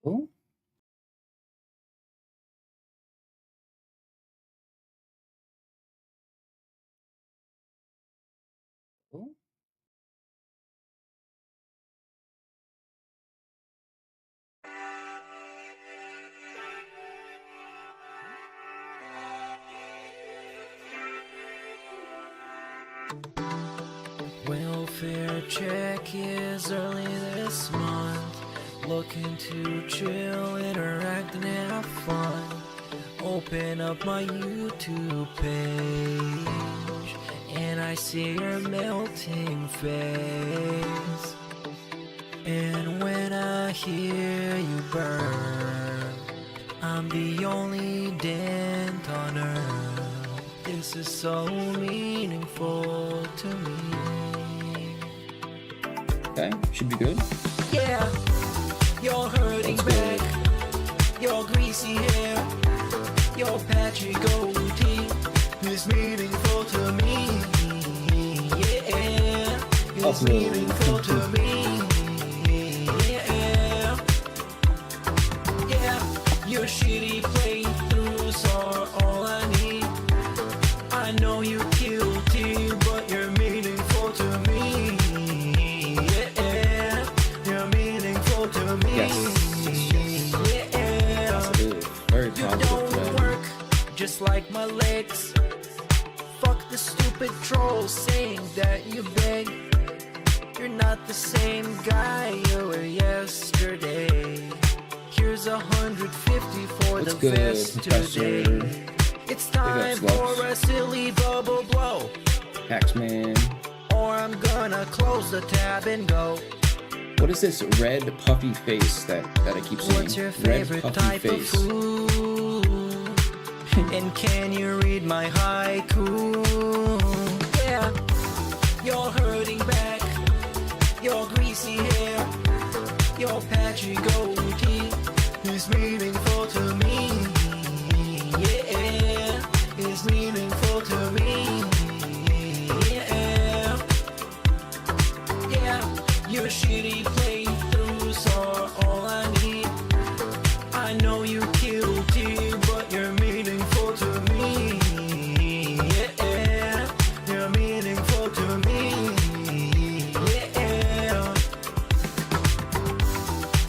Oh, oh. Welfare check is early this month. Looking to chill, interact, and have fun. Open up my YouTube page, and I see your melting face. And when I hear you burn, I'm the only dent on earth. This is so meaningful to me. Okay, should be good. Yeah, you're hurting back, your greasy hair, your patchy goatee is meaningful to me. Yeah, it's meaningful to me. Yeah, your shitty playthroughs are all I need. I know you're guilty, but you're meaningful to me. Yeah, you're meaningful to me. Yeah, Positive. Very you positive. don't work just like my legs. Fuck the stupid trolls saying that you beg. You're not the same guy you were yesterday. Here's 150 for What's the good, vest today. Professor? It's time for a silly bubble blow, Paxman. or I'm gonna close the tab and go. What is this red puffy face that I keep seeing? What's your Red favorite puffy type face. of food? And can you read my haiku? Yeah, you're hurting back, your greasy hair, your patchy goatee is meaningful to me. Yeah, is meaningful to me. Yeah, yeah, your shitty playthroughs are all I need. I know you're guilty, but you're meaningful to me. Yeah, you're meaningful to me. Yeah,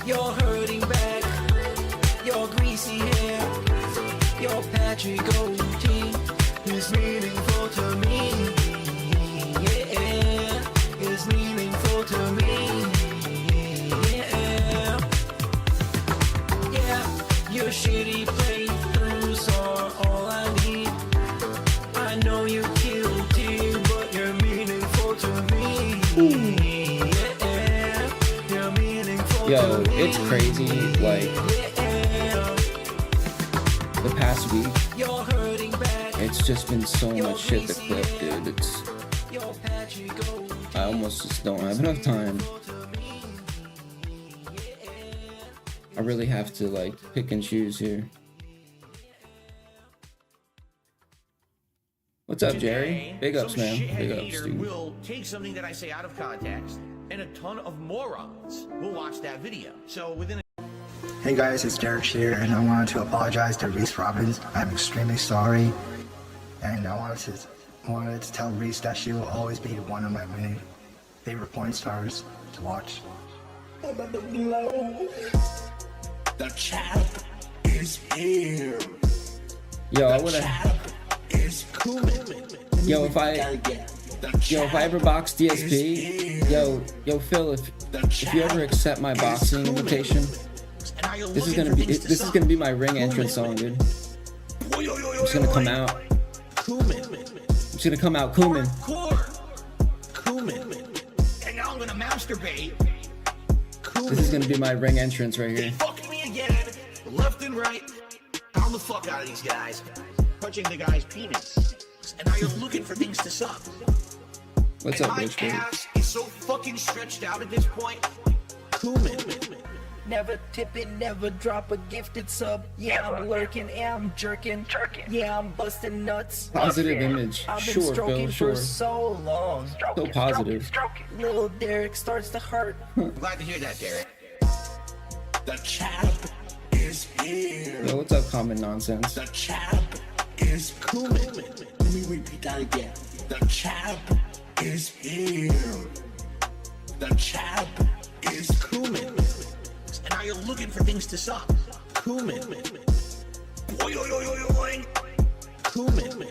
you're hurting back, your greasy hair, your patchy goatee is meaningful to me. Yeah, is meaningful to me. Yeah, yeah, your shitty playthroughs are all I need. I know you're guilty, but you're meaningful to me. Yeah, you're meaningful Yo, to me. it's crazy. Like Yeah, the past week, you're hurting back, it's just been so much shit to clip, dude. It's your patchy goatee. I almost just don't have enough time. I really have to like pick and choose here. What's up, Jerry? Big ups, man. Big ups, dude. Will take something that I say out of context, and a ton of morons will watch that video. So within Hey guys, it's Derek here, and I wanted to apologize to Reese Robbins. I'm extremely sorry, and I wanted to tell Reese that she will always be one of my many favorite porn stars to watch. The champ is here. Yo, I would've. Is coming. Yo, if I ever box DSP, yo, Phil, if you ever accept my boxing invitation, this is gonna be my ring entrance song, dude. I'm just gonna come out. I'm just gonna come out, Kuman. and now I'm gonna masturbate. This is gonna be my ring entrance right They here. fucked me again, left and right. Pound the fuck out of these guys, touching the guy's penis, and now you're looking for things to suck. What's And up, my bitch, baby? ass is so fucking stretched out at this point. Never tipping, never drop a gifted sub. Yeah, I'm lurking, yeah, I'm jerking. Yeah, I'm busting nuts. Positive image. I've been Sure, stroking Phil, sure. for so long. So positive. Little Derek starts to hurt. I'm glad to hear that, Derek. The champ is here. Yo, what's up, common nonsense? The champ is coming. Let me repeat that again. The champ is here. The champ is coming. And now you're looking for things to suck. Cumin. Boing, boing, Cumin.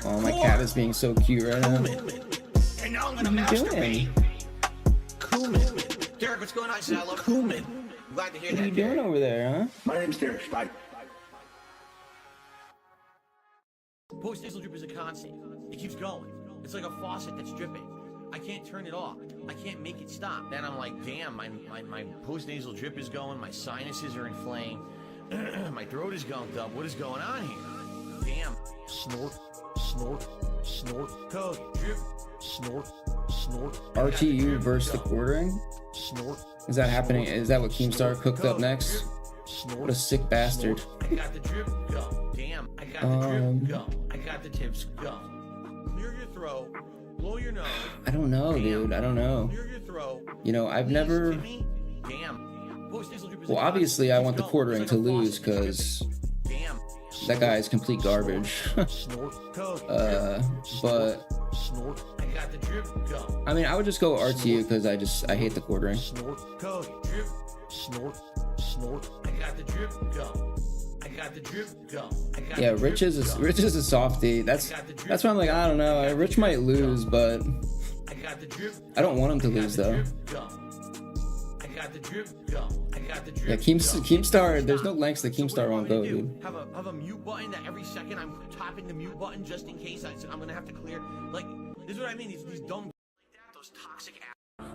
Oh, my cat is being so cute right now. And now I'm gonna What are you masturbate. doing? Cumin. Derek, what's going on? I love Cumin. Glad to hear What are that. you doing over there, huh? My name's Derek. Bye. Post-nasal drip is a constant. It keeps going. It's like a faucet that's dripping. I can't turn it off. I can't make it stop. Then I'm like, damn, my post-nasal drip is going. My sinuses are inflamed. My throat is gunked up. What is going on here? Damn. Snort, snort, snort. Code. Drip. Snort, snort. RTU versus the quartering? Snort. Is that happening? Is that what Keemstar cooked up next? Snort. What a sick bastard. I got the drip, go. Damn, I got the drip, go. I got the tips, go. Clear your throat, blow your nose. I don't know, dude. I don't know. Clear your throat. You know, I've never... Damn. Post-nasal drip is Well, a obviously, I want the constant. quartering It's to like a lose, faucet that's because dripping. Damn. that guy is complete garbage. Snort, code. But... Snort. I got the drip, go. I mean, I would just go RTU, because I hate the quartering. Snort, code. Drip. Snort, snort. I got the drip, go. I got the drip, go. I got Yeah, the Rich drip, is go. a softie. That's why I'm like, I don't know. Rich might lose, but I got the drip, I don't want him to lose though. I got the drip, go. I got the drip. Yeah, Keemstar. There's no lengths that Keemstar won't go, dude. Have a mute button that every second I'm tapping the mute button just in case I'm gonna have to clear. Like, this is what I mean. These dumb, those toxic ass.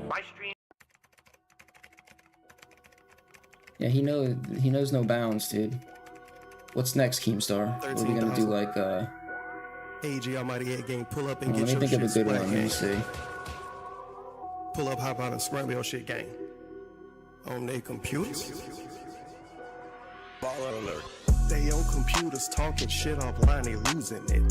My stream. Yeah, he knows no bounds, dude. What's next, Keemstar? What are we gonna do? Like, AG Almighty 8 game, pull up and let get me your think of shit a good swag one. Let me gang. see. Pull up, hop out and scramble your shit gang. On their computers. Baller alert. They on computers talking shit offline, they losing it.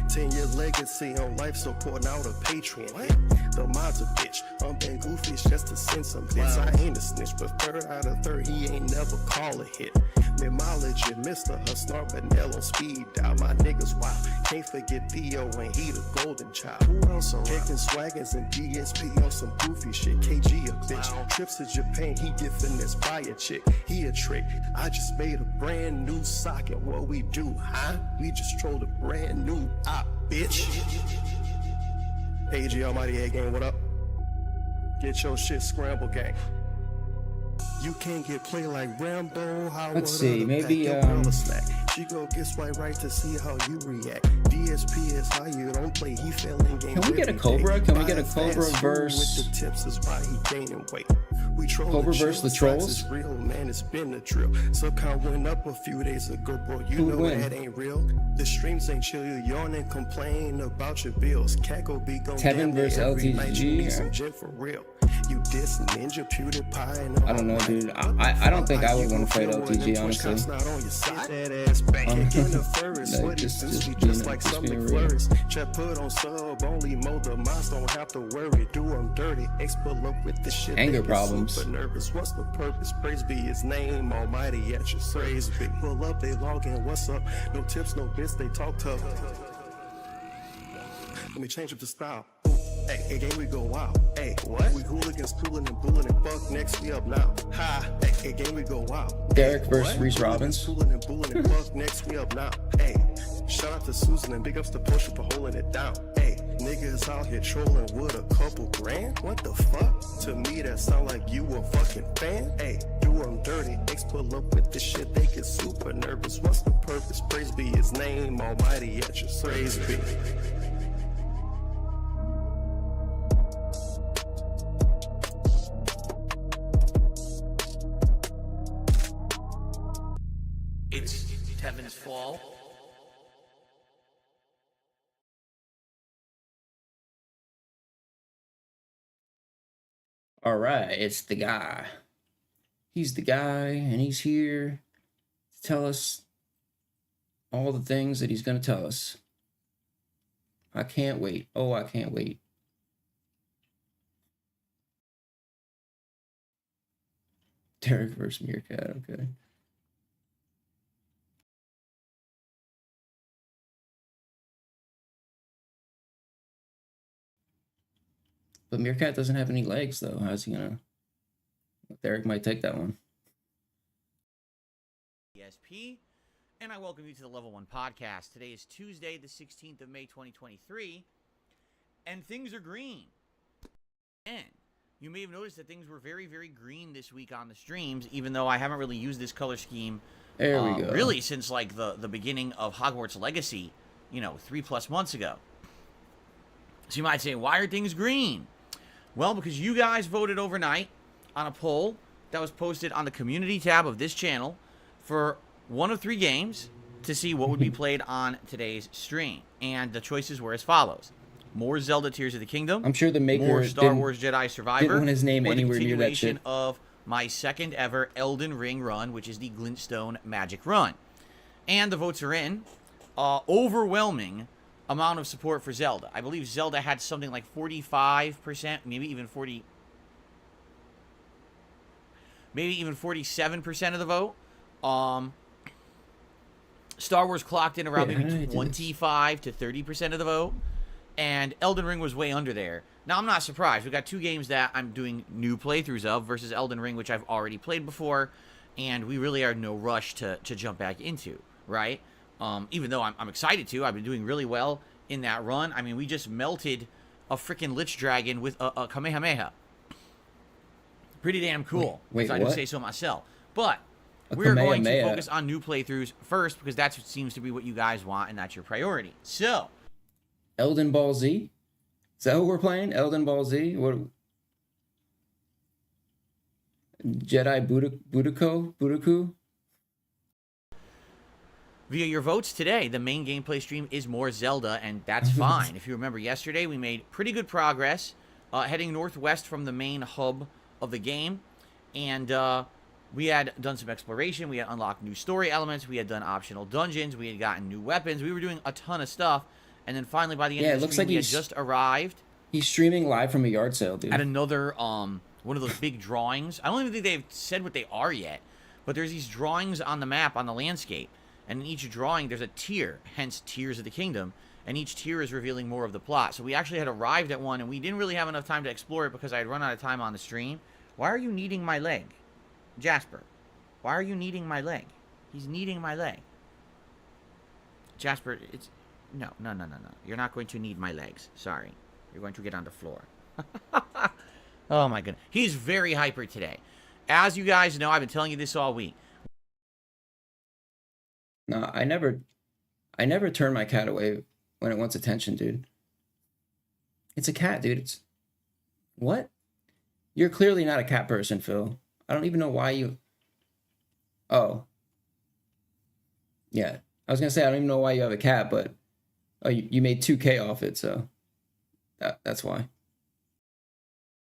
10-year legacy on life support, now the Patreon. The mod's a bitch. I'm been goofy, it's just to send some bits. I ain't a snitch, but third out of third, he ain't never call a hit. Mimology, Mr. Her snort, but Nell on speed dial. My niggas wild. Can't forget Theo when he the golden child. Who else around? Taking swaggers and DSP on some goofy shit. KG a bitch. Trips to Japan, he get finessed by a chick. He a trick. I just made a brand new socket. What we do, huh? We just trolled a brand new op, bitch. AG Almighty A gang, what up? Get your shit scramble, gang. You can't get played like Rambo. How Let's see, maybe, she go get swipe right to see how you react. DSP is how you don't play. He failing game. Can we get a Cobra? Can we get a Cobra verse? With the tips is why he gaining weight. We troll Cobra the versus the chill, Trolls? facts is real, man. It's been a drill. Subcon went up a few days ago, bro. You Who know win? that ain't real. The streams ain't chill. You yawn and complain about your bills. Cackle be gon' Tevin damn near versus every night. You LTG? need some gin for real. You diss Ninja PewDiePie and I don't know, dude. I don't think I would want to fight LTG, honestly. Not on your side. That ass back in the furnace. Like, What he just do? He being- just like just some being real. McFlurries. Chat put on sub, only mold the mouse, don't have to worry. Do him dirty. X pull up with the shit. Anger they get problems. Super nervous. What's the purpose? Praise be his name. Almighty at your praise be. Pull up, they log in. What's up? No tips, no bits. They talk tough. Let me change up the style. Hey, game we go wild. Hey, what? We hooligans, cooling and bullying and fuck next we up now. Ha. Hey, game we go wild. Derek Hey, versus what? Reese Hooligans, Robbins. Cooling and bullying and fuck next we up now. Hey, shout out to Susan and big ups to Porsche for holding it down. Hey, niggas out here trolling with a couple grand. What the fuck? To me that sound like you a fucking fan. Hey, do them dirty. X pull up with the shit. They get super nervous. What's the purpose? Praise be his name. Almighty at your praise be. It's Tevin's fault. All right, it's the guy. He's the guy, and he's here to tell us all the things that he's going to tell us. I can't wait. Oh, I can't wait. Derek versus Meerkat, okay. But Meerkat doesn't have any legs, though. How's he gonna... Derek might take that one. ESP, and I welcome you to the Level 1 Podcast. Today is Tuesday, the 16th of May, 2023, and things are green. And you may have noticed that things were very, very green this week on the streams, even though I haven't really used this color scheme There we go. really since like the beginning of Hogwarts Legacy, 3+ months ago. So you might say, why are things green? Well, because you guys voted overnight on a poll that was posted on the community tab of this channel for one of 3 games to see what would be played on today's stream. And the choices were as follows. More Zelda Tears of the Kingdom. I'm sure the maker more Star Wars Jedi Survivor. didn't want his name or anywhere the near that shit. continuation of my second ever Elden Ring run, which is the Glintstone Magic Run. And the votes are in. Overwhelming amount of support for Zelda. I believe Zelda had something like 45%, maybe even 47% of the vote. Star Wars clocked in around maybe 25 to 30% of the vote. And Elden Ring was way under there. Now, I'm not surprised. We've got 2 games that I'm doing new playthroughs of versus Elden Ring, which I've already played before. And we really are in no rush to jump back into, right? Even though I'm excited to. I've been doing really well in that run. I mean, we just melted a freaking Lich Dragon with a Kamehameha. Pretty damn cool. Wait, if I do what? say so myself. But A we're going to Kamehameha? focus on new playthroughs first because that seems to be what you guys want and that's your priority. So, Elden Ball Z? Is that what we're playing? Elden Ball Z? What? Jedi Budoku? via your votes today, the main gameplay stream is more Zelda, and that's fine. If you remember yesterday, we made pretty good progress heading northwest from the main hub of the game, and we had done some exploration, we had unlocked new story elements, we had done optional dungeons, we had gotten new weapons, we were doing a ton of stuff, and then finally by the end of the stream, we had just arrived. He's streaming live from a yard sale, dude. At another, one of those big drawings. I don't even think they've said what they are yet, but there's these drawings on the map, on the landscape, and in each drawing, there's a tier, hence Tears of the Kingdom, and each tier is revealing more of the plot. So we actually had arrived at one, and we didn't really have enough time to explore it because I had run out of time on the stream. Why are you kneading my leg? Jasper, why are you kneading my leg? He's kneading my leg. Jasper, it's... No. You're not going to knead my legs. Sorry. You're going to get on the floor. Oh, my goodness. He's very hyper today. As you guys know, I've been telling you this all week. No, I never turn my cat away when it wants attention, dude. It's a cat, dude. It's... What? You're clearly not a cat person, Phil. I don't even know why you... Oh. Yeah. I was going to say, I don't even know why you have a cat, but... Oh, you made 2K off it, so... That's why.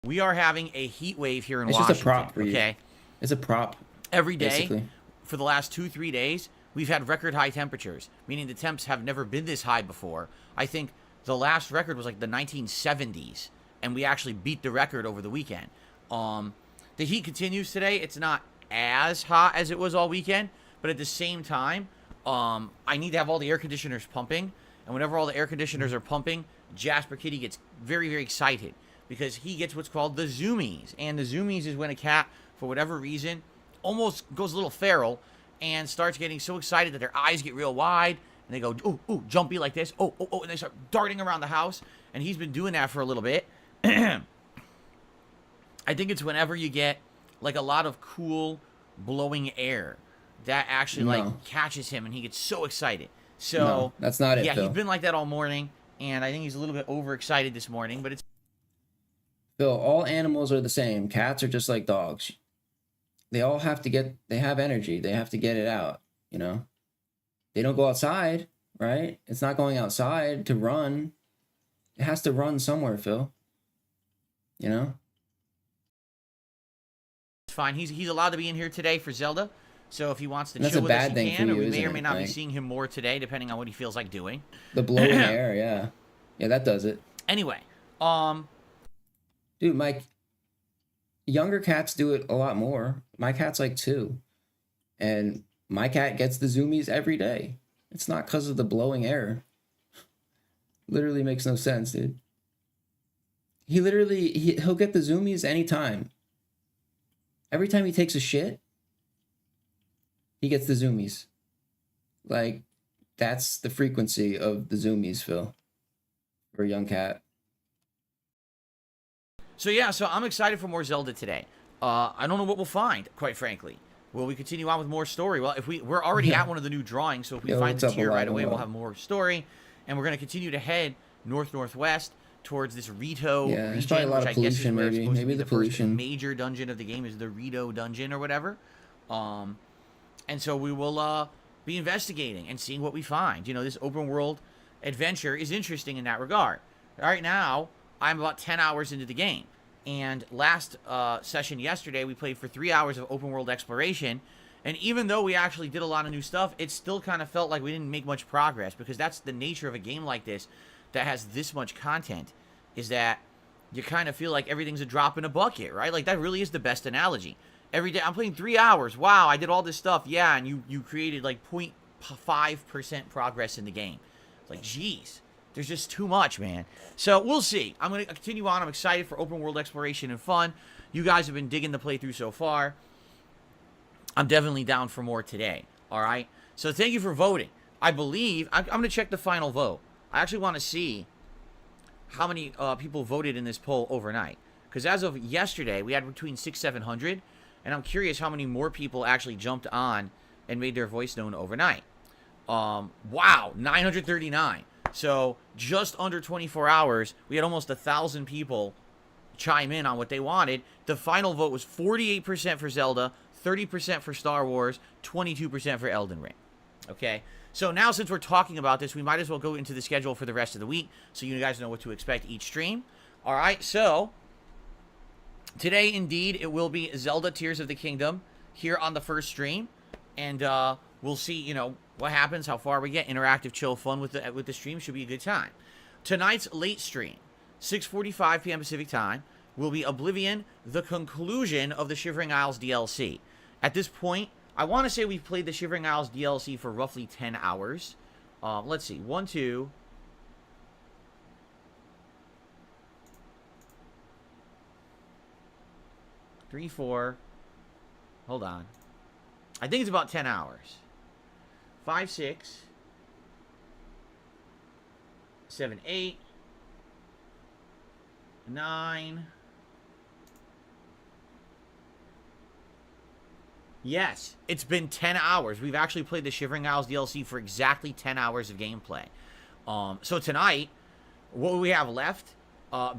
We are having a heat wave here in It's Washington. just a prop for you. Okay? It's a prop. Every day, basically. for the last 2-3 days, we've had record high temperatures, meaning the temps have never been this high before. I think the last record was like the 1970s, and we actually beat the record over the weekend. The heat continues today. It's not as hot as it was all weekend, but at the same time, I need to have all the air conditioners pumping, and whenever all the air conditioners are pumping, Jasper Kitty gets very, very excited because he gets what's called the zoomies, and the zoomies is when a cat, for whatever reason, almost goes a little feral and starts getting so excited that their eyes get real wide, and they go, ooh, jumpy like this, oh, and they start darting around the house, and he's been doing that for a little bit. I think it's whenever you get, like, a lot of cool blowing air that actually, like, catches him, and he gets so excited. So, no, that's not it, yeah, Phil. he's been like that all morning, and I think he's a little bit overexcited this morning, but it's... Phil, all animals are the same. Cats are just like dogs. They all have to get... They have energy. They have to get it out, you know? They don't go outside, right? It's not going outside to run. It has to run somewhere, Phil. You know? It's fine. He's allowed to be in here today for Zelda. So if he wants to That's chill a with us, bad he thing can. for Or you, we may isn't or may it? not be Like- seeing him more today, depending on what he feels like doing. The blowing air, yeah. Yeah, that does it. Anyway, Dude, Mike, younger cats do it a lot more. My cat's like 2, and my cat gets the zoomies every day. It's not because of the blowing air. Literally makes no sense, dude. He'll get the zoomies anytime. Every time he takes a shit, he gets the zoomies. Like, that's the frequency of the zoomies, Phil, for a young cat. So yeah, so I'm excited for more Zelda today. I don't know what we'll find, quite frankly. Will we continue on with more story? Well, if we're already at one of the new drawings, so if we find the tier right away, we'll have more story, and we're going to continue to head northwest towards this Rito region, there's probably a lot of pollution, maybe the pollution. Major dungeon of the game is the Rito dungeon or whatever. And so we will be investigating and seeing what we find. You know, this open world adventure is interesting in that regard. Right now, I'm about 10 hours into the game. And last session yesterday, we played for 3 hours of open world exploration. And even though we actually did a lot of new stuff, it still kind of felt like we didn't make much progress, because that's the nature of a game like this that has this much content, is that you kind of feel like everything's a drop in a bucket, right? Like, that really is the best analogy. Every day, I'm playing 3 hours. Wow, I did all this stuff. Yeah, and you created like 0.5% progress in the game. It's like, geez, there's just too much, man. So we'll see. I'm going to continue on. I'm excited for open world exploration and fun. You guys have been digging the playthrough so far. I'm definitely down for more today, all right? So thank you for voting. I believe, I'm going to check the final vote. I actually want to see how many people voted in this poll overnight. Because as of yesterday, we had between 600-700. And I'm curious how many more people actually jumped on and made their voice known overnight. Wow, 939. So just under 24 hours, we had almost 1,000 people chime in on what they wanted. The final vote was 48% for Zelda, 30% for Star Wars, 22% for Elden Ring. Okay, so now since we're talking about this, we might as well go into the schedule for the rest of the week so you guys know what to expect each stream. All right, so today, indeed, it will be Zelda Tears of the Kingdom here on the first stream. And we'll see, you know, what happens, how far we get. Interactive, chill, fun with the stream. Should be a good time. Tonight's late stream, 6:45 p.m. Pacific time, will be Oblivion, the conclusion of the Shivering Isles DLC. At this point, I want to say we've played the Shivering Isles DLC for roughly 10 hours. Let's see. 1, 2... 3, 4. Hold on. I think it's about 10 hours. 5, 6. 7, 8. 9. Yes, it's been 10 hours. We've actually played the Shivering Isles DLC for exactly 10 hours of gameplay. So tonight, what we have left,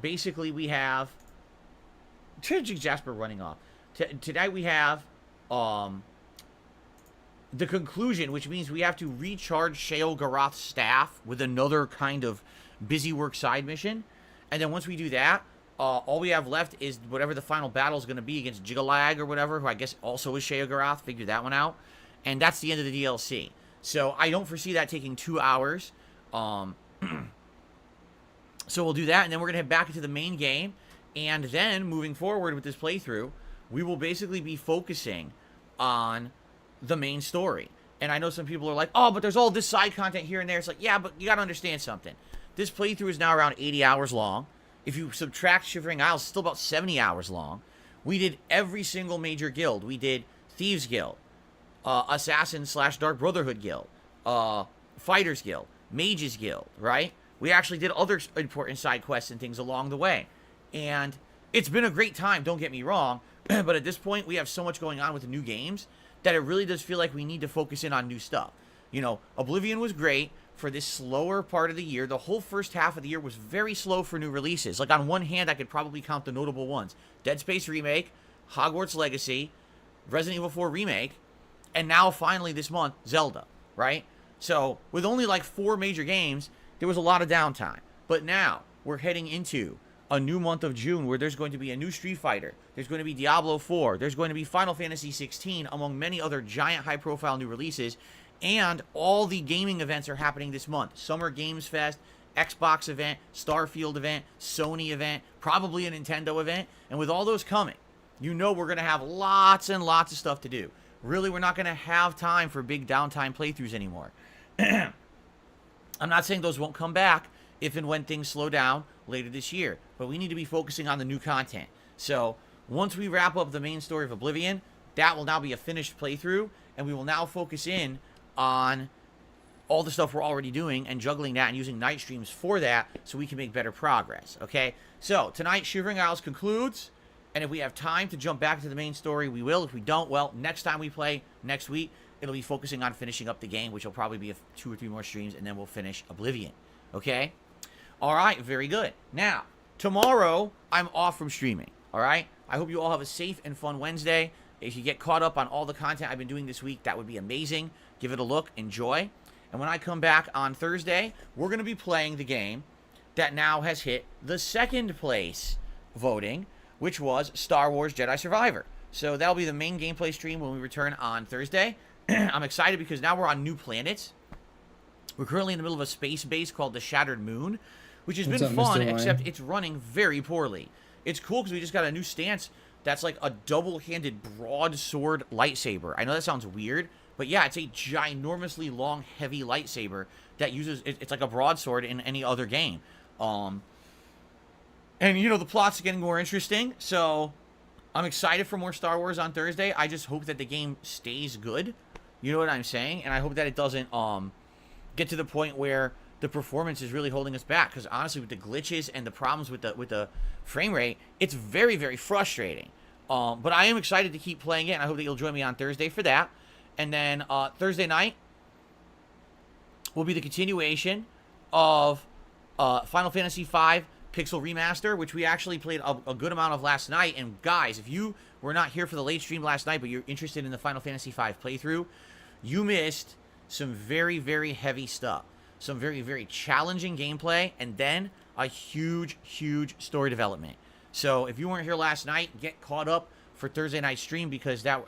basically we have Tragic Jasper running off. Today we have the conclusion, which means we have to recharge Sheogorath's staff with another kind of busy work side mission. And then once we do that, all we have left is whatever the final battle is going to be against Jigalag or whatever, who I guess also is Sheogorath. Figured that one out. And that's the end of the DLC. So I don't foresee that taking 2 hours. So we'll do that, and then we're going to head back into the main game. And then, moving forward with this playthrough, we will basically be focusing on the main story. And I know some people are like, oh, but there's all this side content here and there. It's like, yeah, but you got to understand something. This playthrough is now around 80 hours long. If you subtract Shivering Isles, it's still about 70 hours long. We did every single major guild. We did Thieves Guild, Assassin/Dark Brotherhood Guild, Fighters Guild, Mages Guild, right? We actually did other important side quests and things along the way. And it's been a great time, don't get me wrong, but at this point, we have so much going on with the new games that it really does feel like we need to focus in on new stuff. You know, Oblivion was great for this slower part of the year. The whole first half of the year was very slow for new releases. Like, on one hand, I could probably count the notable ones. Dead Space Remake, Hogwarts Legacy, Resident Evil 4 Remake, and now, finally, this month, Zelda, right? So, with only, like, 4 major games, there was a lot of downtime. But now, we're heading into a new month of June where there's going to be a new Street Fighter, there's going to be Diablo 4, there's going to be Final Fantasy 16, among many other giant high-profile new releases, and all the gaming events are happening this month. Summer Games Fest, Xbox event, Starfield event, Sony event, probably a Nintendo event, and with all those coming, you know we're going to have lots and lots of stuff to do. Really, we're not going to have time for big downtime playthroughs anymore. I'm not saying those won't come back if and when things slow down later this year, but we need to be focusing on the new content. So once we wrap up the main story of Oblivion, that will now be a finished playthrough, and we will now focus in on all the stuff we're already doing and juggling that and using night streams for that so we can make better progress, okay? So tonight, Shivering Isles concludes, and if we have time to jump back to the main story, we will. If we don't, well, next time we play, next week, it'll be focusing on finishing up the game, which will probably be 2 or 3 more streams, and then we'll finish Oblivion, okay? All right, very good. Now, tomorrow, I'm off from streaming, all right? I hope you all have a safe and fun Wednesday. If you get caught up on all the content I've been doing this week, that would be amazing. Give it a look, enjoy. And when I come back on Thursday, we're going to be playing the game that now has hit the second place voting, which was Star Wars Jedi Survivor. So that'll be the main gameplay stream when we return on Thursday. I'm excited because now we're on new planets. We're currently in the middle of a space base called the Shattered Moon, which has been fun, except it's running very poorly. It's cool because we just got a new stance that's like a double-handed broadsword lightsaber. I know that sounds weird, but yeah, it's a ginormously long, heavy lightsaber that uses, it's like a broadsword in any other game. And, you know, the plot's getting more interesting, so I'm excited for more Star Wars on Thursday. I just hope that the game stays good. You know what I'm saying? And I hope that it doesn't get to the point where the performance is really holding us back. Because honestly, with the glitches and the problems with the frame rate, it's very, very frustrating. But I am excited to keep playing it, and I hope that you'll join me on Thursday for that. And then Thursday night will be the continuation of Final Fantasy V Pixel Remaster, which we actually played a good amount of last night. And guys, if you were not here for the late stream last night, but you're interested in the Final Fantasy V playthrough, you missed some very, very heavy stuff. Some very, very challenging gameplay, and then a huge, huge story development. So if you weren't here last night, get caught up for Thursday night stream because that,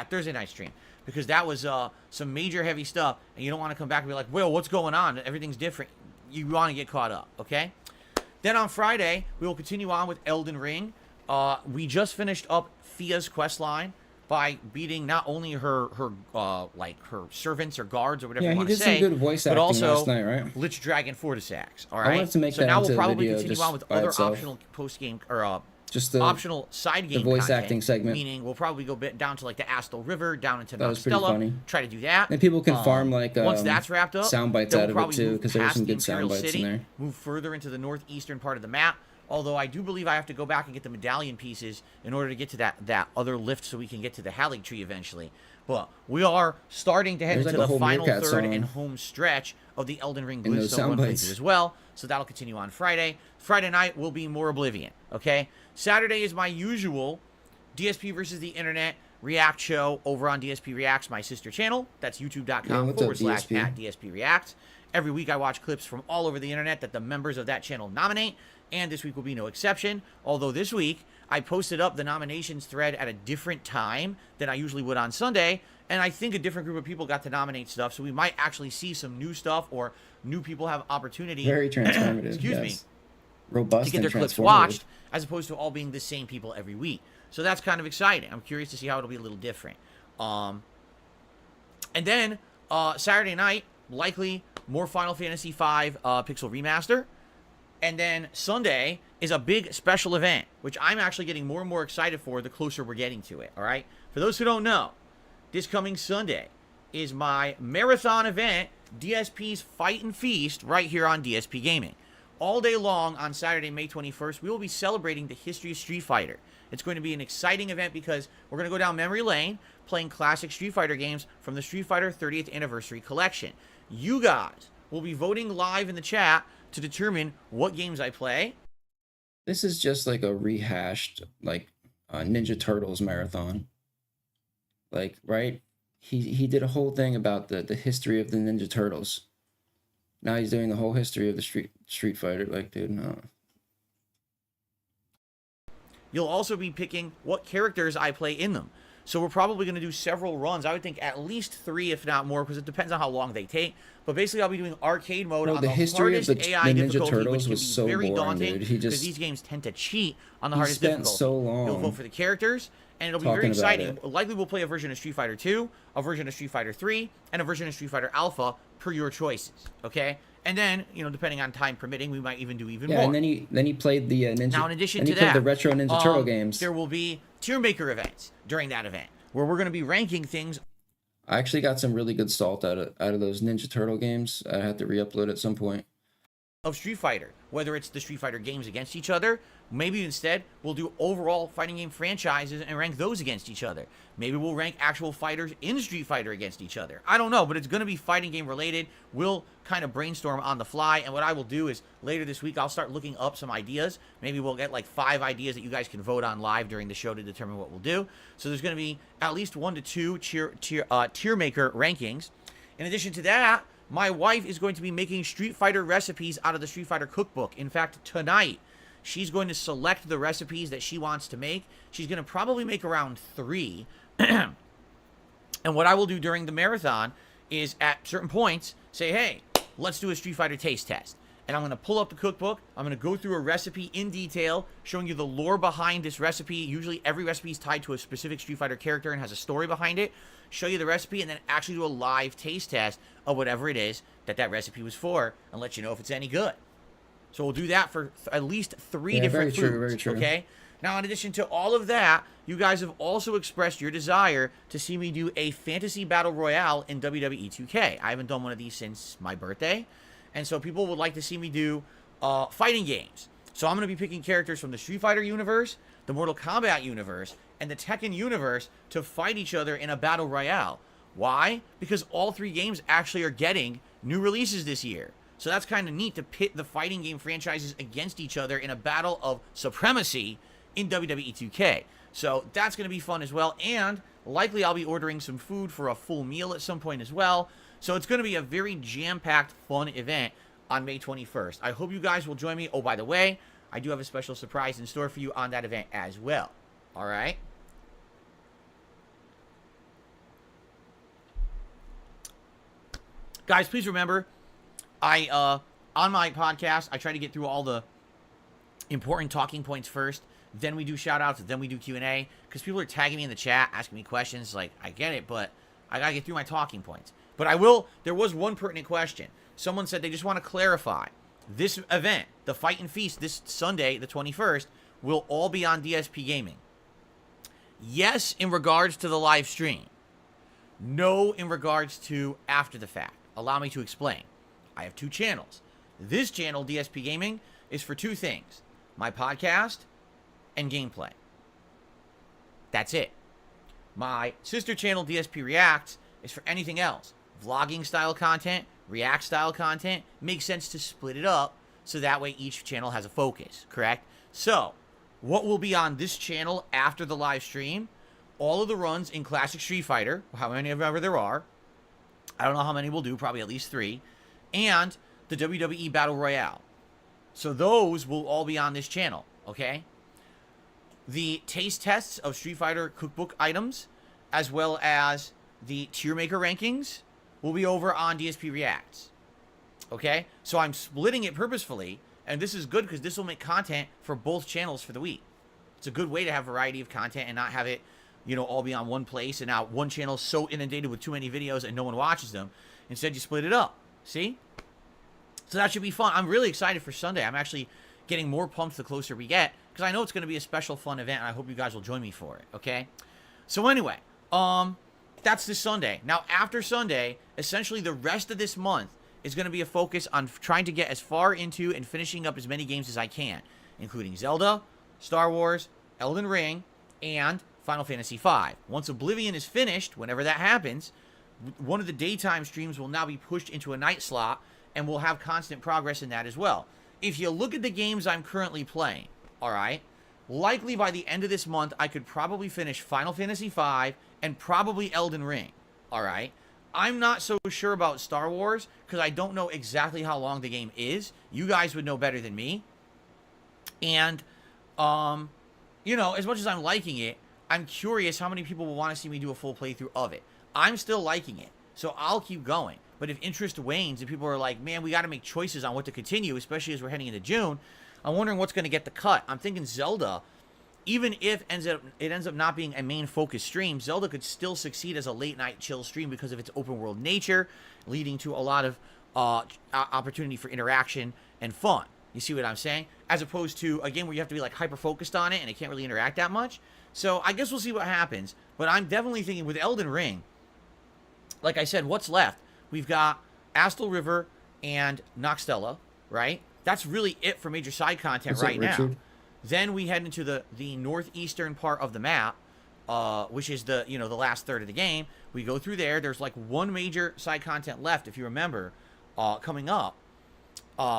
Thursday night stream. Because that was some major heavy stuff, and you don't want to come back and be like, well, what's going on? Everything's different. You want to get caught up, okay? Then on Friday, we will continue on with Elden Ring. We just finished up Fia's questline by beating not only her servants or guards or whatever you want to say, some good voice acting but also last night, right? Lich Dragon Fortisax. All I right. wanted to make so that now into we'll a probably video continue just on with by other itself. optional post game or just the optional side game. the voice content, acting segment. Meaning we'll probably go down to like the Astal River, down into That Mount was pretty Stella. funny. Try to do that. And people can farm like once that's wrapped up, sound bites then out of we'll it probably too, move because there were past some the good sound Imperial bites City, in there. move further into the northeastern part of the map. Although I do believe I have to go back and get the medallion pieces in order to get to that other lift so we can get to the Hallig Tree eventually. But we are starting to head There's into like a the whole final Meerkat third song and home stretch of the Elden Ring in those Blizzard sound 1 bites. playthrough as well. So that'll continue on Friday. Friday night will be more Oblivion, okay? Saturday is my usual DSP versus the Internet React show over on DSP Reacts, my sister channel. That's youtube.com/@DSP Reacts. Every week I watch clips from all over the internet that the members of that channel nominate, and this week will be no exception. Although this week I posted up the nominations thread at a different time than I usually would on Sunday, and I think a different group of people got to nominate stuff, so we might actually see some new stuff or new people have opportunity. Very transformative. Excuse me. Yes. Robust To get and their clips transformative. watched, as opposed to all being the same people every week. So that's kind of exciting. I'm curious to see how it'll be a little different. And then Saturday night, likely more Final Fantasy V Pixel Remaster. And then Sunday is a big special event, which I'm actually getting more and more excited for the closer we're getting to it, all right? For those who don't know, this coming Sunday is my marathon event, DSP's Fight and Feast, right here on DSP Gaming. All day long on Saturday, May 21st, we will be celebrating the history of Street Fighter. It's going to be an exciting event because we're going to go down memory lane playing classic Street Fighter games from the Street Fighter 30th Anniversary Collection. You guys will be voting live in the chat to determine what games I play. This is just like a rehashed like Ninja Turtles marathon. Like, right? He did a whole thing about the history of the Ninja Turtles. Now he's doing the whole history of the Street Fighter. Like, dude, no. You'll also be picking what characters I play in them. So we're probably going to do several runs. I would think at least 3, if not more, because it depends on how long they take. But basically, I'll be doing arcade mode on the the history hardest of the AI Ninja difficulty, Turtles which can was be so very boring, daunting, dude. He because just these games tend to cheat on the he hardest spent difficulty. so long You'll vote for the characters, and it'll be very talking about exciting. it. Likely we'll play a version of Street Fighter 2, a version of Street Fighter 3, and a version of Street Fighter Alpha per your choices, okay? And then, you know, depending on time permitting, we might even do even more. and then he played the Ninja. Now, in addition and to he played that, the retro Ninja Turtle games. there will be tier maker events during that event, where we're going to be ranking things. I actually got some really good salt out of those Ninja Turtle games. I have to re-upload at some point. Of Street Fighter, whether it's the Street Fighter games against each other, maybe instead we'll do overall fighting game franchises and rank those against each other. Maybe we'll rank actual fighters in Street Fighter against each other. I don't know, but it's going to be fighting game related. We'll kind of brainstorm on the fly, and what I will do is later this week I'll start looking up some ideas. Maybe we'll get like 5 ideas that you guys can vote on live during the show to determine what we'll do. So there's going to be at least 1 to 2 tier maker rankings. In addition to that, my wife is going to be making Street Fighter recipes out of the Street Fighter cookbook. In fact, tonight, she's going to select the recipes that she wants to make. She's going to probably make around 3. And what I will do during the marathon is at certain points say, hey, let's do a Street Fighter taste test. And I'm going to pull up the cookbook. I'm going to go through a recipe in detail, showing you the lore behind this recipe. Usually every recipe is tied to a specific Street Fighter character and has a story behind it. Show you the recipe and then actually do a live taste test of whatever it is that recipe was for and let you know if it's any good. So we'll do that for at least 3 different foods. Very true. Okay? Now, in addition to all of that, you guys have also expressed your desire to see me do a fantasy battle royale in WWE 2K. I haven't done one of these since my birthday. And so people would like to see me do fighting games. So I'm going to be picking characters from the Street Fighter universe, the Mortal Kombat universe, and the Tekken universe to fight each other in a battle royale. Why? Because all 3 games actually are getting new releases this year. So that's kind of neat to pit the fighting game franchises against each other in a battle of supremacy in WWE 2K. So that's going to be fun as well. And likely I'll be ordering some food for a full meal at some point as well. So it's going to be a very jam-packed, fun event on May 21st. I hope you guys will join me. Oh, by the way, I do have a special surprise in store for you on that event as well. All right? Guys, please remember, on my podcast, I try to get through all the important talking points first. Then we do shout-outs, then we do Q&A. Because people are tagging me in the chat, asking me questions. Like, I get it, but I got to get through my talking points. But I will, there was one pertinent question. Someone said they just want to clarify. This event, the Fight and Feast, this Sunday, the 21st, will all be on DSP Gaming. Yes, in regards to the live stream. No, in regards to after the fact. Allow me to explain. I have 2 channels. This channel, DSP Gaming, is for 2 things. My podcast and gameplay. That's it. My sister channel, DSP Reacts, is for anything else. Vlogging style content, React style content. Makes sense to split it up so that way each channel has a focus, correct? So, what will be on this channel after the live stream? All of the runs in Classic Street Fighter, how many ever there are. I don't know how many we'll do, probably at least 3. And the WWE Battle Royale. So those will all be on this channel, okay? The taste tests of Street Fighter cookbook items, as well as the tier maker rankings, will be over on DSP Reacts. Okay? So I'm splitting it purposefully, and this is good because this will make content for both channels for the week. It's a good way to have variety of content and not have it, you know, all be on one place, and now one channel's so inundated with too many videos and no one watches them. Instead, you split it up. See? So that should be fun. I'm really excited for Sunday. I'm actually getting more pumped the closer we get, because I know it's going to be a special, fun event, and I hope you guys will join me for it, okay? So anyway, that's this Sunday. Now, after Sunday, essentially the rest of this month is going to be a focus on trying to get as far into and finishing up as many games as I can, including Zelda, Star Wars, Elden Ring, and Final Fantasy V. Once Oblivion is finished, whenever that happens, one of the daytime streams will now be pushed into a night slot, and we'll have constant progress in that as well. If you look at the games I'm currently playing, alright, likely by the end of this month, I could probably finish Final Fantasy V and probably Elden Ring, alright? I'm not so sure about Star Wars, because I don't know exactly how long the game is. You guys would know better than me. And, you know, as much as I'm liking it, I'm curious how many people will want to see me do a full playthrough of it. I'm still liking it, so I'll keep going. But if interest wanes and people are like, man, we got to make choices on what to continue, especially as we're heading into June, I'm wondering what's going to get the cut. I'm thinking Zelda, even if it ends up not being a main focus stream, Zelda could still succeed as a late night chill stream because of its open world nature, leading to a lot of opportunity for interaction and fun. You see what I'm saying? As opposed to a game where you have to be like hyper focused on it and it can't really interact that much. So I guess we'll see what happens. But I'm definitely thinking with Elden Ring, like I said, what's left? We've got Astal River and Noxtella, right? That's really it for major side content right now. Then we head into the northeastern part of the map, which is the last third of the game. We go through there. There's like one major side content left, if you remember, coming up,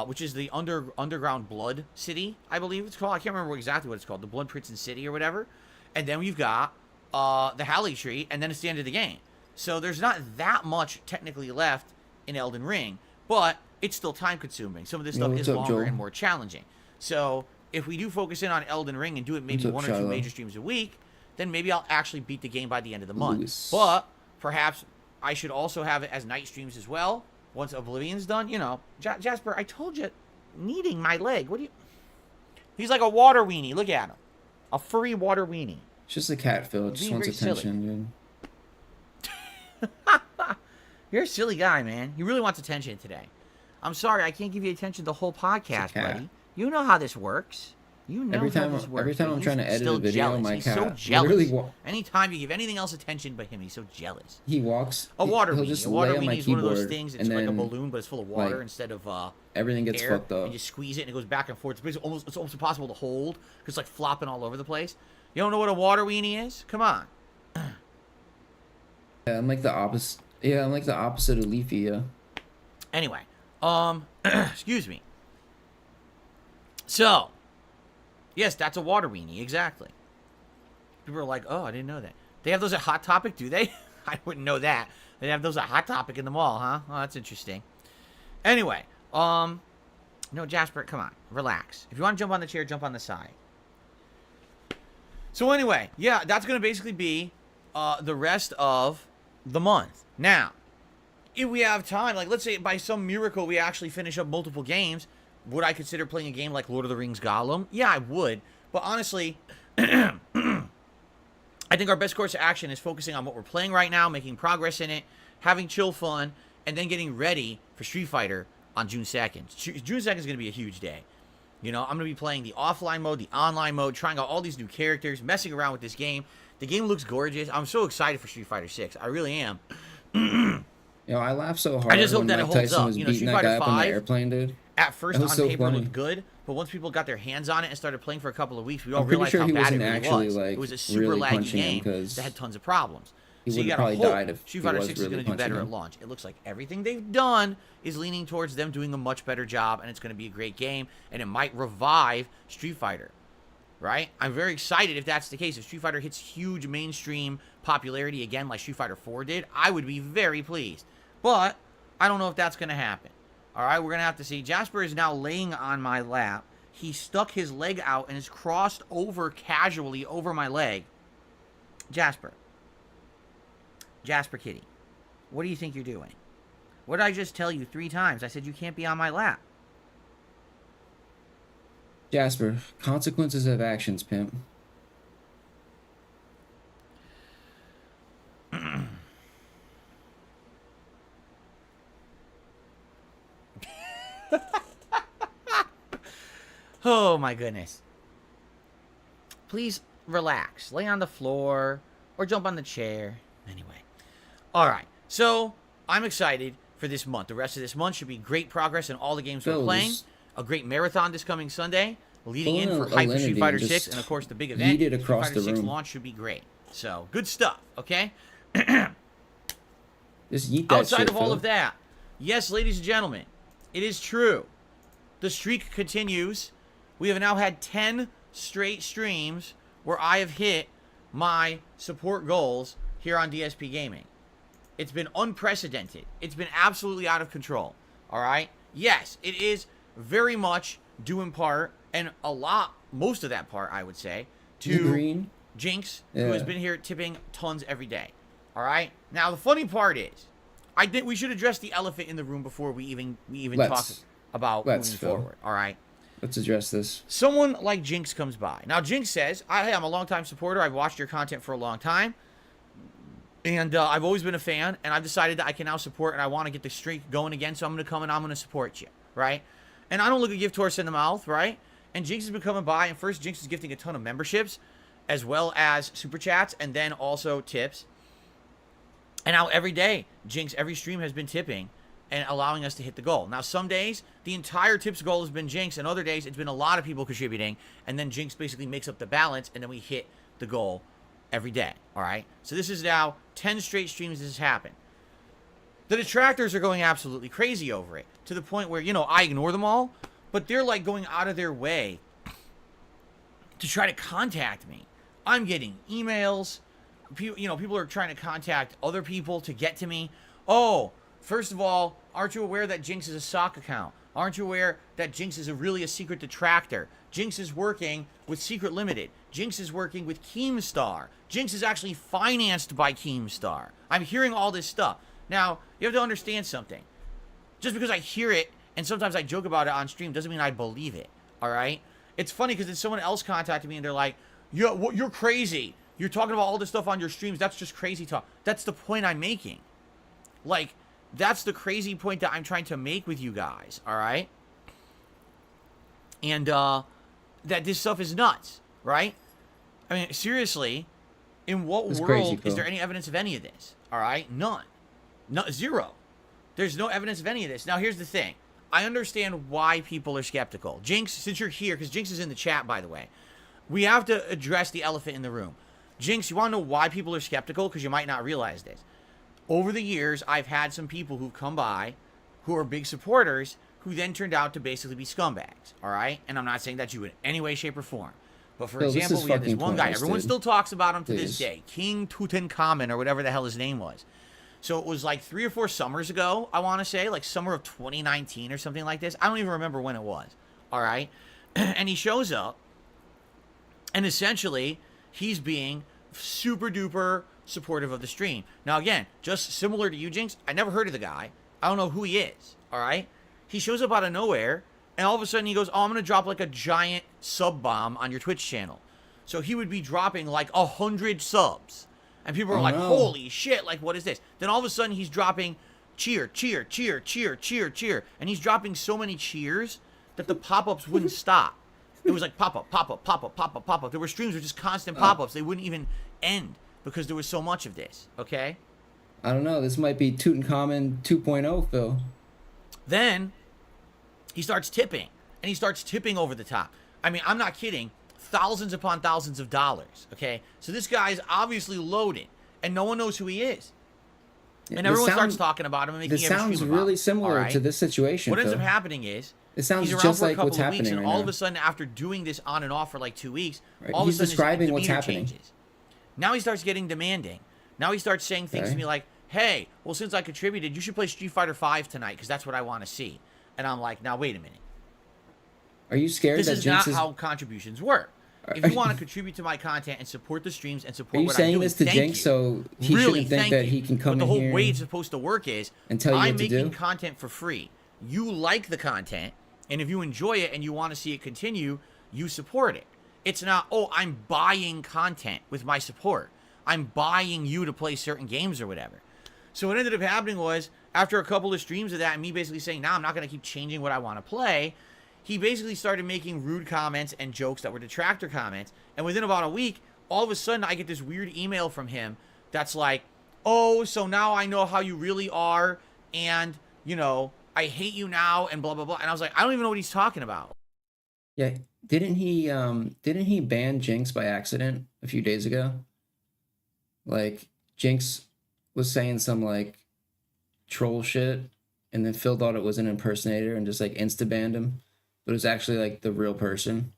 which is the underground blood city, I believe it's called. I can't remember exactly what it's called, the Blood Prison City or whatever. And then we've got the Halley Tree, and then it's the end of the game. So there's not that much technically left in Elden Ring, but it's still time consuming. Some of this stuff is longer and more challenging. So if we do focus in on Elden Ring and do it maybe one or two major streams a week, then maybe I'll actually beat the game by the end of the month. But perhaps I should also have it as night streams as well once Oblivion's done. You know, Jasper, I told you, kneading my leg. What do you... He's like a water weenie. Look at him. A furry water weenie. It's just a cat, Phil. It just wants attention, dude. You're a silly guy, man. He really wants attention today. I'm sorry, I can't give you attention the whole podcast, buddy. You know how this works. You know how this works. Every time I'm trying to edit a video, my cat so jealous. Literally Anytime you give anything else attention but him, he's so jealous. He walks. A water weenie. Just a water lay on my weenie is one of those keyboard, things. It's and like a then, balloon, but it's full of water like, instead of everything gets air, fucked up. and you squeeze it and it goes back and forth. It's almost impossible to hold because it's like flopping all over the place. You don't know what a water weenie is? Come on. Yeah, I'm like the opposite. Yeah, I'm like the opposite of Leafy. Yeah. Anyway, excuse me. So, yes, that's a water weenie, exactly. People are like, oh, I didn't know that. They have those at Hot Topic, do they? I wouldn't know that. They have those at Hot Topic in the mall, huh? Oh, that's interesting. Anyway, no, Jasper, come on, relax. If you want to jump on the chair, jump on the side. So anyway, yeah, that's going to basically be the rest of the month. Now, if we have time, like let's say by some miracle we actually finish up multiple games, would I consider playing a game like Lord of the Rings Gollum? Yeah, I would. But honestly, I think our best course of action is focusing on what we're playing right now, making progress in it, having chill fun, and then getting ready for Street Fighter on June 2nd. June 2nd is going to be a huge day. You know, I'm going to be playing the offline mode, the online mode, trying out all these new characters, messing around with this game. The game looks gorgeous. I'm so excited for Street Fighter 6. I really am. I laughed so hard. I just hope when that Mike it holds Tyson up. was You know, beating Street that guy Fighter up on the 5 airplane, dude. At first on so paper funny. looked good, but once people got their hands on it and started playing for a couple of weeks, we all I'm pretty realized sure how he bad it wasn't really actually, was. like, It was a super really laggy punching him, game 'cause that had tons of problems. he So you would've gotta probably hope died if Street he Fighter was 6 is really going to do better punching at him. launch. It looks like everything they've done is leaning towards them doing a much better job, and it's going to be a great game, and it might revive Street Fighter. Right? I'm very excited if that's the case. If Street Fighter hits huge mainstream popularity again like Street Fighter 4 did, I would be very pleased. But I don't know if that's going to happen. All right, we're going to have to see. Jasper is now laying on my lap. He stuck his leg out and is crossed over casually over my leg. Jasper kitty, what do you think you're doing? What did I just tell you 3 times? I said you can't be on my lap. Jasper, consequences of actions, pimp. Oh my goodness. Please relax. Lay on the floor or jump on the chair. Anyway. Alright. So, I'm excited for this month. The rest of this month should be great progress in all the games we're playing. A great marathon this coming Sunday. Leading in for hype for Street Fighter 6. And of course the big event. Street Fighter 6 launch should be great. So, good stuff. Okay? Just yeet that Outside shit, of all Phil. of that, yes, ladies and gentlemen, it is true. The streak continues. We have now had 10 straight streams where I have hit my support goals here on DSP Gaming. It's been unprecedented. It's been absolutely out of control. All right? Yes, it is very much due in part, and most of that part, I would say, to Jinx, who has been here tipping tons every day. All right. Now the funny part is, I think we should address the elephant in the room before we even talk about moving forward. All right. Let's address this. Someone like Jinx comes by. Now Jinx says, "Hey, I'm a longtime supporter. I've watched your content for a long time, and I've always been a fan. And I've decided that I can now support, and I want to get the streak going again. So I'm going to come and I'm going to support you, right? And I don't look a gift horse in the mouth, right? And Jinx has been coming by, and first Jinx is gifting a ton of memberships, as well as super chats, and then also tips. And now every day, Jinx, every stream has been tipping and allowing us to hit the goal. Now, some days, the entire tips goal has been Jinx, and other days, it's been a lot of people contributing, and then Jinx basically makes up the balance, and then we hit the goal every day, all right? So this is now 10 straight streams this has happened. The detractors are going absolutely crazy over it, to the point where, you know, I ignore them all, but they're, like, going out of their way to try to contact me. I'm getting emails. People are trying to contact other people to get to me. Oh, first of all, aren't you aware that Jinx is a sock account? Aren't you aware that Jinx is really a secret detractor? Jinx is working with Secret Limited. Jinx is working with Keemstar. Jinx is actually financed by Keemstar. I'm hearing all this stuff. Now, you have to understand something. Just because I hear it, and sometimes I joke about it on stream, doesn't mean I believe it, all right? It's funny because then someone else contacted me, and they're like, you're crazy. You're talking about all this stuff on your streams. That's just crazy talk. That's the point I'm making. Like, that's the crazy point that I'm trying to make with you guys, all right? And that this stuff is nuts, right? I mean, seriously, in what world is there any evidence of any of this, all right? None. Zero. There's no evidence of any of this. Now, here's the thing. I understand why people are skeptical. Jinx, since you're here, because Jinx is in the chat, by the way, we have to address the elephant in the room. Jinx, you want to know why people are skeptical? Because you might not realize this. Over the years, I've had some people who've come by who are big supporters who then turned out to basically be scumbags, all right? And I'm not saying that you in any way, shape, or form. But for example, we had this one guy. Everyone still talks about him to this day. King Tutankhamun, or whatever the hell his name was. So it was like 3 or 4 summers ago, I want to say. Like summer of 2019 or something like this. I don't even remember when it was, all right? And he shows up. And essentially, he's being super duper supportive of the stream. Now, again, just similar to you, Jinx, I never heard of the guy. I don't know who he is, all right? He shows up out of nowhere, and all of a sudden he goes, oh, I'm going to drop like a giant sub bomb on your Twitch channel. So he would be dropping like 100 subs. And people are like, holy shit, like, what is this? Then all of a sudden he's dropping cheer, cheer, cheer, cheer, cheer, cheer. And he's dropping so many cheers that the pop-ups wouldn't stop. It was like pop-up, pop-up, pop-up, pop-up, pop-up. There were streams with just constant pop-ups. They wouldn't even end because there was so much of this, okay? I don't know. This might be Tutankhamun 2.0, Phil. Then he starts tipping, and he starts tipping over the top. I mean, I'm not kidding. Thousands upon thousands of dollars, okay? So this guy is obviously loaded, and no one knows who he is. And everyone starts talking about him and making every stream about him. This sounds really similar to this situation, What ends up happening is, it sounds he's around just for a like couple what's of happening weeks, and right all now. of a sudden, after doing this on and off for like 2 weeks, Right. all He's of a sudden describing his what's demeanor happening. changes. Now he starts getting demanding. Now he starts saying things to me like, hey, well, since I contributed, you should play Street Fighter V tonight because that's what I want to see. And I'm like, now, wait a minute. Are you scared This that is Jinx not how contributions work. If you want to contribute to my content and support the streams and support what I'm doing, saying this to Jinx so he shouldn't think that he can come in here? But the here whole way it's supposed to work is and tell you I'm what to making do? content for free. You like the content, and if you enjoy it and you want to see it continue, you support it. It's not, oh, I'm buying content with my support. I'm buying you to play certain games or whatever. So what ended up happening was, after a couple of streams of that, and me basically saying, nah, I'm not going to keep changing what I want to play, he basically started making rude comments and jokes that were detractor comments. And within about a week, all of a sudden, I get this weird email from him that's like, oh, so now I know how you really are, and, you know, I hate you now, and blah, blah, blah. And I was like, I don't even know what he's talking about. Yeah, didn't he ban Jinx by accident a few days ago? Like, Jinx was saying some, like, troll shit, and then Phil thought it was an impersonator and just, like, insta-banned him. But it was actually, like, the real person.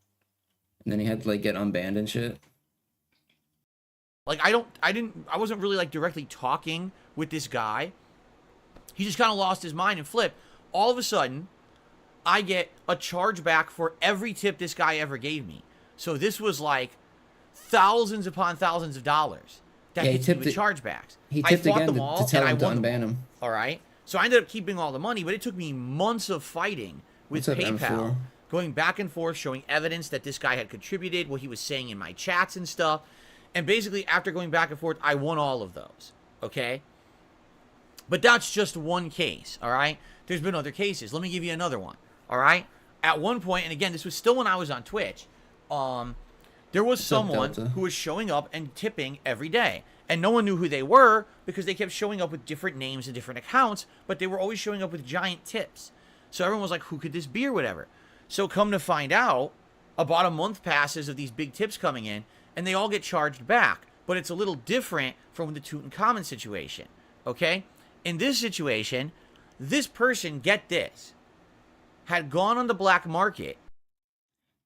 And then he had to, like, get unbanned and shit. Like, I wasn't really, like, directly talking with this guy. He just kind of lost his mind and flipped. All of a sudden, I get a chargeback for every tip this guy ever gave me. So this was like thousands upon thousands of dollars that Yeah, he hits me tipped with it- chargebacks. He I tipped fought again them to all, tell and I him to won them unban all. him. All right. So I ended up keeping all the money, but it took me months of fighting with What's up, PayPal, M4? going back and forth, showing evidence that this guy had contributed, what he was saying in my chats and stuff. And basically, after going back and forth, I won all of those. Okay? But that's just one case, all right? There's been other cases. Let me give you another one, all right? At one point, and again, this was still when I was on Twitch, there was someone who was showing up and tipping every day. And no one knew who they were because they kept showing up with different names and different accounts, but they were always showing up with giant tips. So everyone was like, who could this be or whatever? So come to find out, about a month passes of these big tips coming in, and they all get charged back. But it's a little different from the Tutankhamun situation, okay? In this situation, this person, get this, had gone on the black market.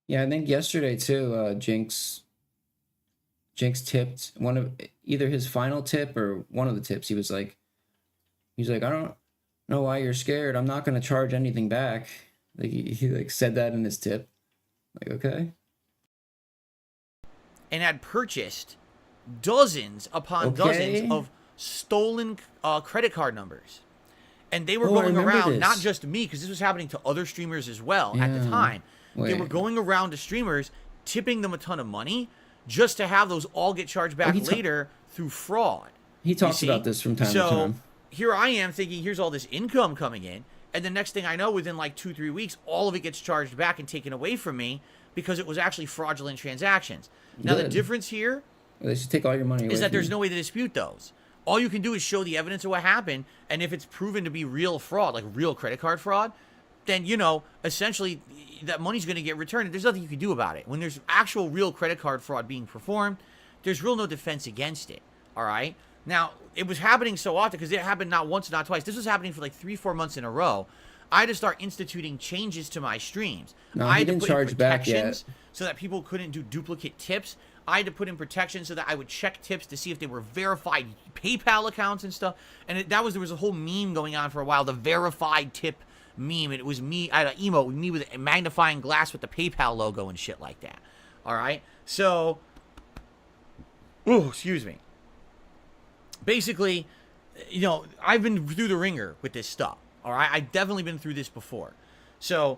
Yeah, I think yesterday too, Jinx tipped one of either his final tip or one of the tips. He's like, I don't know why you're scared. I'm not going to charge anything back. Like he like said that in his tip. Like, okay. And had purchased dozens upon dozens of stolen credit card numbers. And they were going around, not just me, because this was happening to other streamers as well at the time. They were going around to streamers, tipping them a ton of money, just to have those all get charged back later through fraud. He talks about this from time to time. So here I am thinking, here's all this income coming in, and the next thing I know, within like 2-3 weeks, all of it gets charged back and taken away from me because it was actually fraudulent transactions. Now, the difference here they should take all your money away is that there's you. no way to dispute those. All you can do is show the evidence of what happened, and if it's proven to be real fraud, like real credit card fraud, then, you know, essentially that money's going to get returned. There's nothing you can do about it. When there's actual real credit card fraud being performed, there's real no defense against it, all right? Now, it was happening so often because it happened not once, not twice. This was happening for like 3-4 months in a row. I had to start instituting changes to my streams. No, I he had to didn't put charge in back protections yet. so that people couldn't do duplicate tips. I had to put in protection so that I would check tips to see if they were verified PayPal accounts and stuff. And there was a whole meme going on for a while, the verified tip meme. It was me, I had an emote with me with a magnifying glass with the PayPal logo and shit like that. All right? So, excuse me. Basically, you know, I've been through the ringer with this stuff. All right? I've definitely been through this before. So,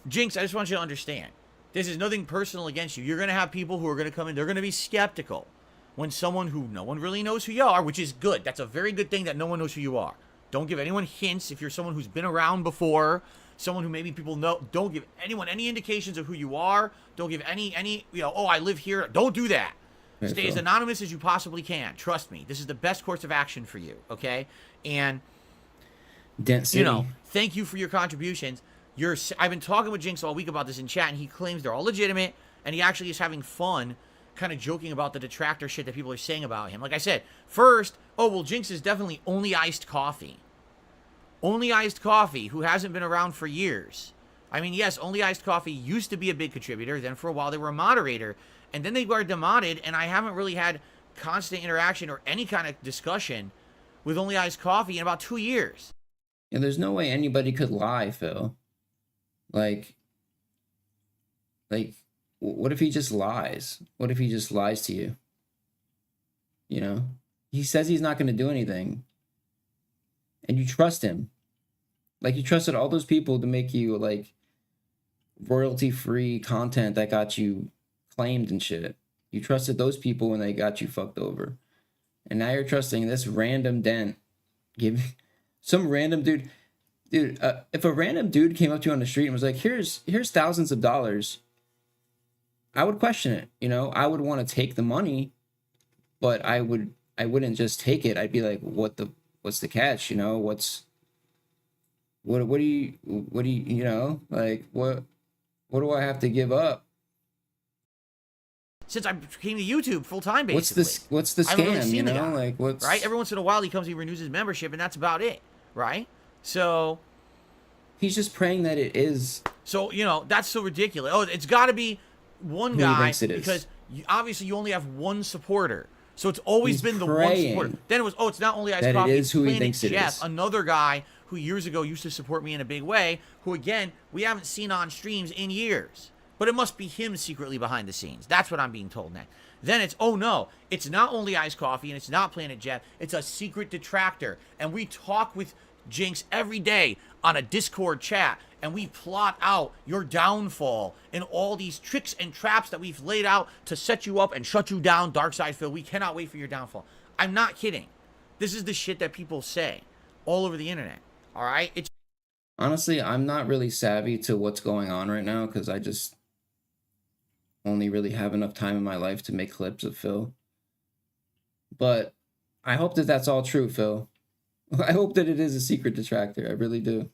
Jinx, I just want you to understand. This is nothing personal against you. You're going to have people who are going to come in. They're going to be skeptical when someone who no one really knows who you are, which is good. That's a very good thing that no one knows who you are. Don't give anyone hints if you're someone who's been around before, someone who maybe people know. Don't give anyone any indications of who you are. Don't give any you know, oh, I live here. Don't do that. Stay as anonymous as you possibly can. Trust me. This is the best course of action for you, okay? And, you know, thank you for your contributions. I've been talking with Jinx all week about this in chat, and he claims they're all legitimate, and he actually is having fun kind of joking about the detractor shit that people are saying about him. Like I said, first, oh, well, Jinx is definitely only iced coffee. Only Iced Coffee, who hasn't been around for years. I mean, yes, Only Iced Coffee used to be a big contributor. Then for a while they were a moderator. And then they were demodded, and I haven't really had constant interaction or any kind of discussion with Only Iced Coffee in about 2 years. Yeah, there's no way anybody could lie, Phil. Like, what if he just lies? What if he just lies to you? You know? He says he's not going to do anything. And you trust him. Like, you trusted all those people to make you, like, royalty-free content that got you claimed and shit. You trusted those people when they got you fucked over. And now you're trusting this random dent. Give some random dude... Dude, if a random dude came up to you on the street and was like, here's thousands of dollars, I would question it. You know, I would want to take the money, but I wouldn't just take it. I'd be like, what's the catch? You know, what do you you know, like, what do I have to give up? Since I came to YouTube full time, basically. What's the scam? Really, you know, like, what's right? Every once in a while he comes, he renews his membership, and that's about it, right? So he's just praying that it is. So, you know, that's so ridiculous. Oh, it's got to be one guy because obviously you only have one supporter. So it's always been the one supporter. Then it was, it's not Only Iced Coffee, it's Planet Jeff, another guy who years ago used to support me in a big way, who, again, we haven't seen on streams in years. but it must be him secretly behind the scenes. That's what I'm being told now. Then it's, oh no, it's not only Iced Coffee and it's not Planet Jeff, it's a secret detractor. And we talk with Jinx every day on a Discord chat, and we plot out your downfall and all these tricks and traps that we've laid out to set you up and shut you down, Darkside Phil. We cannot wait for your downfall. I'm not kidding. This is the shit that people say all over the internet. All right? It's Honestly, I'm not really savvy to what's going on right now because I just only really have enough time in my life to make clips of Phil. But I hope that that's all true, Phil. I hope that it is a secret detractor. I really do.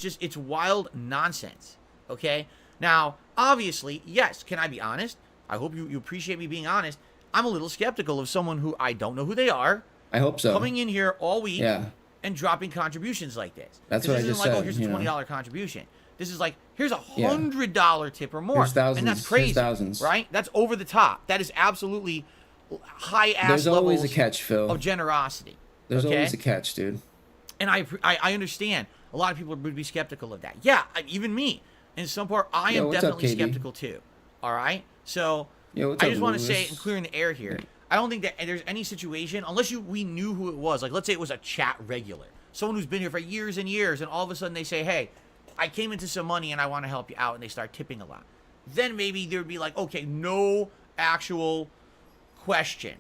it's wild nonsense. Okay? Now, obviously, yes, can I be honest? I hope you appreciate me being honest. I'm a little skeptical of someone who I don't know who they are. I hope so. Coming in here all week Yeah. and dropping contributions like this. That's what I just said. This isn't like, oh, here's a $20 contribution. This is like, here's a $100 tip or more. Here's thousands. And that's crazy, Here's thousands. right? That's over the top. That is absolutely high-ass There's always levels a catch, Phil. of generosity. There's okay? always a catch, dude. And I understand. A lot of people would be skeptical of that. Yeah, even me. In some part, I am what's up, definitely KD? skeptical too. All right? So, Yo, what's I up, just want to Lewis? say, and clearing the air here, I don't think that there's any situation, unless we knew who it was. Like, let's say it was a chat regular. Someone who's been here for years and years, and all of a sudden they say, hey, I came into some money and I want to help you out, and they start tipping a lot. Then maybe there would be like, okay, no actual question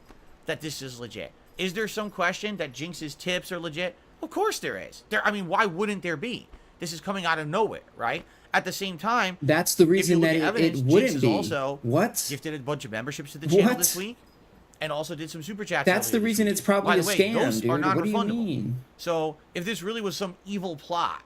that this is legit. Is there some question that Jinx's tips are legit? Of course there is. I mean, why wouldn't there be? This is coming out of nowhere, right? At the same time, that's the reason that it wouldn't Jinx be. Also what? Gifted a bunch of memberships to the channel What? this week, and also did some super chats. That's the reason it's probably a scam, those dude. are What do you non-refundable. mean? So if this really was some evil plot,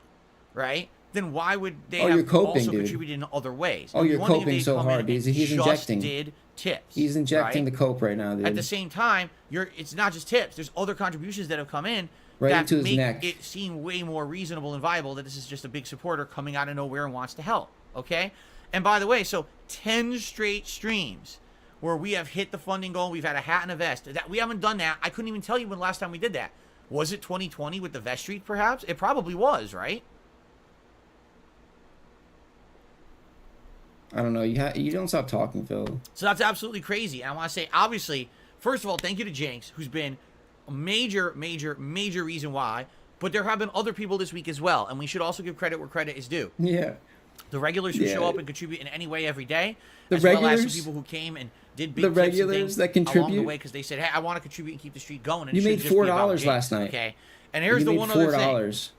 right? Then why would they Oh, you're have coping, also dude. contributed in other ways? Oh, It'd be you're one thing if coping they'd so come in hard, and dude. He's just injecting. did tips. He's injecting right? the cope right now, dude. At the same time, it's not just tips. There's other contributions that have come in Right that into his make neck. it seem way more reasonable and viable that this is just a big supporter coming out of nowhere and wants to help. Okay? And by the way, so 10 straight streams where we have hit the funding goal. We've had a hat and a vest. That we haven't done that. I couldn't even tell you when last time we did that. Was it 2020 with the vest streak, perhaps? It probably was, right? I don't know. You don't stop talking, Phil. So that's absolutely crazy. And I want to say, obviously, first of all, thank you to Jinx, who's been a major reason why. But there have been other people this week as well. And we should also give credit where credit is due. Yeah. The regulars who Yeah. show up and contribute in any way every day. The as well as regulars? some people who came and did big The tips and regulars things that along the contribute? way because they said, hey, I want to contribute and keep the streak going. And You it made shouldn't just be about $4 Jinx, last night. Okay. And here's You the made one other thing. $4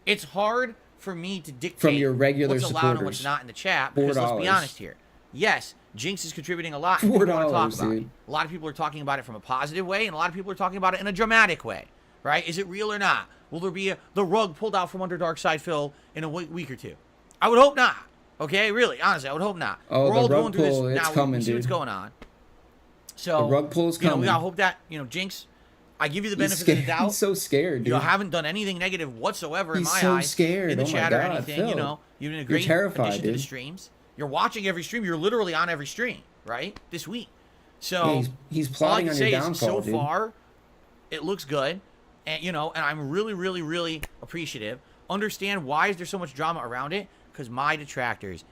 It's hard for me to dictate from your regular what's allowed and what's supporters. not in the chat because let's be $4. honest here. Yes, Jinx is contributing a lot. And people want to talk $4, about dude. it. A lot of people are talking about it from a positive way, and a lot of people are talking about it in a dramatic way. Right? Is it real or not? Will there be the rug pulled out from under Darkside Phil in a week or two? I would hope not. Okay, really, honestly, I would hope not. Oh, We're the all rug going through pull, this it's now. coming, we see what's dude. going on. So The rug pull is We coming. gotta hope that Jinx. I give you the He's benefit scared. of the doubt. He's so scared, dude. You haven't done anything negative whatsoever in He's my so eyes. scared. In the Oh my chat or God, anything, Phil. You've been a You're great terrified, addition to the dude. streams. You're watching every stream. You're literally on every stream, right? This week. So Yeah, he's all I plotting can on say your is downfall, so dude. far, it looks good, and and I'm really appreciative. Understand why is there so much drama around it? Because my detractors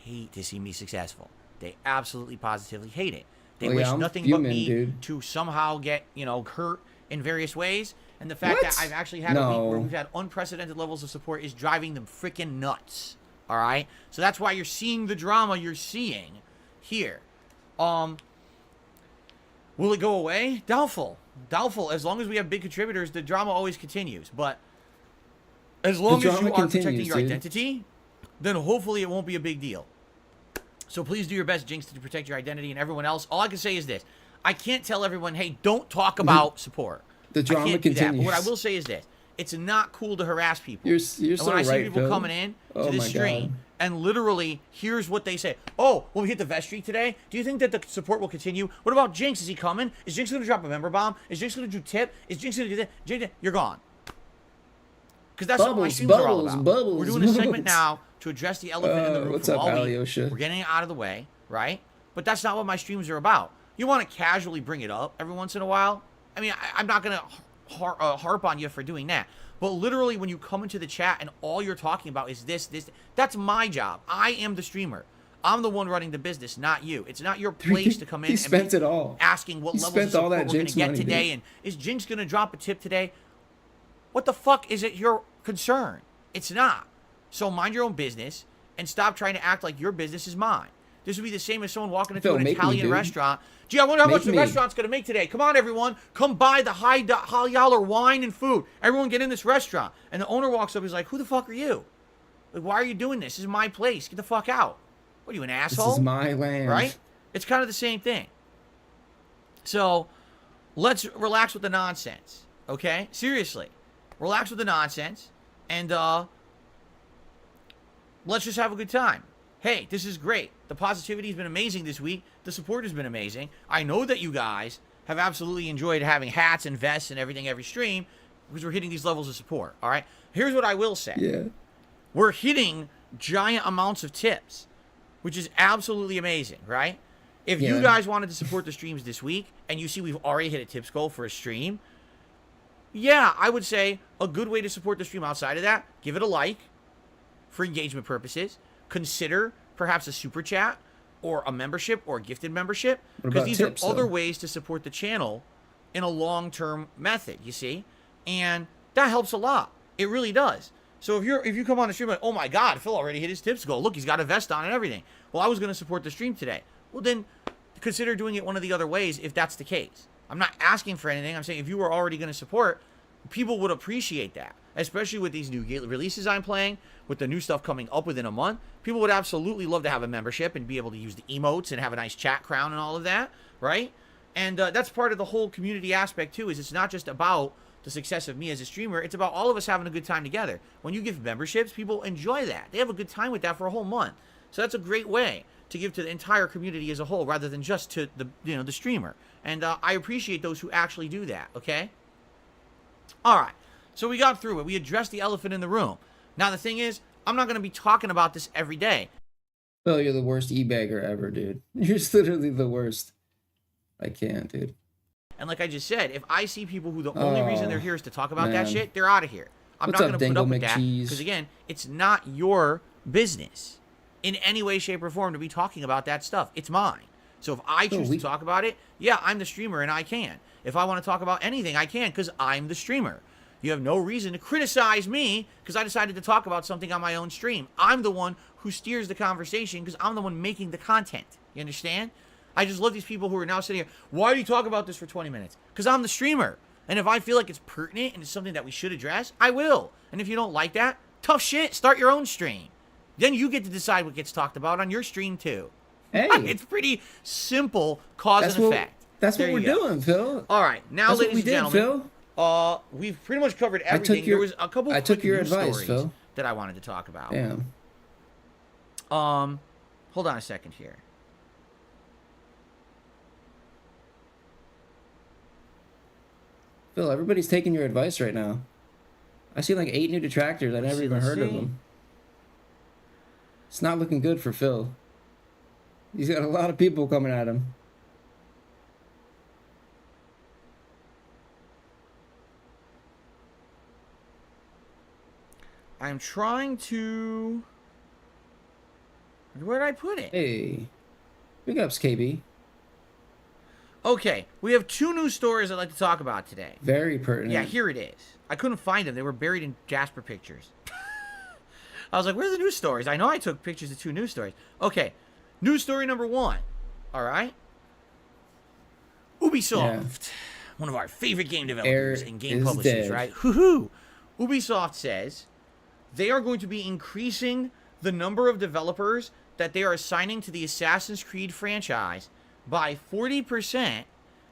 hate to see me successful. They absolutely positively hate it. They Oh, yeah, wish I'm nothing fuming, but me dude. to somehow get hurt in various ways. And the fact that What? I've actually had a week where No. we've had unprecedented levels of support is driving them freaking nuts. All right? So that's why you're seeing the drama you're seeing here. Will it go away? Doubtful. As long as we have big contributors, the drama always continues. But as long as drama you are protecting continues, your dude. identity, then hopefully it won't be a big deal. So please do your best, Jinx, to protect your identity and everyone else. All I can say is this. I can't tell everyone, hey, don't talk about support. The drama I can't do that. But continues. what I will say is this. It's not cool to harass people. You're and so when I see right, people Phil. coming in Oh to this my stream, God. and literally, here's what they say. Oh, well, we hit the vest streak today. Do you think that the support will continue? What about Jinx? Is he coming? Is Jinx going to drop a member bomb? Is Jinx going to do tip? Is Jinx going to do that? Jinx, you're gone. Because that's what my Bubbles, streams are all bubbles, about. bubbles, We're doing a segment bubbles. now to address the elephant in the room what's from up, all week. Alyosha? We're getting it out of the way, right? But that's not what my streams are about. You want to casually bring it up every once in a while. I mean, I'm not going to harp on you for doing that. But literally, when you come into the chat and all you're talking about is this, that's my job. I am the streamer. I'm the one running the business, not you. It's not your place to come in He spent it all. asking what He levels spent of support all that we're going to Jinx get money, today, dude. and is Jinx going to drop a tip today? What the fuck is it your concern? It's not. So mind your own business and stop trying to act like your business is mine. This would be the same as someone walking into Phil, an make me, Italian dude. restaurant. Gee, I wonder how Make much the me. restaurant's going to make today. Come on, everyone. Come buy the high dollar wine and food. Everyone get in this restaurant. And the owner walks up and is like, who the fuck are you? Like, why are you doing this? This is my place. Get the fuck out. What are you, an asshole? This is my land. Right? It's kind of the same thing. So, let's relax with the nonsense. Okay? Seriously. Relax with the nonsense. And, let's just have a good time. Hey, this is great. The positivity has been amazing this week. The support has been amazing. I know that you guys have absolutely enjoyed having hats and vests and everything every stream because we're hitting these levels of support. All right? Here's what I will say. Yeah. We're hitting giant amounts of tips, which is absolutely amazing, right? If you Yeah. guys wanted to support the streams this week and you see we've already hit a tips goal for a stream, yeah, I would say a good way to support the stream outside of that, give it a like for engagement purposes. Consider perhaps a super chat or a membership or a gifted membership, What because about these tips, are other though? ways to support the channel in a long-term method, you see? And that helps a lot. It really does. So if you come on the stream like, oh my God, Phil already hit his tips goal. Look, he's got a vest on and everything. Well, I was going to support the stream today. Well, then consider doing it one of the other ways if that's the case. I'm not asking for anything. I'm saying if you were already going to support, people would appreciate that, especially with these new releases I'm playing, with the new stuff coming up within a month. People would absolutely love to have a membership and be able to use the emotes and have a nice chat crown and all of that, right? And that's part of the whole community aspect too, is it's not just about the success of me as a streamer, it's about all of us having a good time together. When you give memberships, people enjoy that. They have a good time with that for a whole month. So that's a great way to give to the entire community as a whole, rather than just to the streamer. And I appreciate those who actually do that, okay? All right, so we got through it. We addressed the elephant in the room. Now, the thing is, I'm not going to be talking about this every day. Phil, you're the worst e-bagger ever, dude. You're literally the worst. I can't, dude. And like I just said, if I see people who the only reason they're here is to talk about that man. shit, they're out of here. I'm What's not up, going to put up with Dingle that. McCheese? Because, again, it's not your business in any way, shape, or form to be talking about that stuff. It's mine. So if I choose to talk about it, yeah, I'm the streamer and I can. If I want to talk about anything, I can, because I'm the streamer. You have no reason to criticize me because I decided to talk about something on my own stream. I'm the one who steers the conversation because I'm the one making the content. You understand? I just love these people who are now sitting here. Why do you talk about this for 20 minutes? Because I'm the streamer. And if I feel like it's pertinent and it's something that we should address, I will. And if you don't like that, tough shit, start your own stream. Then you get to decide what gets talked about on your stream too. Hey, It's pretty simple cause and effect. That's There what you we're go. doing, Phil. All right, now, That's what ladies we and did, gentlemen, Phil. we've pretty much covered everything. There was a couple I took quick your news advice, stories Phil. that I wanted to talk about. Damn. Hold on a second here. Phil, everybody's taking your advice right now. I see like 8 new detractors. I never even heard of them. It's not looking good for Phil. He's got a lot of people coming at him. I'm trying to... Where did I put it? Hey, big ups, KB. Okay, we have 2 news stories I'd like to talk about today. Very pertinent. Yeah, here it is. I couldn't find them. They were buried in Jasper pictures. I was like, where's the news stories? I know I took pictures of 2 news stories. Okay, news story number 1. All right. Ubisoft, one of our favorite game developers and game is publishers, dead. right? Hoo-hoo. Ubisoft says they are going to be increasing the number of developers that they are assigning to the Assassin's Creed franchise by 40%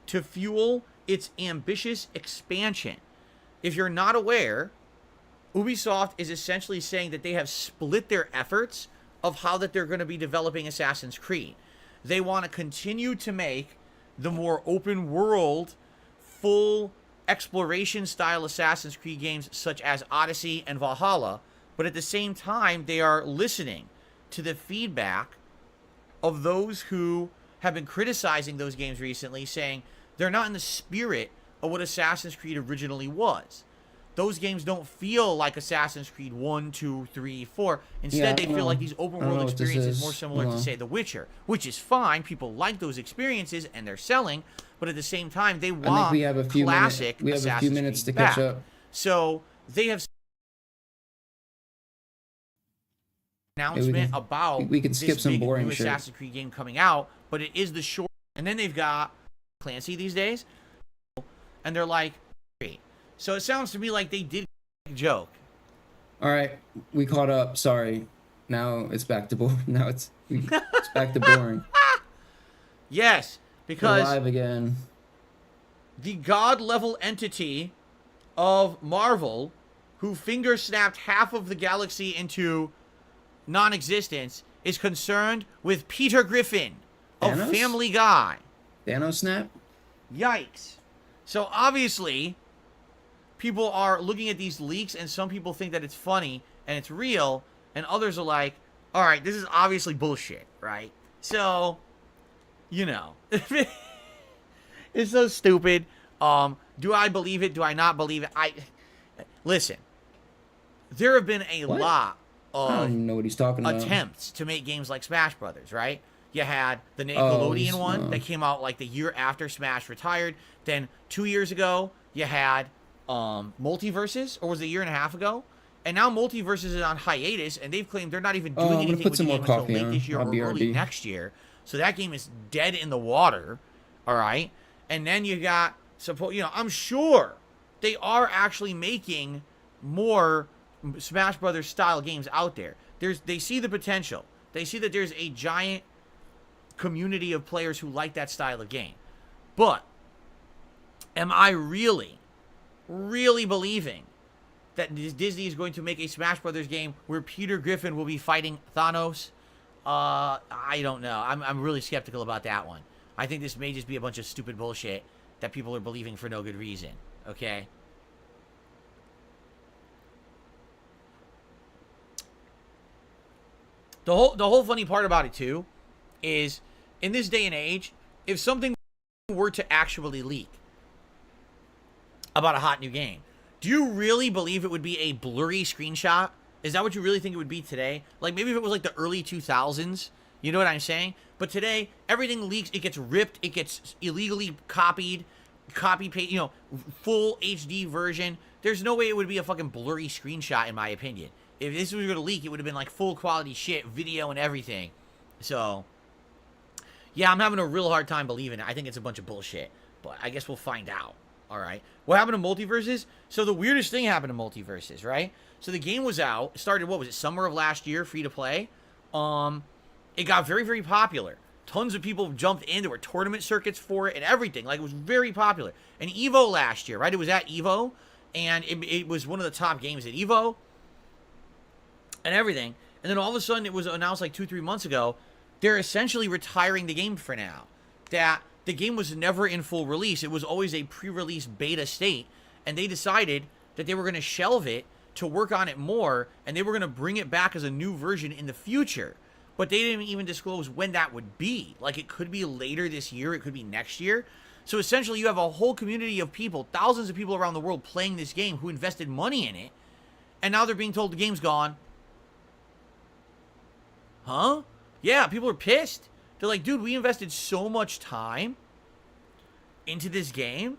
to fuel its ambitious expansion. If you're not aware, Ubisoft is essentially saying that they have split their efforts of how that they're going to be developing Assassin's Creed. They want to continue to make the more open world, full exploration style Assassin's Creed games such as Odyssey and Valhalla, but at the same time they are listening to the feedback of those who have been criticizing those games recently, saying they're not in the spirit of what Assassin's Creed originally was. Those games don't feel like Assassin's Creed 1, 2, 3, 4. Instead, they feel like these open world experiences more similar to, say, The Witcher, which is fine. People like those experiences and they're selling, but at the same time, they want we have a few classic we have Assassin's a few minutes Creed to catch back. up. So they have announcement about we can skip this some big boring new shit. Assassin's Creed game coming out, but it is the short. And then they've got Clancy these days, and they're like, great. So it sounds to me like they did a joke. All right, we caught up. Sorry. Now it's back to now it's back to boring. Yes, We're because live again. the god level entity of Marvel, who finger snapped half of the galaxy into non-existence, is concerned with Peter Griffin of Thanos? Family Guy. Thanos snap. Yikes. So obviously, people are looking at these leaks, and some people think that it's funny and it's real, and others are like, all right, this is obviously bullshit, right? So, you know, it's so stupid. Do I believe it? Do I not believe it? Listen, there have been a lot I don't of even know what he's talking about. attempts to make games like Smash Brothers, right? You had the Nickelodeon one that came out like the year after Smash retired. Then 2 years ago, you had Multiverses, or was it a year and a half ago? And now Multiverses is on hiatus, and they've claimed they're not even doing anything with the game until late this year or early next year. So that game is dead in the water, all right? And then you got, I'm sure they are actually making more Smash Brothers style games out there. They see the potential. They see that there's a giant community of players who like that style of game. But am I really, really believing that Disney is going to make a Smash Brothers game where Peter Griffin will be fighting Thanos? I don't know. I'm really skeptical about that one. I think this may just be a bunch of stupid bullshit that people are believing for no good reason. Okay? The whole funny part about it too is, in this day and age, if something were to actually leak about a hot new game, do you really believe it would be a blurry screenshot? Is that what you really think it would be today? Like, maybe if it was like the early 2000s, you know what I'm saying? But today, everything leaks, it gets ripped, it gets illegally copied, copy-paste, full HD version. There's no way it would be a fucking blurry screenshot, in my opinion. If this was going to leak, it would have been like full quality shit, video and everything. So, yeah, I'm having a real hard time believing it. I think it's a bunch of bullshit. But I guess we'll find out. All right. What happened to Multiverses? So the weirdest thing happened to Multiverses, right? So the game was out. It started, what was it, summer of last year, free to play. It got very, very popular. Tons of people jumped in. There were tournament circuits for it and everything. Like, it was very popular. And EVO last year, right? It was at EVO. And it was one of the top games at EVO. And everything. And then all of a sudden, it was announced like 2-3 months ago, they're essentially retiring the game for now. That the game was never in full release. It was always a pre-release beta state. And they decided that they were going to shelve it to work on it more. And they were going to bring it back as a new version in the future. But they didn't even disclose when that would be. Like, it could be later this year. It could be next year. So essentially, you have a whole community of people, thousands of people around the world playing this game who invested money in it. And now they're being told the game's gone. Huh? Yeah, people are pissed. They're like, dude, we invested so much time into this game.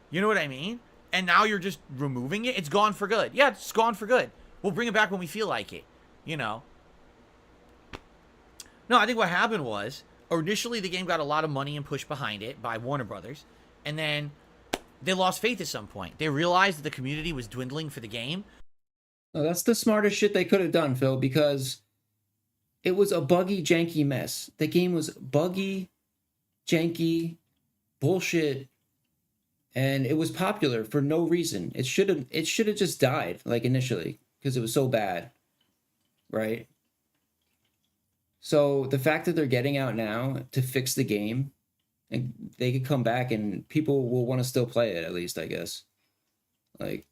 You know what I mean? And now you're just removing it? It's gone for good. Yeah, it's gone for good. We'll bring it back when we feel like it. No, I think what happened was, initially the game got a lot of money and push behind it by Warner Brothers. And then they lost faith at some point. They realized that the community was dwindling for the game. Oh, that's the smartest shit they could have done, Phil, because it was a buggy, janky mess. The game was buggy, janky, bullshit, and it was popular for no reason. It should have just died, like, initially, because it was so bad, right? So the fact that they're getting out now to fix the game, and they could come back and people will want to still play it, at least, I guess. Like,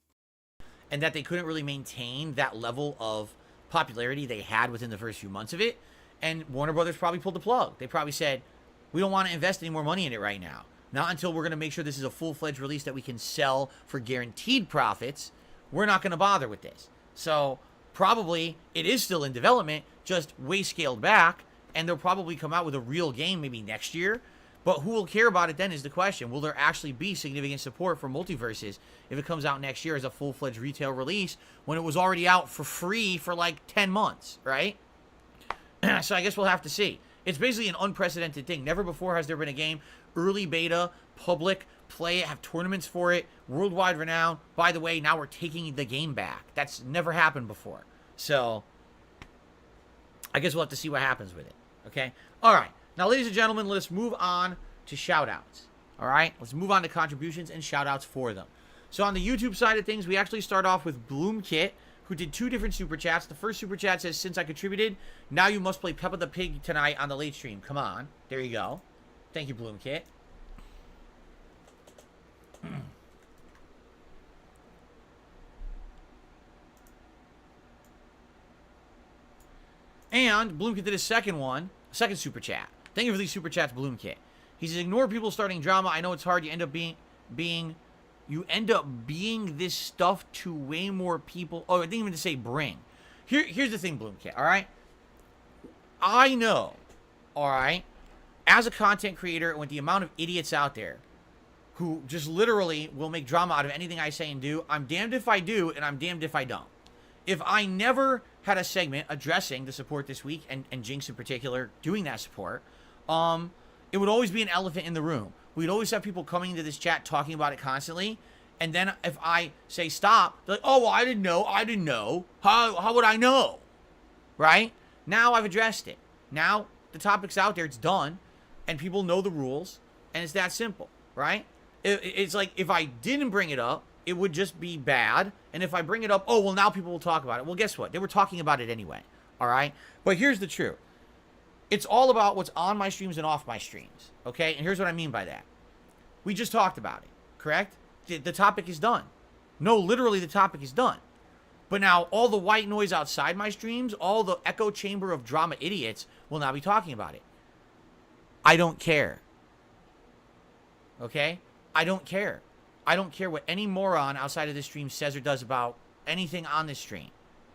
and that they couldn't really maintain that level of popularity they had within the first few months of it. And Warner Brothers probably pulled the plug. They probably said, we don't want to invest any more money in it right now. not until we're going to make sure this is a full-fledged release that we can sell for guaranteed profits, we're not going to bother with this. So probably it is still in development, just way scaled back, and they'll probably come out with a real game maybe next year. But who will care about it then is the question. Will there actually be significant support for multiverses if it comes out next year as a full-fledged retail release when it was already out for free for like 10 months, right? So I guess we'll have to see. It's basically an unprecedented thing. Never before has there been a game, early beta, public, play it, have tournaments for it, worldwide renown. By the way, now we're taking the game back. That's never happened before. So I guess we'll have to see what happens with it, okay? All right. Now, ladies and gentlemen, let's move on to shout-outs, all right? Let's move on to contributions and shout-outs for them. So on the YouTube side of things, we actually start off with Bloomkit, who did 2 different super chats. The first super chat says, since I contributed, now you must play Peppa the Pig tonight on the late stream. Come on. There you go. Thank you, Bloomkit. And Bloomkit did a second super chat. Thank you for these super chats, Bloomkit. He says, ignore people starting drama. I know it's hard. You end up being this stuff to way more people. Oh, I didn't even to say bring. Here's the thing, Bloomkit, all right? I know, all right, as a content creator and with the amount of idiots out there who just literally will make drama out of anything I say and do, I'm damned if I do and I'm damned if I don't. If I never had a segment addressing the support this week, and Jinx in particular doing that support, it would always be an elephant in the room. We'd always have people coming into this chat talking about it constantly, and then if I say stop, they're like, oh, well, I didn't know. How would I know? Right? Now I've addressed it. Now the topic's out there, it's done, and people know the rules, and it's that simple, right? It's like if I didn't bring it up, it would just be bad. And if I bring it up, oh, well, now people will talk about it. Well, guess what? They were talking about it anyway. All right? But here's the truth. It's all about what's on my streams and off my streams. Okay? And here's what I mean by that. We just talked about it. Correct? The topic is done. No, literally the topic is done. But now all the white noise outside my streams, all the echo chamber of drama idiots will now be talking about it. I don't care. Okay? I don't care. I don't care what any moron outside of this stream says or does about anything on this stream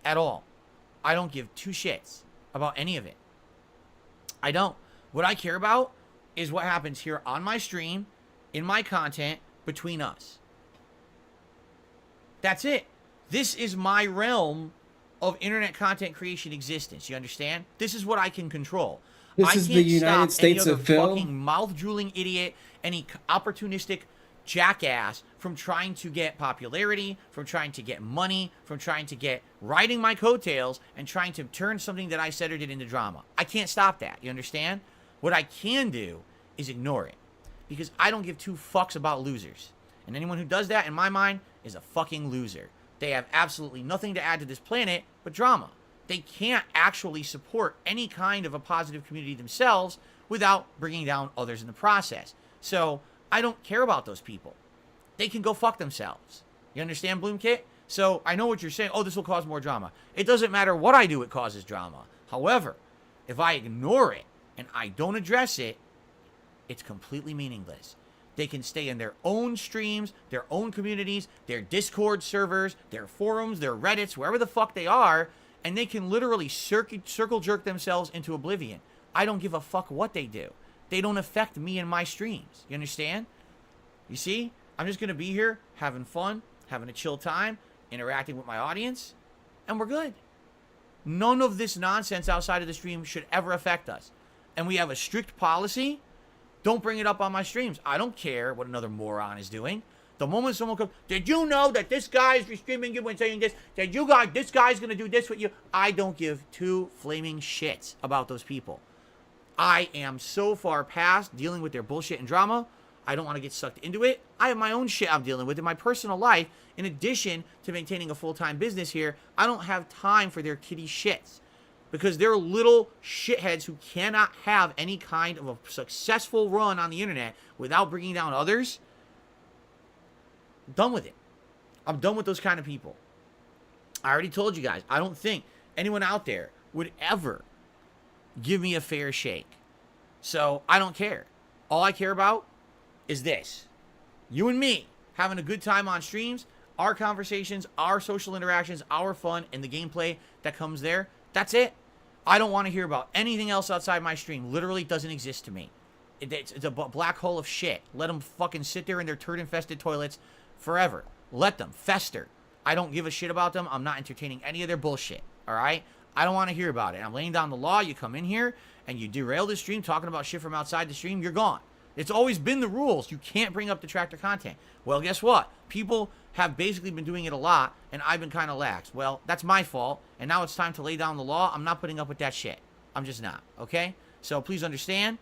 at all. I don't give 2 shits about any of it. I don't. What I care about is what happens here on my stream, in my content, between us. That's it. This is my realm of internet content creation existence. You understand? This is what I can control. This is the United States of Phil. Fucking mouth-drooling idiot, any opportunistic jackass from trying to get popularity, from trying to get money, from trying to get riding my coattails and trying to turn something that I said or did into drama. I can't stop that. You understand? What I can do is ignore it because I don't give 2 fucks about losers. And anyone who does that, in my mind, is a fucking loser. They have absolutely nothing to add to this planet but drama. They can't actually support any kind of a positive community themselves without bringing down others in the process. So I don't care about those people. They can go fuck themselves. You understand, Bloomkit? So I know what you're saying. Oh, this will cause more drama. It doesn't matter what I do, it causes drama. However, if I ignore it and I don't address it, it's completely meaningless. They can stay in their own streams, their own communities, their Discord servers, their forums, their Reddits, wherever the fuck they are, and they can literally circle jerk themselves into oblivion. I don't give a fuck what they do. They don't affect me and my streams. You understand? You see? I'm just going to be here having fun, having a chill time, interacting with my audience, and we're good. None of this nonsense outside of the stream should ever affect us. And we have a strict policy. Don't bring it up on my streams. I don't care what another moron is doing. The moment someone comes, did you know that this guy is streaming you and saying this? This guy's going to do this with you? I don't give 2 flaming shits about those people. I am so far past dealing with their bullshit and drama. I don't want to get sucked into it. I have my own shit I'm dealing with in my personal life. In addition to maintaining a full-time business here, I don't have time for their kitty shits. Because they're little shitheads who cannot have any kind of a successful run on the internet without bringing down others. I'm done with it. I'm done with those kind of people. I already told you guys, I don't think anyone out there would ever give me a fair shake. So I don't care. All I care about is this. You and me having a good time on streams, our conversations, our social interactions, our fun, and the gameplay that comes there. That's it. I don't want to hear about anything else outside my stream. Literally doesn't exist to me. It's a black hole of shit. Let them fucking sit there in their turd-infested toilets forever. Let them fester. I don't give a shit about them. I'm not entertaining any of their bullshit. All right? I don't want to hear about it. I'm laying down the law. You come in here and you derail the stream talking about shit from outside the stream. You're gone. It's always been the rules. You can't bring up detractor content. Well, guess what? People have basically been doing it a lot, and I've been kind of lax. Well, that's my fault, and now it's time to lay down the law. I'm not putting up with that shit. I'm just not. Okay? So please understand.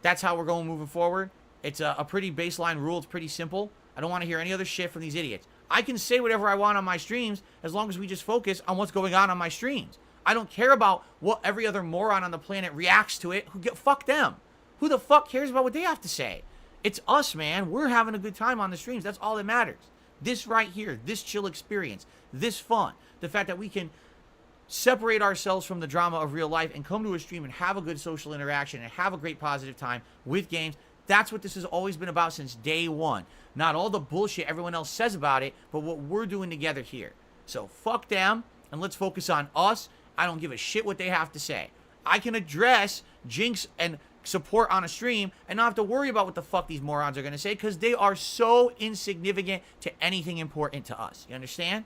That's how we're going moving forward. It's a pretty baseline rule. It's pretty simple. I don't want to hear any other shit from these idiots. I can say whatever I want on my streams as long as we just focus on what's going on my streams. I don't care about what every other moron on the planet reacts to it. Fuck them. Who the fuck cares about what they have to say? It's us, man. We're having a good time on the streams. That's all that matters. This right here, this chill experience, this fun, the fact that we can separate ourselves from the drama of real life and come to a stream and have a good social interaction and have a great positive time with games. That's what this has always been about since day one. Not all the bullshit everyone else says about it, but what we're doing together here. So fuck them, and let's focus on us. I don't give a shit what they have to say. I can address Jinx and support on a stream and not have to worry about what the fuck these morons are going to say, because they are so insignificant to anything important to us. You understand?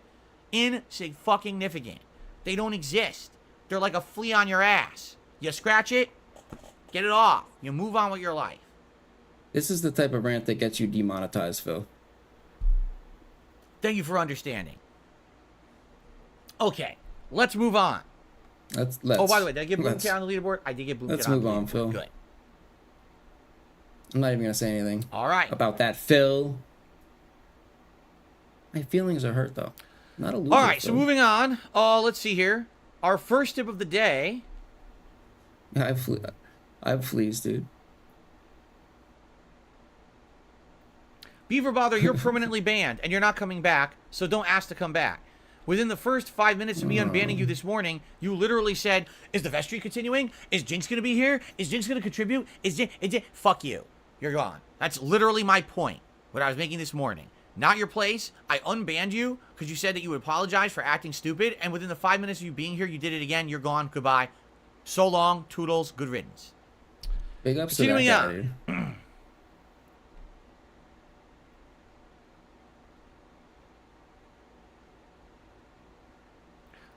Insignificant. They don't exist. They're like a flea on your ass. You scratch it, get it off. You move on with your life. This is the type of rant that gets you demonetized, Phil. Thank you for understanding. Okay, let's move on. Let's. Oh, by the way, did I get Bloom Kid on the leaderboard? I did get Bloom Kid on the leaderboard. Let's move on, Phil. Good. I'm not even going to say anything. All right. About that, Phil. My feelings are hurt, though. Not a loser, All right, Phil. so moving on. Let's see here. Our first tip of the day. I have fleas, dude. Beaver Bother, you're permanently banned, and you're not coming back, so don't ask to come back. Within the first 5 minutes of me unbanning you this morning, you literally said, is the vestry continuing? Is Jinx going to be here? Is Jinx going to contribute? Fuck you. You're gone. That's literally my point, what I was making this morning. Not your place. I unbanned you because you said that you would apologize for acting stupid, and within the 5 minutes of you being here, you did it again. You're gone. Goodbye. So long. Toodles. Good riddance. Big ups to that guy, dude.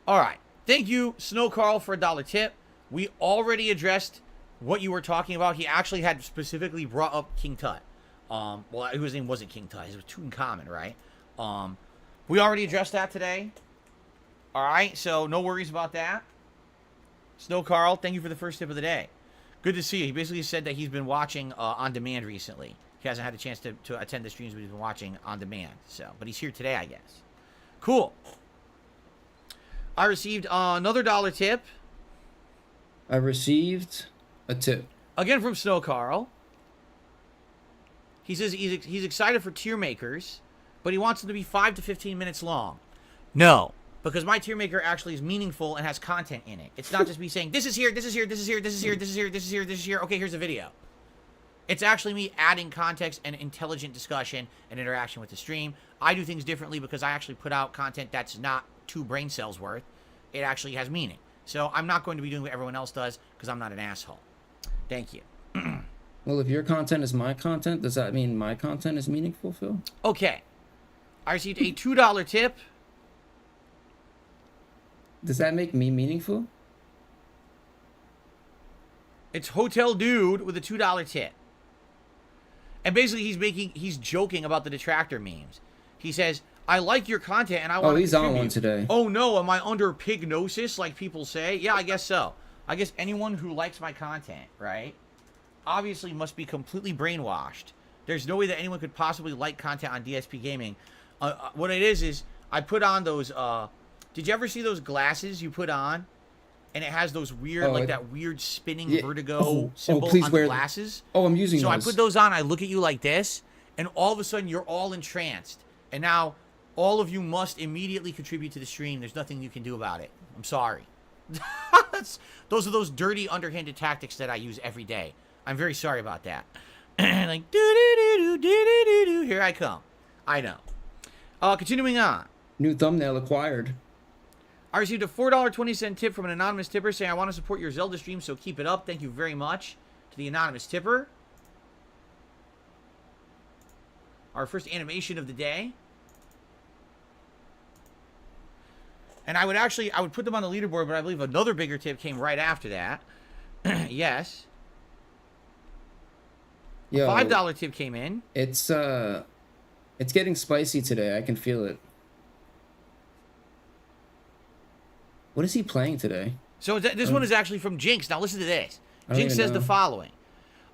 All right. Thank you, Snow Carl, for $1 tip. We already addressed what you were talking about. He actually had specifically brought up King Tut. Well, his name wasn't King Tut. It was Tutankhamun, right? We already addressed that today. All right. So no worries about that. Snow Carl, thank you for the first tip of the day. Good to see you. He basically said that he's been watching on demand recently. He hasn't had a chance to attend the streams, but he's been watching on demand. So, but he's here today, I guess. Cool. I received another $1 tip. I received a tip. Again from Snow Carl. He says he's excited for tier makers, but he wants them to be 5 to 15 minutes long. No, because my tier maker actually is meaningful and has content in it. It's not just me saying, this is here, this is here, this is here, this is here, this is here, this is here, this is here. Okay, here's a video. It's actually me adding context and intelligent discussion and interaction with the stream. I do things differently because I actually put out content that's not 2 brain cells worth. It actually has meaning. So I'm not going to be doing what everyone else does because I'm not an asshole. Thank you. Well, if your content is my content, does that mean my content is meaningful, Phil? Okay. I received a $2 tip. Does that make me meaningful? It's Hotel Dude with a $2 tip. And basically he's joking about the detractor memes. He says, I like your content and I want to he's on one today. Oh no, am I under pignosis like people say? Yeah, I guess so. I guess anyone who likes my content, right, obviously must be completely brainwashed. There's no way that anyone could possibly like content on DSP Gaming. What it is I put on those, did you ever see those glasses you put on? And it has those weird, that weird spinning vertigo symbol on the glasses. I'm using those. So I put those on, I look at you like this, and all of a sudden you're all entranced. And now all of you must immediately contribute to the stream. There's nothing you can do about it. I'm sorry. Those are those dirty, underhanded tactics that I use every day. I'm very sorry about that. Like, do-do-do-do-do-do-do. Here I come. I know. Continuing on. New thumbnail acquired. I received a $4.20 tip from an anonymous tipper saying, I want to support your Zelda stream, so keep it up. Thank you very much to the anonymous tipper. Our first animation of the day. And I would put them on the leaderboard, but I believe another bigger tip came right after that. Yes. Yo, A $5 tip came in. It's getting spicy today. I can feel it. What is he playing today? So this one is actually from Jinx. Now listen to this. Jinx says the following.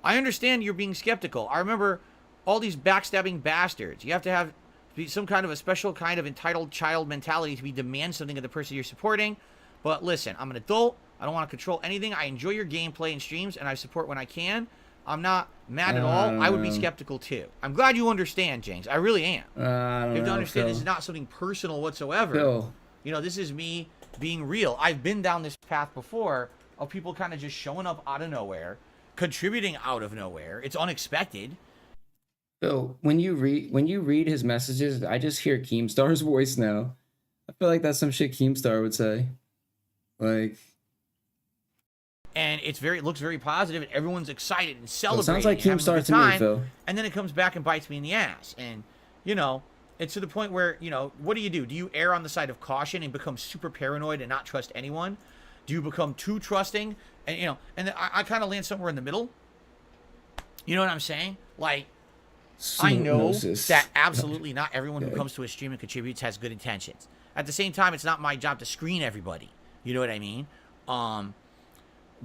I understand you're being skeptical. I remember all these backstabbing bastards. You have to be some kind of a special kind of entitled child mentality to demand something of the person you're supporting. But listen, I'm an adult. I don't want to control anything. I enjoy your gameplay and streams, and I support when I can. I'm not mad at all. I would be skeptical too. I'm glad you understand, Jinx. I really am. You have to understand Phil. this is not something personal whatsoever. Phil. You know, this is me being real. I've been down this path before of people kind of just showing up out of nowhere, contributing out of nowhere. It's unexpected. Phil, when you read his messages, I just hear Keemstar's voice now. I feel like that's some shit Keemstar would say. Like, and it looks very positive, and everyone's excited and celebrating. Sounds like and having a Keemstar good to me, time, Phil. And then it comes back and bites me in the ass. And, you know, it's to the point where, you know, what do? Do you err on the side of caution and become super paranoid and not trust anyone? Do you become too trusting? And, you know, and I kind of land somewhere in the middle. You know what I'm saying? Like, I know that absolutely not everyone who comes to a stream and contributes has good intentions. At the same time, it's not my job to screen everybody. You know what I mean?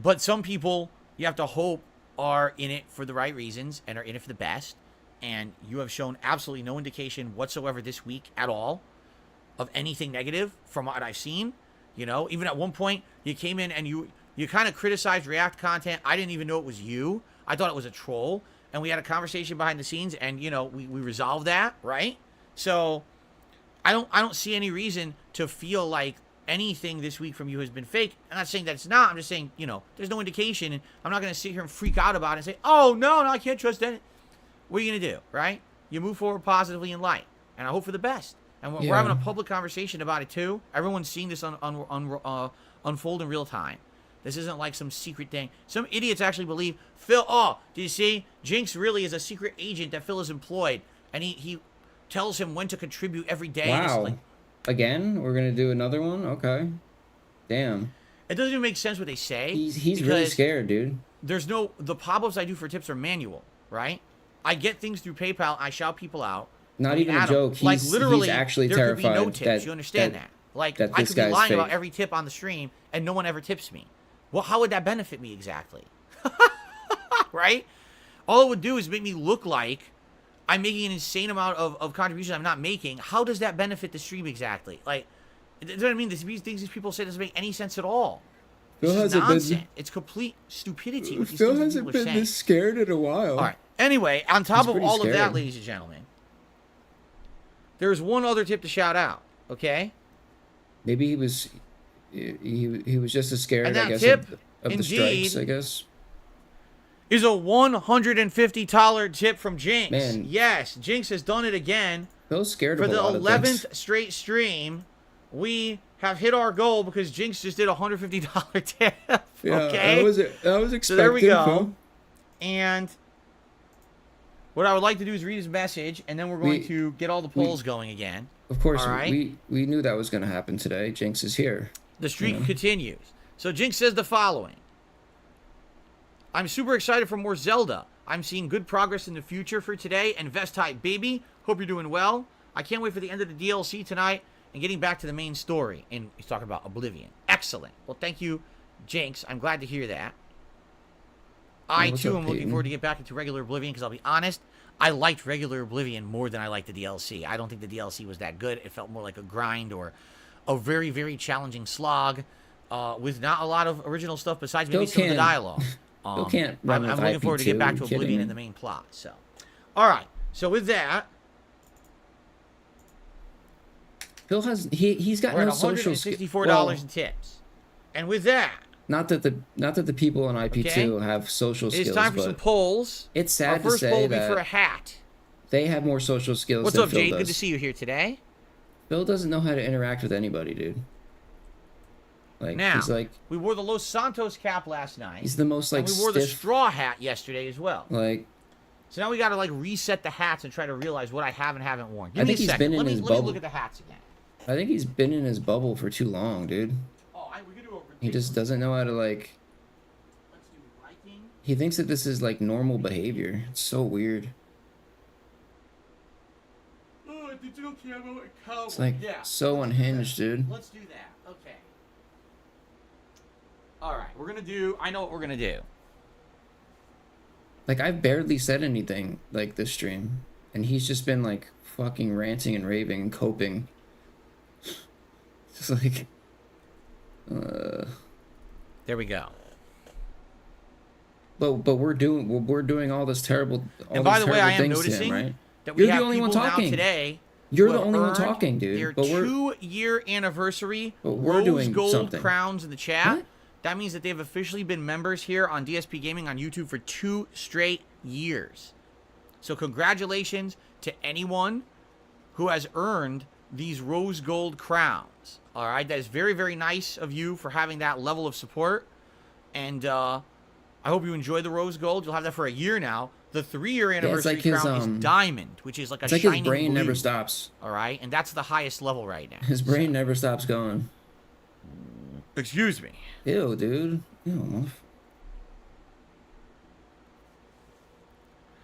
But some people, you have to hope, are in it for the right reasons and are in it for the best. And you have shown absolutely no indication whatsoever this week at all of anything negative from what I've seen. You know, even at one point, you came in and you kind of criticized React content. I didn't even know it was you. I thought it was a troll. And we had a conversation behind the scenes, and, you know, we resolved that, right? So I don't see any reason to feel like anything this week from you has been fake. I'm not saying that it's not. I'm just saying, you know, there's no indication. And I'm not going to sit here and freak out about it and say, oh, no, I can't trust that. What are you going to do, right? You move forward positively in light. And I hope for the best. And we're having a public conversation about it, too. Everyone's seeing this unfold in real time. This isn't like some secret thing. Some idiots actually believe, Phil, do you see? Jinx really is a secret agent that Phil has employed. And he tells him when to contribute every day. Wow. Like, again? We're going to do another one? Okay. Damn. It doesn't even make sense what they say. He's really scared, dude. The pop-ups I do for tips are manual, right? I get things through PayPal. I shout people out. Not even a joke. He's actually there terrified. There could be no tips. You understand that? Like, I could be lying about every tip on the stream, and no one ever tips me. Well, how would that benefit me exactly? Right? All it would do is make me look like I'm making an insane amount of contributions I'm not making. How does that benefit the stream exactly? Like, you know what I mean? These things these people say doesn't make any sense at all. This is nonsense. It's complete stupidity. What these Phil things hasn't people are been saying. this scared in a while. All right. Anyway, on top of all scared. of that, ladies and gentlemen, there's one other tip to shout out, okay? Maybe he was just as scared, And that I guess, tip, of the strikes, I guess. Is a $150 tip from Jinx. Man. Yes, Jinx has done it again. Phil's scared For of a the lot of things. 11th straight stream, we have hit our goal because Jinx just did a $150 tip. Yeah, okay? that was expected. So there we go. Phil. And what I would like to do is read his message, and then we're going to get all the polls going again. Of course, all right? we knew that was going to happen today. Jinx is here. The streak continues. So Jinx says the following. I'm super excited for more Zelda. I'm seeing good progress in the future for today. And Vest-Type Baby, hope you're doing well. I can't wait for the end of the DLC tonight and getting back to the main story. And he's talking about Oblivion. Excellent. Well, thank you, Jinx. I'm glad to hear that. I, too, am looking forward to get back into regular Oblivion because I'll be honest, I liked regular Oblivion more than I liked the DLC. I don't think the DLC was that good. It felt more like a grind or a very, very challenging slog with not a lot of original stuff besides maybe some of the dialogue. I'm looking forward to get back to Oblivion and the main plot. So, all right. So with that, Phil has he's got we're no at social $164 in tips, and with that, not that the people on IP2 have social skills. It's time for but some polls. It's sad Our to first say poll will be that for a hat. they have more social skills What's than up, Phil Jade? does. Good to see you here today. Phil doesn't know how to interact with anybody, dude. Like, Now, he's like, we wore the Los Santos cap last night. he's the most like and we wore the stiff, straw hat yesterday as well. like, So now we got to like reset the hats and try to realize what I have and haven't worn. Give I me think a he's second. been in Let his me bubble. look at the hats again. I think he's been in his bubble for too long, dude. Oh, we could do a He just doesn't know how to like. Let's do Viking. He thinks that this is like normal behavior. It's so weird. Oh, digital camo and cowboy. It's like so unhinged, dude. Let's do that. Okay. All right, we're gonna do. I know what we're gonna do. Like, I've barely said anything like this stream, and he's just been like fucking ranting and raving and coping. Just like, There we go. but we're doing all this terrible. All And by these the way, I terrible am things to noticing him, right? that we You're have the only one people now talking. today. You're who the have only one earned talking, dude. Their But we're 2-year anniversary But we're rose doing gold something. crowns in the chat. What? That means that they've officially been members here on DSP Gaming on YouTube for 2 straight years. So congratulations to anyone who has earned these rose gold crowns. All right, that is very, very nice of you for having that level of support. And I hope you enjoy the rose gold. You'll have that for a year now. The 3-year anniversary like his, crown is diamond, which is like a it's like shining his brain blue. never stops. All right, and that's the highest level right now. His brain never stops going. Excuse me. Ew, dude. Ew.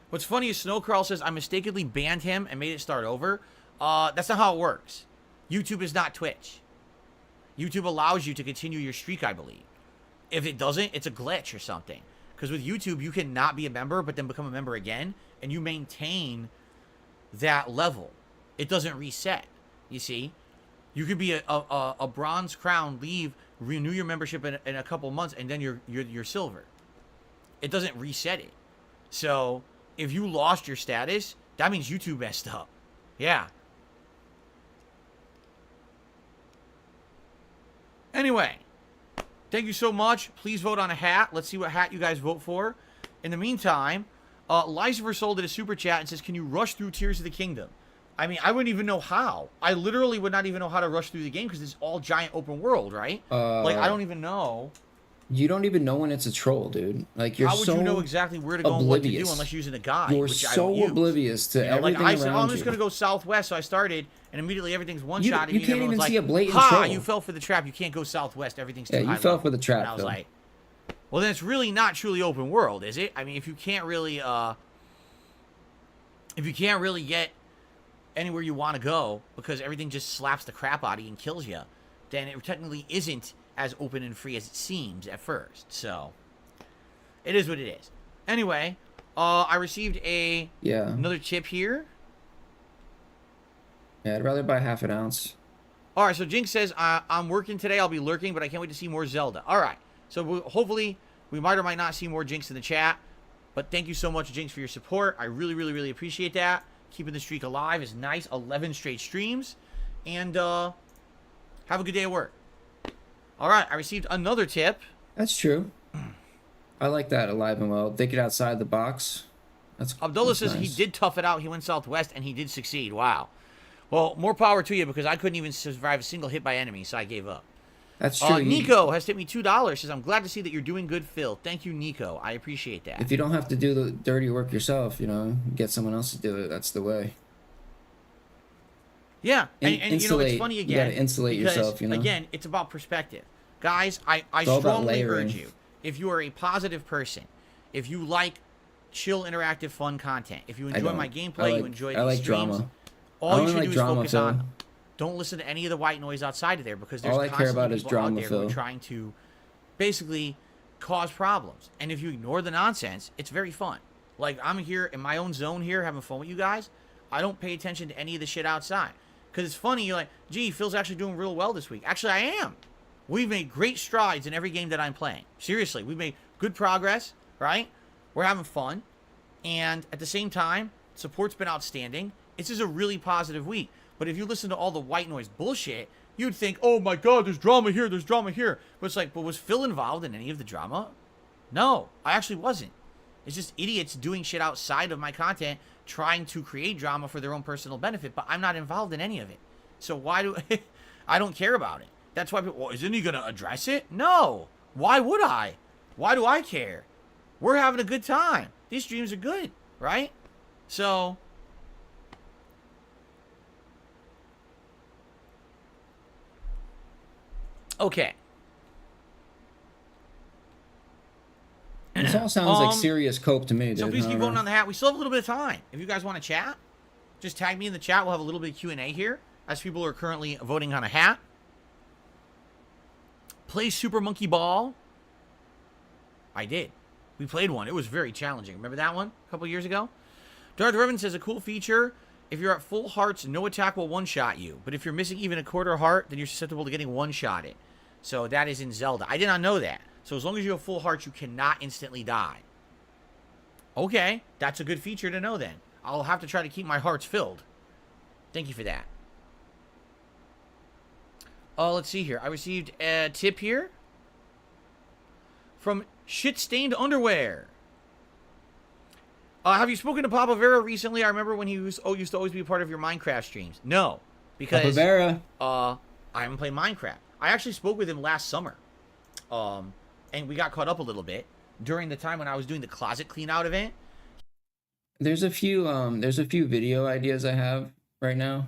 What's funny is Snowcrawl says I mistakenly banned him and made it start over. That's not how it works. YouTube is not Twitch. YouTube allows you to continue your streak, I believe. If it doesn't, it's a glitch or something. Because with YouTube, you can not be a member, but then become a member again, and you maintain that level. It doesn't reset, you see? You could be a bronze crown, leave, renew your membership in a couple months, and then you're silver. It doesn't reset it. So if you lost your status, that means YouTube messed up. Yeah. Anyway, thank you so much. Please vote on a hat. Let's see what hat you guys vote for. In the meantime, Lucifer Soul did a super chat and says, can you rush through Tears of the Kingdom? I mean, I wouldn't even know how. I literally would not even know how to rush through the game because it's all giant open world, right? Like, I don't even know. You don't even know when it's a troll, dude. Like, you're How would so you know exactly where to go and what to do oblivious. unless using a guide? You're which I so don't use. oblivious to You know, everything like I said, around oh, I'm just you. going to go southwest, so I started, and immediately everything's one You- shot. you And can't everyone's even like, see a blatant ha, troll. you fell for the trap. You can't go southwest. Everything's too Yeah, you high fell level. for the trap, And I was Phil. like, well, then it's really not truly open world, is it? I mean, if you can't really get anywhere you want to go because everything just slaps the crap out of you and kills you, then it technically isn't as open and free as it seems at first. So it is what it is. Anyway, I received another tip here. Yeah, I'd rather buy half an ounce. All right, so Jinx says, I'm working today. I'll be lurking, but I can't wait to see more Zelda. All right, so hopefully we might or might not see more Jinx in the chat. But thank you so much, Jinx, for your support. I really, really, really appreciate that. Keeping the streak alive is nice. 11 straight streams. And have a good day at work. All right, I received another tip. That's true. I like that, alive and well. Think it outside the box. Abdullah that's says nice. he did tough it out. He went southwest, and he did succeed. Wow. Well, more power to you because I couldn't even survive a single hit by enemy, so I gave up. That's true. Nico has tipped me $2. Says, I'm glad to see that you're doing good, Phil. Thank you, Nico. I appreciate that. If you don't have to do the dirty work yourself, get someone else to do it. That's the way. Yeah, and you know, it's funny You again. gotta insulate because, yourself, Again, it's about perspective. Guys, I all about strongly layering. urge you, if you are a positive person, if you like chill, interactive, fun content, if you enjoy my gameplay, you enjoy these I like streams, drama. all I you only should like do is drama, focus Phil. on them. Don't listen to any of the white noise outside of there because there's All I care constantly about is people out drama, there who are Phil. trying to basically cause problems. And if you ignore the nonsense, it's very fun. Like, I'm here in my own zone here having fun with you guys. I don't pay attention to any of the shit outside. Because it's funny, you're like, gee, Phil's actually doing real well this week. Actually, I am. We've made great strides in every game that I'm playing. Seriously, we've made good progress, right? We're having fun. And at the same time, support's been outstanding. This is a really positive week. But if you listen to all the white noise bullshit, you'd think, oh my God, there's drama here, there's drama here. But it's like, but was Phil involved in any of the drama? No, I actually wasn't. It's just idiots doing shit outside of my content, trying to create drama for their own personal benefit, but I'm not involved in any of it. So why do I don't care about it? That's why people, well, isn't he gonna address it? No. Why would I? Why do I care? We're having a good time. These streams are good, right? So okay. This all sounds like serious cope to me, dude. So please keep voting on the hat. We still have a little bit of time. If you guys want to chat, just tag me in the chat. We'll have a little bit of Q&A here as people are currently voting on a hat. Play Super Monkey Ball. I did. We played one. It was very challenging. Remember that one a couple years ago? Darth Revan says a cool feature. If you're at full hearts, no attack will one-shot you. But if you're missing even a quarter heart, then you're susceptible to getting one-shotted. So that is in Zelda. I did not know that. So as long as you have full hearts, you cannot instantly die. Okay, that's a good feature to know then. I'll have to try to keep my hearts filled. Thank you for that. Let's see here. I received a tip here from Shit-Stained Underwear. Have you spoken to Papa Vera recently? I remember when he used to always be a part of your Minecraft streams. No, because Papa Vera. I haven't played Minecraft. I actually spoke with him last summer. And we got caught up a little bit during the time when I was doing the closet clean out event. There's a few video ideas I have right now.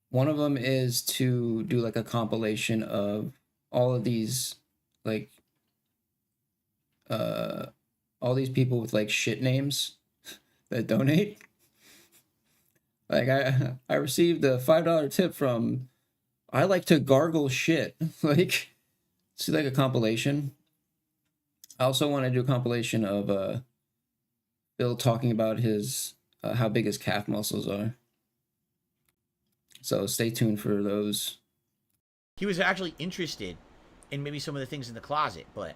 One of them is to do like a compilation of all of these like all these people with like shit names that donate. Like I received a $5 tip from I like to gargle shit. Like see like a compilation. I also want to do a compilation of Bill talking about his how big his calf muscles are. So stay tuned for those. He was actually interested in maybe some of the things in the closet, but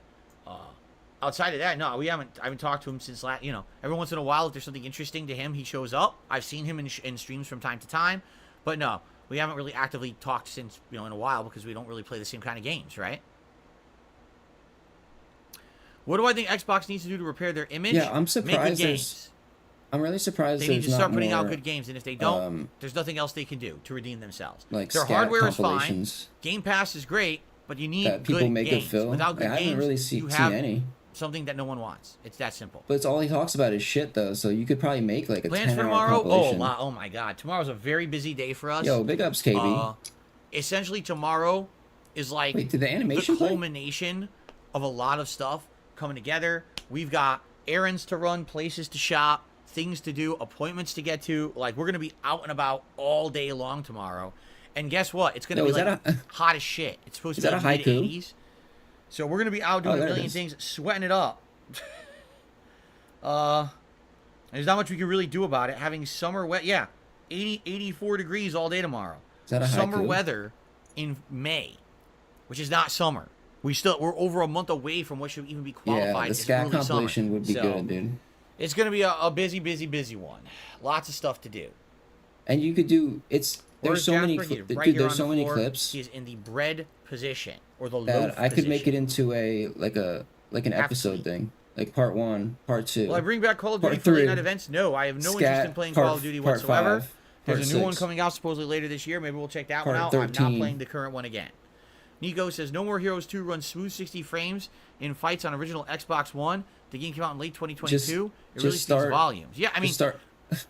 outside of that, no, I haven't talked to him since last. You know, every once in a while, if there's something interesting to him, he shows up. I've seen him in streams from time to time, but no, we haven't really actively talked since in a while because we don't really play the same kind of games, right? What do I think Xbox needs to do to repair their image? Yeah, I'm surprised. Make good games. I'm really surprised they need to start putting out more, good games, and if they don't, there's nothing else they can do to redeem themselves. Like their hardware is fine. Game Pass is great, but you need that people good make games. It fill. Without good I haven't games, really you seen have any. Something that no one wants. It's that simple. But it's all he talks about is shit, though. So you could probably make like a plans 10-hour for tomorrow. compilation. Oh my God! Tomorrow's a very busy day for us. Yo, big ups, KB. Essentially, tomorrow is like Wait, did the animation culmination of a lot of stuff coming together. We've got errands to run, places to shop, things to do, appointments to get to. Like, we're going to be out and about all day long tomorrow. And guess what? It's going to be like hot as shit. It's supposed to be like mid-80s. So we're going to be out doing a million things, sweating it up. There's not much we can really do about it. Having summer wet, 84 degrees all day tomorrow. Is that a summer haiku? Weather in May, which is not summer. We're over a month away from what should even be qualified. Yeah, the scat compilation would be good, dude. It's gonna be a busy one. Lots of stuff to do. And you could do there's so many there's so many clips. He is in the bread position or the that loaf I could position. make it into an episode thing, like part 1, part 2. Will I bring back Call of Duty part for late 3, night events? No, I have no scat, interest in playing part, Call of Duty part whatsoever. 5, There's part a new 6. one coming out supposedly later this year. Maybe we'll check that one out. 13. I'm not playing the current one again. Nico says, No More Heroes 2 runs smooth 60 frames in fights on original Xbox One. The game came out in late 2022. It really speaks volumes. Yeah, I mean, start at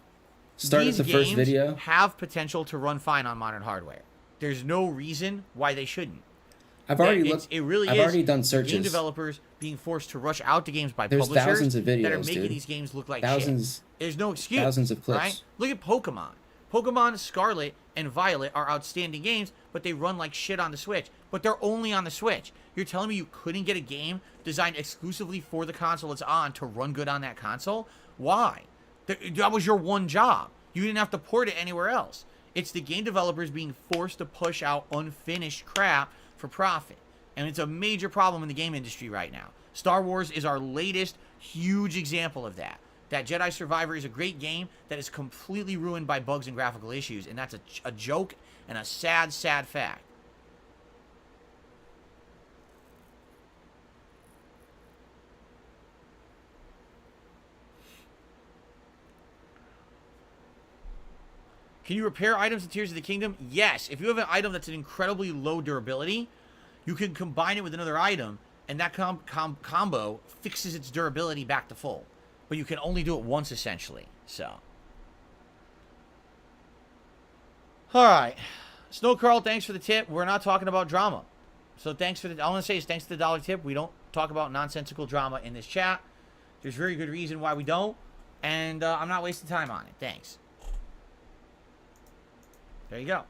the first video. Have potential to run fine on modern hardware. There's no reason why they shouldn't. I've already done searches. Game developers being forced to rush out to games by There's publishers thousands of videos, that are making dude. these games look like Thousands, shit. There's no excuse. Thousands of clips. Right? Look at Pokemon. Pokemon Scarlet and Violet are outstanding games, but they run like shit on the Switch. But they're only on the Switch. You're telling me you couldn't get a game designed exclusively for the console it's on to run good on that console? Why? That was your one job. You didn't have to port it anywhere else. It's the game developers being forced to push out unfinished crap for profit. And it's a major problem in the game industry right now. Star Wars is our latest huge example of that. that Jedi Survivor is a great game that is completely ruined by bugs and graphical issues, and that's a joke and a sad, sad fact. Can you repair items in Tears of the Kingdom? Yes. If you have an item that's an incredibly low durability, you can combine it with another item, and that combo fixes its durability back to full. But you can only do it once, essentially. So. Alright. Snow Carl, thanks for the tip. We're not talking about drama. So thanks for the... All I'm going to say is thanks to the $1 tip. We don't talk about nonsensical drama in this chat. There's very good reason why we don't. And I'm not wasting time on it. Thanks. There you go.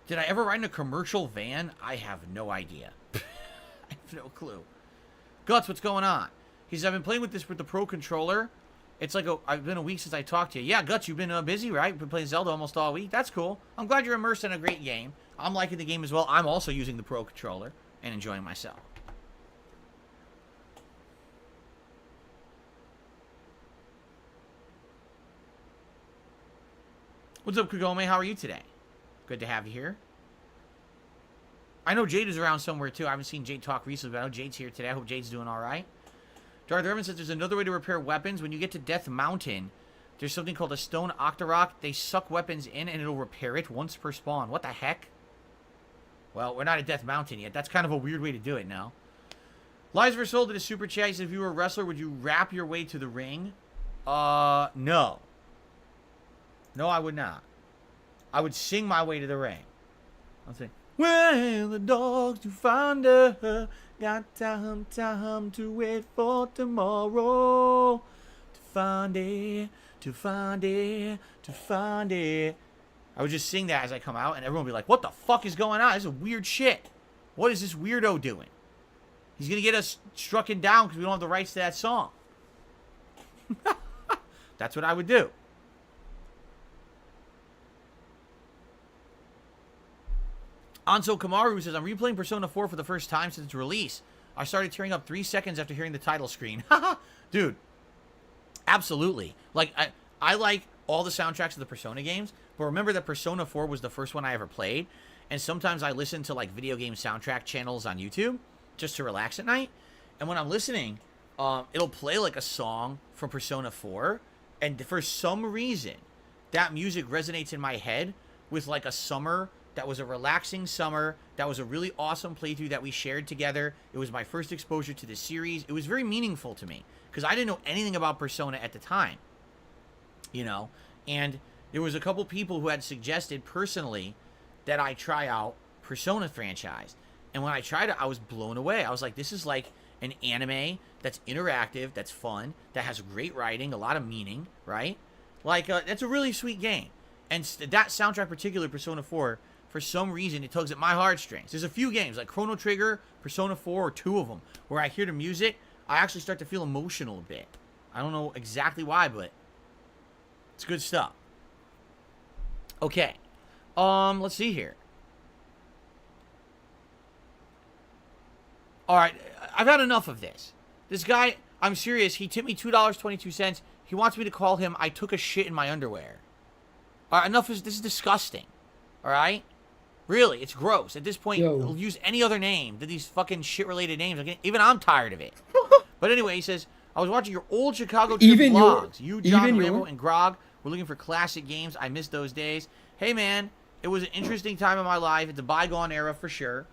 Did I ever ride in a commercial van? I have no idea. I have no clue. Guts, what's going on? He says, I've been playing with this with the Pro Controller. It's like, I've been a week since I talked to you. Yeah, Guts, you've been busy, right? You've been playing Zelda almost all week. That's cool. I'm glad you're immersed in a great game. I'm liking the game as well. I'm also using the Pro Controller and enjoying myself. What's up, Kagome? How are you today? Good to have you here. I know Jade is around somewhere, too. I haven't seen Jade talk recently, but I know Jade's here today. I hope Jade's doing all right. Darth Irvin says there's another way to repair weapons. When you get to Death Mountain, there's something called a Stone Octorok. They suck weapons in, and it'll repair it once per spawn. What the heck? Well, we're not at Death Mountain yet. That's kind of a weird way to do it now. Lies Versold did a super chat. He said, if you were a wrestler, would you rap your way to the ring? No. No, I would not. I would sing my way to the ring. I'll sing. Well, the dogs to find her. Got time to wait for tomorrow. To find it, to find it, to find it. I would just sing that as I come out, and everyone would be like, what the fuck is going on? This is weird shit. What is this weirdo doing? He's going to get us strucken down because we don't have the rights to that song. That's what I would do. Anso Kamaru says, I'm replaying Persona 4 for the first time since its release. I started tearing up 3 seconds after hearing the title screen. Dude, absolutely. Like, I like all the soundtracks of the Persona games, but remember that Persona 4 was the first one I ever played, and sometimes I listen to, like, video game soundtrack channels on YouTube just to relax at night, and when I'm listening, it'll play, like, a song from Persona 4, and for some reason, that music resonates in my head with, like, a summer... That was a relaxing summer. That was a really awesome playthrough that we shared together. It was my first exposure to the series. It was very meaningful to me because I didn't know anything about Persona at the time, you know. And there was a couple people who had suggested personally that I try out Persona franchise. And when I tried it, I was blown away. I was like, this is like an anime that's interactive, that's fun, that has great writing, a lot of meaning, right? Like, that's a really sweet game. And that soundtrack, particularly Persona 4, for some reason, it tugs at my heartstrings. There's a few games, like Chrono Trigger, Persona 4, or 2 of them, where I hear the music, I actually start to feel emotional a bit. I don't know exactly why, but it's good stuff. Okay. Let's see here. Alright, I've had enough of this. This guy, I'm serious, he tipped me $2.22. He wants me to call him, I took a shit in my underwear. Alright, enough of this. Is disgusting. Alright? Really, it's gross. At this point, I'll use any other name than these fucking shit-related names. Even I'm tired of it. But anyway, he says, I was watching your old Chicago trip vlogs. You, John, Rambo, and Grog were looking for classic games. I miss those days. Hey, man, it was an interesting time in my life. It's a bygone era for sure.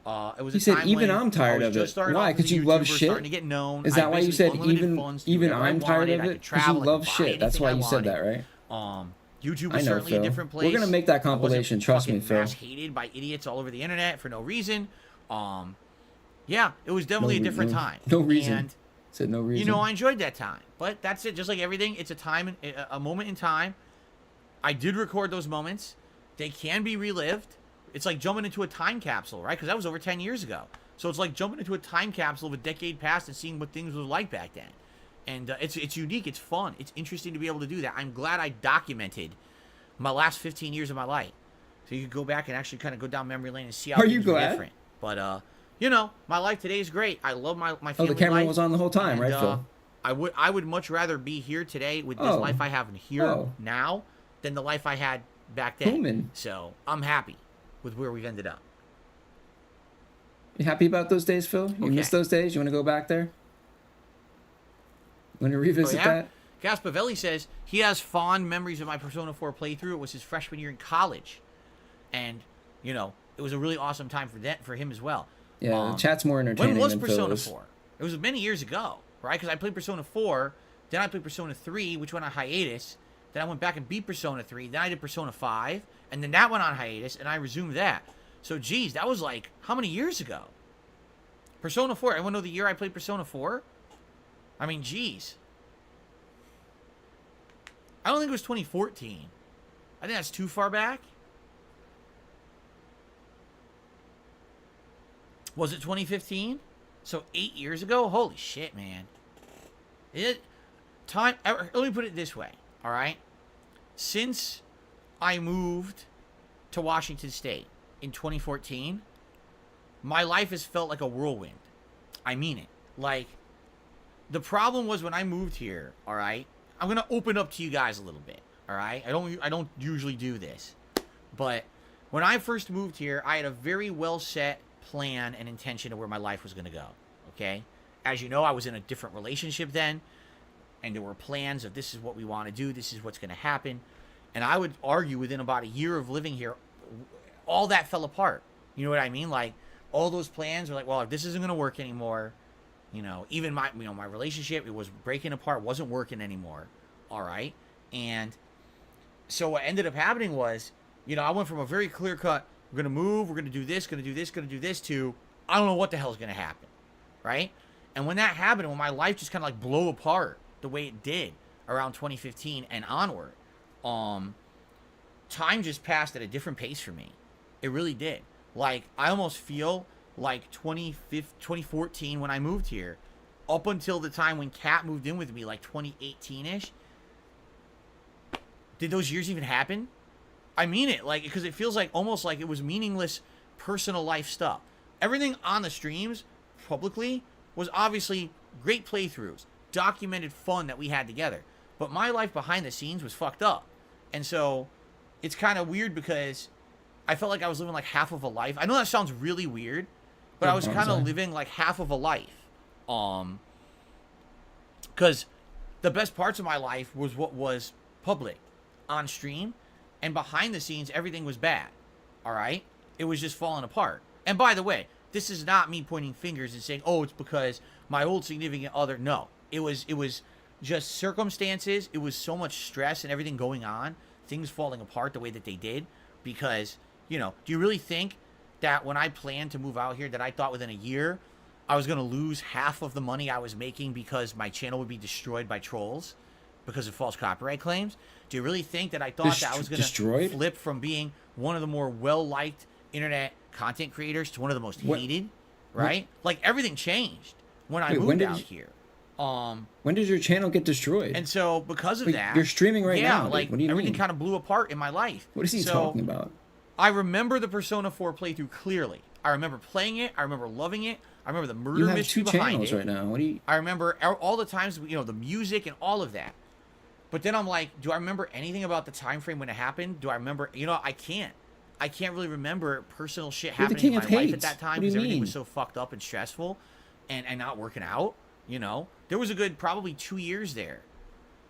It was he said, even I'm tired of it. Why? Because you love shit? To get known. Is that why you said, even I'm tired of it? Because you love shit. That's why you said that, right? YouTube was certainly a different place. We're gonna make that compilation. Trust me, Phil. Hated by idiots all over the internet for no reason. Yeah, it was definitely a different time. No reason. And, said no reason. You know, I enjoyed that time. But that's it. Just like everything, it's a moment in time. I did record those moments. They can be relived. It's like jumping into a time capsule, right? Because that was over 10 years ago. So it's like jumping into a time capsule of a decade past and seeing what things were like back then. And it's unique. It's fun. It's interesting to be able to do that. I'm glad I documented my last 15 years of my life. So you could go back and actually kind of go down memory lane and see how Are you things were glad? different. But you know, my life today is great. I love my Oh, family the camera life. was on the whole time, And, right, Phil? I would much rather be here today with this Oh. life I have here Oh. now than the life I had back then. Human. So I'm happy with where we've ended up. You happy about those days, Phil? You Okay. miss those days? You want to go back there? Want to revisit that? Gaspavelli says he has fond memories of my Persona 4 playthrough. It was his freshman year in college, and you know it was a really awesome time for him as well. Yeah, the chat's more entertaining When was than Persona Phil's. 4? It was many years ago, right? Because I played Persona 4, then I played Persona 3, which went on hiatus. Then I went back and beat Persona 3. Then I did Persona 5, and then that went on hiatus, and I resumed that. So, geez, that was like how many years ago? Persona 4. Anyone know the year I played Persona 4? I mean, geez. I don't think it was 2014. I think that's too far back. Was it 2015? So 8 years ago? Holy shit, man. Let me put it this way, all right? Since I moved to Washington State in 2014, my life has felt like a whirlwind. I mean it. Like, the problem was when I moved here, all right? I'm going to open up to you guys a little bit, all right? I don't usually do this. But when I first moved here, I had a very well set plan and intention of where my life was going to go, okay? As you know, I was in a different relationship then, and there were plans of this is what we want to do, this is what's going to happen. And I would argue within about a year of living here, all that fell apart. You know what I mean? Like, all those plans were like, well, if this isn't going to work anymore, you know, even my relationship, it was breaking apart, wasn't working anymore, all right? And so what ended up happening was, you know, I went from a very clear-cut, we're going to move, we're going to do this, going to do this, going to do this, to I don't know what the hell is going to happen, right? And when that happened, when my life just kind of like blew apart the way it did around 2015 and onward, time just passed at a different pace for me. It really did. Like, I almost feel like 2014 when I moved here, up until the time when Kat moved in with me, like 2018-ish. Did those years even happen? I mean it, like, because it feels like almost like it was meaningless personal life stuff. Everything on the streams publicly was obviously great playthroughs, documented fun that we had together. But my life behind the scenes was fucked up. And so it's kind of weird because I felt like I was living like half of a life. I know that sounds really weird, but I was kind of living like half of a life. Because the best parts of my life was what was public on stream, and behind the scenes, everything was bad. All right? It was just falling apart. And by the way, this is not me pointing fingers and saying, oh, it's because my old significant other. No. It was just circumstances. It was so much stress and everything going on, things falling apart the way that they did. Because, you know, do you really think that when I planned to move out here that I thought within a year I was going to lose half of the money I was making because my channel would be destroyed by trolls because of false copyright claims? Do you really think that I thought that I was going to flip from being one of the more well-liked internet content creators to one of the most hated, right? Like, everything changed when I moved out here. When did your channel get destroyed? And so because of that, you're streaming right now. Yeah, like, what do you everything mean? kind of blew apart in my life. What is he talking about? I remember the Persona 4 playthrough clearly. I remember playing it. I remember loving it. I remember the murder mystery behind it. You have 2 channels right now. What do you? I remember all the times, you know, the music and all of that. But then I'm like, do I remember anything about the time frame when it happened? Do I remember? You know, I can't really remember personal shit happening in my life at that time because everything was so fucked up and stressful and not working out. You know, there was a good probably 2 years there,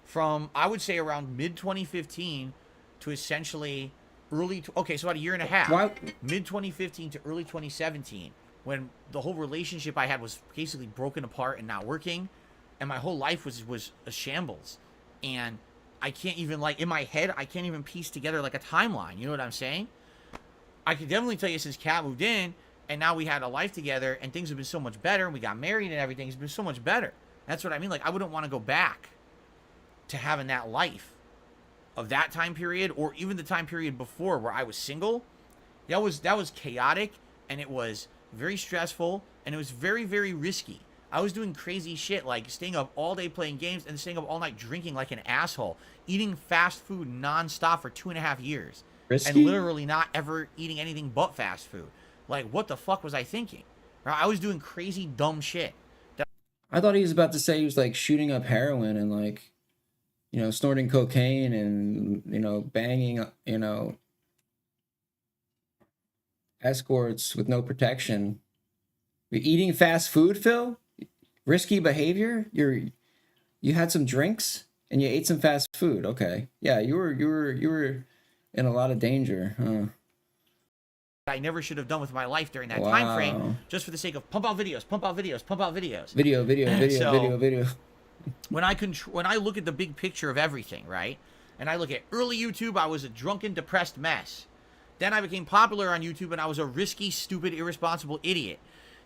from I would say around mid 2015 to essentially so about a year and a half. Mid 2015 to early 2017, when the whole relationship I had was basically broken apart and not working, and my whole life was a shambles. And I can't even, like, in my head, I can't even piece together like a timeline. You know what I'm saying? I can definitely tell you since Kat moved in and now we had a life together and things have been so much better and we got married and everything has been so much better. That's what I mean. Like, I wouldn't want to go back to having that life of that time period, or even the time period before where I was single. That was chaotic, and it was very stressful, and it was very, very risky. I was doing crazy shit, like staying up all day playing games and staying up all night drinking like an asshole, eating fast food nonstop for 2.5 years. Risky? and literally not ever eating anything but fast food. Like, what the fuck was I thinking? Right? I was doing crazy, dumb shit. I thought he was about to say he was like shooting up heroin and like, you know, snorting cocaine and, you know, banging, you know, escorts with no protection. You're eating fast food, Phil? Risky behavior? You had some drinks and you ate some fast food. Okay. Yeah, you were in a lot of danger, huh? I never should have done with my life during that Wow. time frame, just for the sake of pump out videos. Video. When I look at the big picture of everything, right? And I look at early YouTube, I was a drunken, depressed mess. Then I became popular on YouTube and I was a risky, stupid, irresponsible idiot.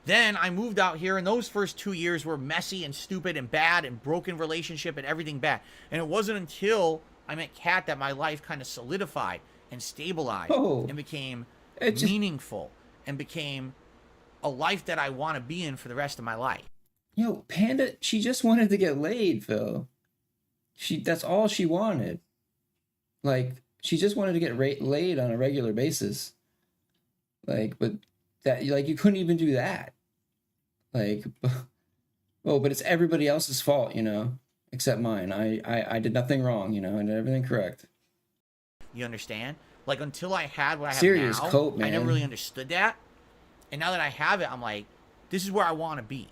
Then I moved out here and those first 2 years were messy and stupid and bad and broken relationship and everything bad. And it wasn't until I met Kat that my life kind of solidified and stabilized and became meaningful and became a life that I want to be in for the rest of my life. Yo, Panda, she just wanted to get laid, Phil. That's all she wanted. Like, she just wanted to get laid on a regular basis. Like, but that, like, you couldn't even do that. Like, but it's everybody else's fault, you know, except mine. I did nothing wrong, you know, I did everything correct. You understand? Like, until I had what I have Serious now, cope, man. I never really understood that. And now that I have it, I'm like, this is where I want to be.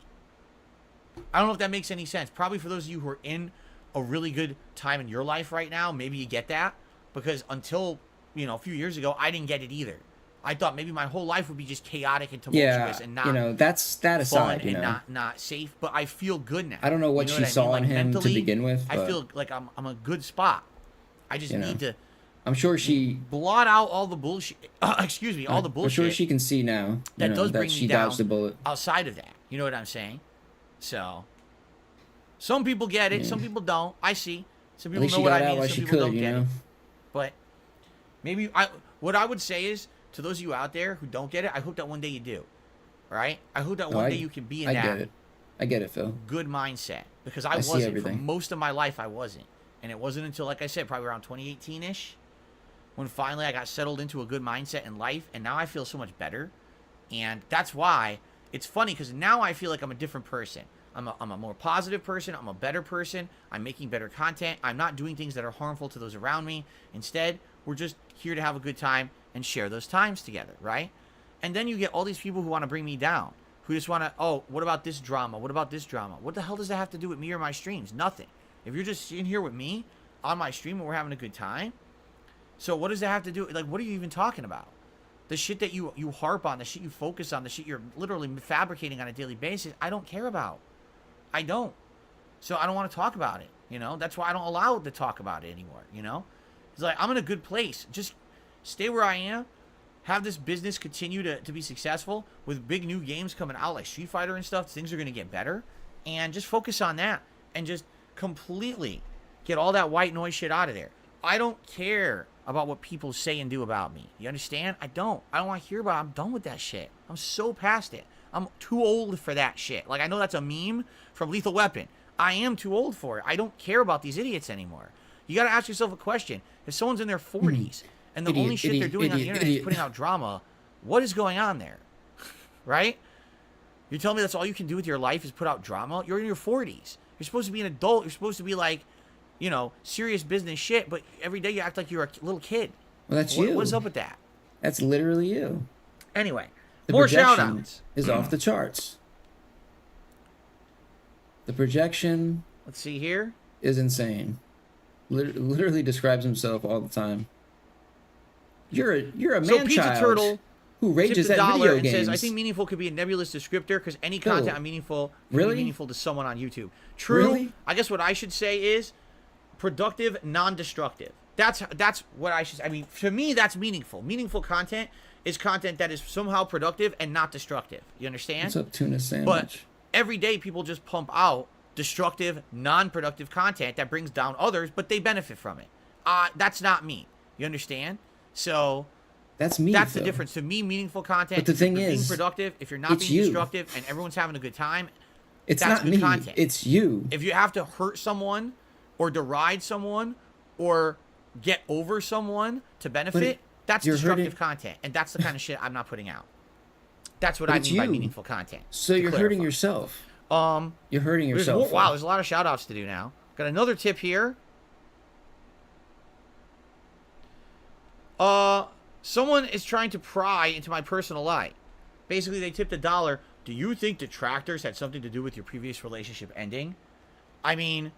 I don't know if that makes any sense. Probably for those of you who are in a really good time in your life right now, maybe you get that. Because until, you know, a few years ago, I didn't get it either. I thought maybe my whole life would be just chaotic and tumultuous and not, you know, that's that aside, fun you know, and not safe. But I feel good now. I don't know what she saw in him to begin with. I feel like I'm a good spot. I just need to. I'm sure she blot out all the bullshit. Excuse me, all the bullshit. I'm sure she can see now That does bring she me down. dodged the bullet. Outside of that, you know what I'm saying? So, some people get it, some people don't. I see. Some people know what I mean. Some people don't get it. But maybe what I would say is, to those of you out there who don't get it, I hope that one day you do. Right? I hope that one day you can be in that. I get it, Phil. Good mindset, because I wasn't for most of my life. I wasn't, and it wasn't until, like I said, probably around 2018ish, when finally I got settled into a good mindset in life, and now I feel so much better. And that's why it's funny, because now I feel like I'm a different person. I'm a more positive person. I'm a better person. I'm making better content. I'm not doing things that are harmful to those around me. Instead, we're just here to have a good time and share those times together, right? And then you get all these people who want to bring me down, who just want to, oh, what about this drama? What about this drama? What the hell does that have to do with me or my streams? Nothing. If you're just sitting here with me on my stream and we're having a good time, so what does that have to do? Like, what are you even talking about? The shit that you harp on, the shit you focus on, the shit you're literally fabricating on a daily basis, I don't care about. I don't. So I don't want to talk about it, you know? That's why I don't allow to talk about it anymore, you know? It's like, I'm in a good place. Just stay where I am. Have this business continue to be successful with big new games coming out like Street Fighter and stuff. Things are going to get better. And just focus on that. And just completely get all that white noise shit out of there. I don't care about what people say and do about me. You understand? I don't want to hear about it. I'm done with that shit. I'm so past it. I'm too old for that shit. Like, I know that's a meme from Lethal Weapon. I am too old for it. I don't care about these idiots anymore. You got to ask yourself a question. If someone's in their 40s and the only shit they're doing on the internet is putting out drama, what is going on there? Right? You're telling me that's all you can do with your life is put out drama? You're in your 40s. You're supposed to be an adult. You're supposed to be like, you know, serious business shit, but every day you act like you're a little kid. Well, that's you. What's up with that? That's literally you. Anyway, the more projection shout-outs. Is off the charts. The projection, let's see here, is insane. Literally describes himself all the time. You're a man-child Turtle who rages at video and games. Says, I think meaningful could be a nebulous descriptor because any content on meaningful can be meaningful to someone on YouTube. True. Really? I guess what I should say is productive, non-destructive. That's what I should say. I mean, to me, that's meaningful. Meaningful content is content that is somehow productive and not destructive. You understand? What's up, tuna sandwich? But every day people just pump out destructive, non-productive content that brings down others, but they benefit from it. That's not me. You understand? So that's me. That's the difference. To me, meaningful content. But the thing is, being productive, if you're not being destructive, and everyone's having a good time, it's that's not good me. Content. It's you. If you have to hurt someone, or deride someone, or get over someone to benefit, That's You're destructive hurting- content, and that's the kind of shit I'm not putting out. That's what But I it's mean by you. meaningful content. So to you're hurting clarify. yourself. Um, You're hurting there's yourself. more, wow, there's a lot of shout outs to do now. Got another tip here. Someone is trying to pry into my personal life. Basically, they tipped $1. Do you think detractors had something to do with your previous relationship ending? I mean,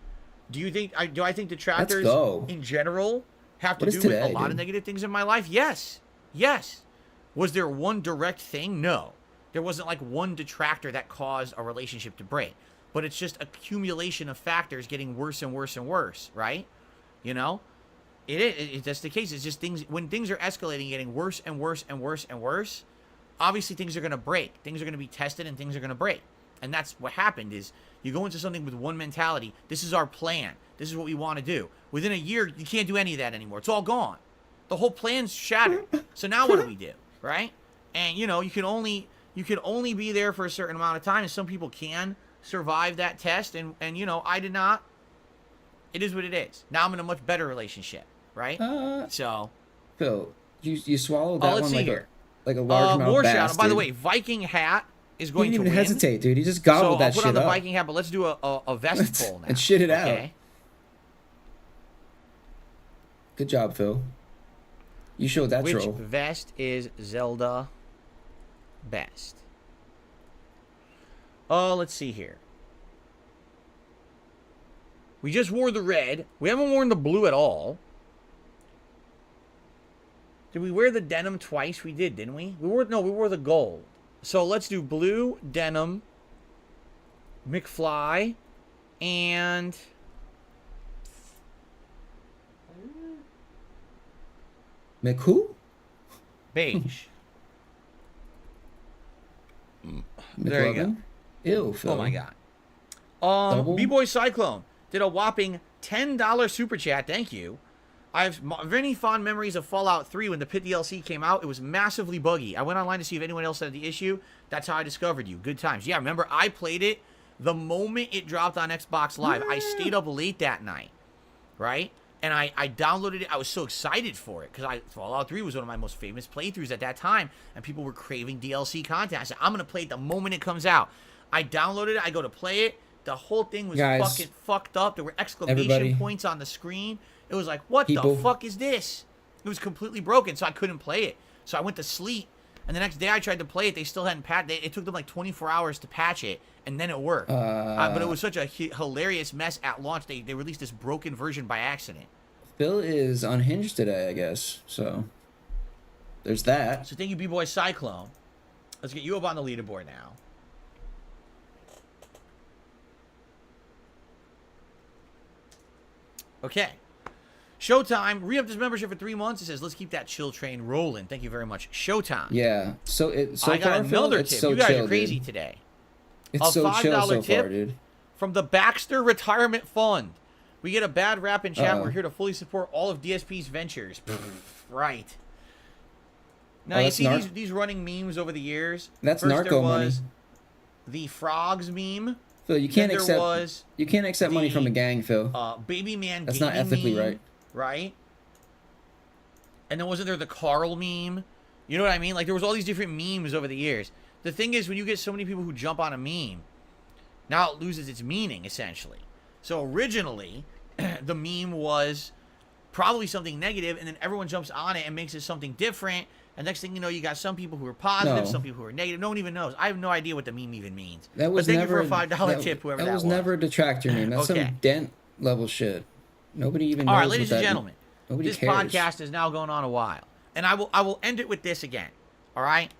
do I think detractors go. in general have to What do is with today, a lot of dude? negative things in my life? Yes. Yes. Was there one direct thing? No. There wasn't like one detractor that caused a relationship to break. But it's just accumulation of factors getting worse and worse and worse, right? You know? That's the case. It's just things, when things are escalating, getting worse and worse and worse and worse, obviously things are going to break. Things are going to be tested and things are going to break. And that's what happened is you go into something with one mentality. This is our plan. This is what we want to do. Within a year, you can't do any of that anymore. It's all gone. The whole plan's shattered. So now what do we do, right? And, you know, you can only be there for a certain amount of time, and some people can survive that test. And you know, I did not. It is what it is. Now I'm in a much better relationship, right? So, Phil, you swallowed that let's one see like here. a large amount more of bass, shout out. By the dude. way, Viking hat is He going didn't to even win. hesitate, dude. He just So gobbled I'll that put shit on the up. Viking hat, but let's do a vest pull now. And shit it out. Okay. Good job, Phil. You showed that Which troll. vest is Zelda best? Oh, let's see here. We just wore the red. We haven't worn the blue at all. Did we wear the denim twice? We did, didn't we? We wore the gold. So let's do blue, denim, McFly, and Mick who? beige. There you go. McLovin? Ew, Phil. Oh my god. Double? B-Boy Cyclone did a whopping $10 super chat. Thank you. I have many fond memories of Fallout 3 when the Pit DLC came out. It was massively buggy. I went online to see if anyone else had the issue. That's how I discovered you. Good times. Yeah, remember I played it the moment it dropped on Xbox Live. I stayed up late that night, right? And I downloaded it. I was so excited for it because Fallout 3 was one of my most famous playthroughs at that time, and people were craving DLC content. I said, I'm going to play it the moment it comes out. I downloaded it. I go to play it. The whole thing was Guys, fucking fucked up. There were exclamation everybody, points on the screen. It was like, what people, the fuck is this? It was completely broken, so I couldn't play it. So I went to sleep, and the next day I tried to play it. They still hadn't patched it. It took them like 24 hours to patch it, and then it worked. But it was such a hilarious mess at launch. They released this broken version by accident. Phil is unhinged today, I guess. So there's that. So thank you, B-Boy Cyclone. Let's get you up on the leaderboard now. Okay. Showtime re-upped his membership for 3 months. It says, let's keep that chill train rolling. Thank you very much. Showtime. Yeah. So I far, got another Phil, it's tip. so You guys chill, are crazy dude. today. It's A so chill $5 so tip far, dude. from the Baxter Retirement Fund. We get a bad rap in chat. Uh-oh. We're here to fully support all of DSP's ventures. Right. Now, Oh, you that's see these running memes over the years? That's First, there narco money. was the frogs meme. Phil, you Then can't there accept was money from the, a gang, Phil. Baby Man That's not Gaming ethically meme, right. Right? And then wasn't there the Carl meme? You know what I mean? Like, there was all these different memes over the years. The thing is, when you get so many people who jump on a meme, now it loses its meaning, essentially. So originally, the meme was probably something negative, and then everyone jumps on it and makes it something different. And next thing you know, you got some people who are positive, No. some people who are negative. No one even knows. I have no idea what the meme even means. That was but thank never you for a $5 tip, whoever that was never a detractor meme. That's Okay. some dent level shit. Nobody even knows. All right, what ladies that and gentlemen, Nobody this cares. podcast is now going on a while, and I will end it with this again. All right,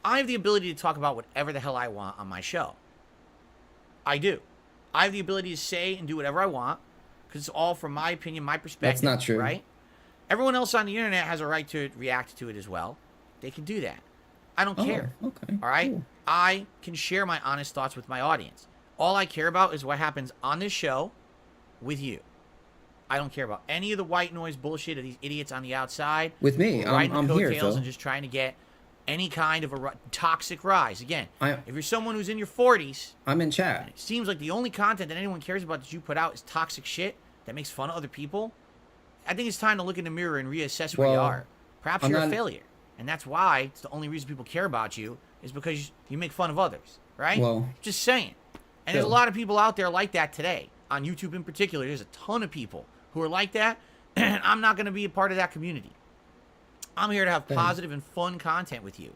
I have the ability to talk about whatever the hell I want on my show. I do. I have the ability to say and do whatever I want because it's all from my opinion, my perspective. That's not true. Right? Everyone else on the internet has a right to react to it as well. They can do that. I don't care. Okay. All right? Cool. I can share my honest thoughts with my audience. All I care about is what happens on this show with you. I don't care about any of the white noise bullshit of these idiots on the outside. With me, who are riding I'm the here, coattails Phil. and just trying to get any kind of a toxic rise. Again, I- if you're someone who's in your 40s, I'm in chat. it seems like the only content that anyone cares about that you put out is toxic shit that makes fun of other people. I think it's time to look in the mirror and reassess where you Well, are. Perhaps you're a failure. And that's why it's the only reason people care about you is because you make fun of others, right? Well, just saying. And there's a lot of people out there like that today. On YouTube in particular, there's a ton of people who are like that. And I'm not going to be a part of that community. I'm here to have positive and fun content with you.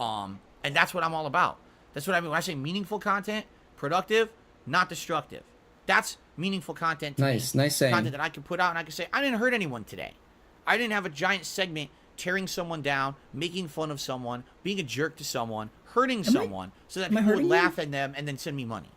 And that's what I'm all about. That's what I mean. When I say meaningful content, productive, not destructive. That's meaningful content to me. Nice saying. Content that I can put out and I can say, I didn't hurt anyone today. I didn't have a giant segment tearing someone down, making fun of someone, being a jerk to someone, hurting someone, so that people would laugh at them and then send me money.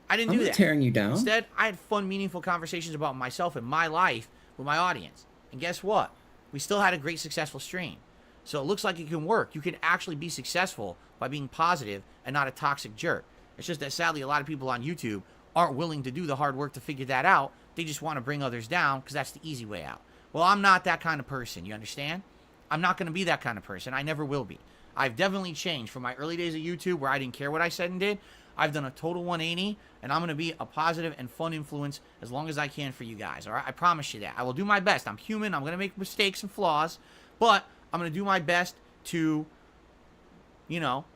I didn't do that. Tearing you down. Instead, I had fun, meaningful conversations about myself and my life with my audience. And guess what? We still had a great, successful stream. So it looks like it can work. You can actually be successful by being positive and not a toxic jerk. It's just that sadly, a lot of people on YouTube aren't willing to do the hard work to figure that out. They just want to bring others down because that's the easy way out. Well, I'm not that kind of person. You understand? I'm not going to be that kind of person. I never will be. I've definitely changed from my early days of YouTube where I didn't care what I said and did. I've done a total 180, and I'm going to be a positive and fun influence as long as I can for you guys, all right? I promise you that. I will do my best. I'm human. I'm going to make mistakes and flaws, but I'm going to do my best to,